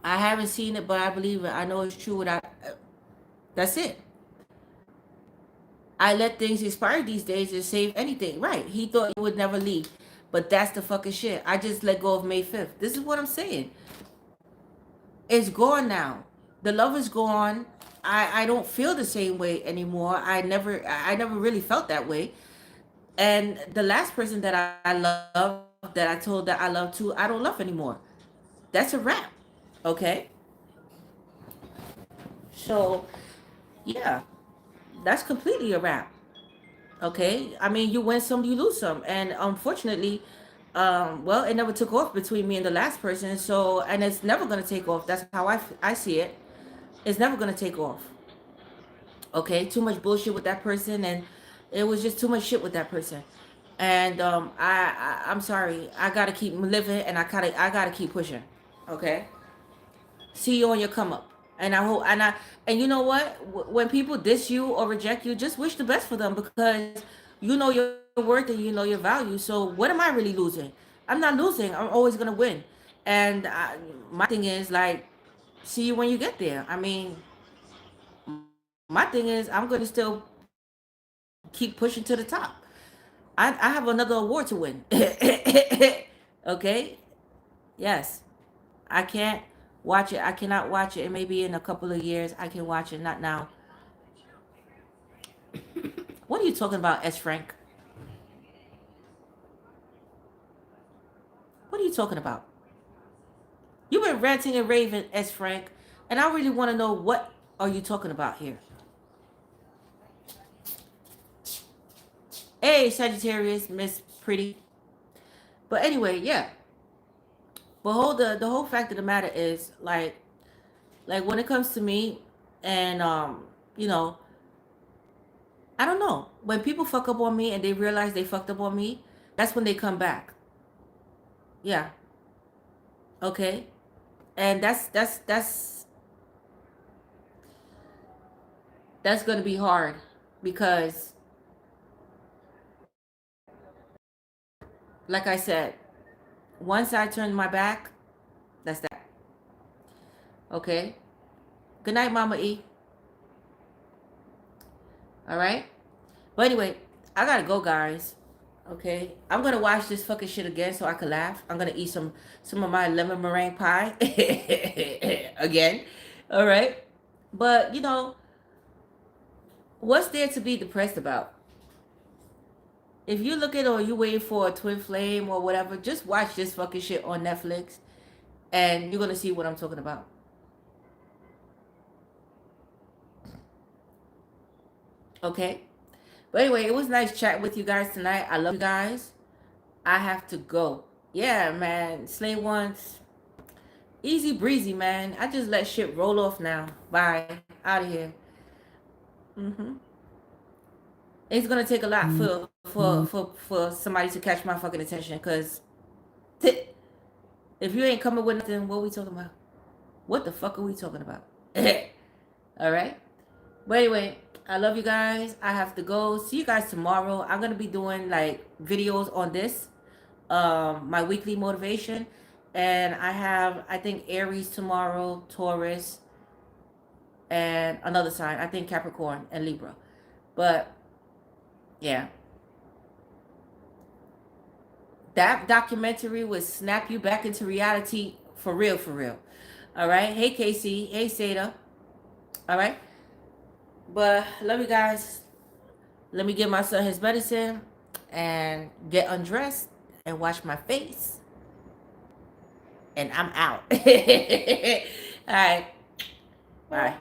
I haven't seen it, but I believe it. I know it's true. That's it. I let things expire these days and save anything. Right. He thought he would never leave. But that's the fucking shit. I just let go of May 5th. This is what I'm saying. It's gone now. The love is gone. I don't feel the same way anymore. I never really felt that way. And the last person that I love, that I told that I love too, I don't love anymore. That's a wrap. Okay? So, yeah, that's completely a wrap. Okay, I mean, you win some, you lose some, and unfortunately, well, it never took off between me and the last person. So, and it's never gonna take off. That's how I see it. It's never gonna take off. Okay, too much bullshit with that person, and it was just too much shit with that person. And I'm sorry. I gotta keep living, and I gotta keep pushing. Okay, see you on your come up. And I hope, and you know what? When people diss you or reject you, just wish the best for them, because you know your worth and you know your value. So what am I really losing? I'm not losing. I'm always gonna win. And my thing is like, see you when you get there. I mean, my thing is I'm gonna still keep pushing to the top. I have another award to win. Okay. Yes. I can't watch it. I cannot watch it. It may be in a couple of years. I can watch it. Not now. What are you talking about, S. Frank? What are you talking about? You've been ranting and raving, S. Frank, and I really want to know, what are you talking about here? Hey, Sagittarius, Miss Pretty. But anyway, yeah. But the whole fact of the matter is, like when it comes to me, and you know, I don't know. When people fuck up on me and they realize they fucked up on me, that's when they come back. Yeah. Okay. And that's gonna be hard, because, like I said, once I turn my back, that's that. Okay. Good night, Mama E. All right. But anyway, I gotta go, guys. Okay. I'm gonna watch this fucking shit again so I can laugh. I'm gonna eat some of my lemon meringue pie again. All right. But what's there to be depressed about? If you look at, or you waiting for a twin flame or whatever, just watch this fucking shit on Netflix, and you're gonna see what I'm talking about. Okay. But anyway, it was nice chatting with you guys tonight. I love you guys. I have to go. Yeah, man. Slay once. Easy breezy, man. I just let shit roll off now. Bye. Out of here. Mm-hmm. It's gonna take a lot for somebody to catch my fucking attention. Cause if you ain't coming with nothing, what are we talking about? What the fuck are we talking about? All right. But anyway, I love you guys. I have to go. See you guys tomorrow. I'm gonna be doing like videos on this, my weekly motivation, and I think Aries tomorrow, Taurus, and another sign. I think Capricorn and Libra. But yeah, that documentary would snap you back into reality for real, for real. All right. Hey Casey. Hey Seda. All right. But love you guys. Let me give my son his medicine and get undressed and wash my face. And I'm out. All right. Bye.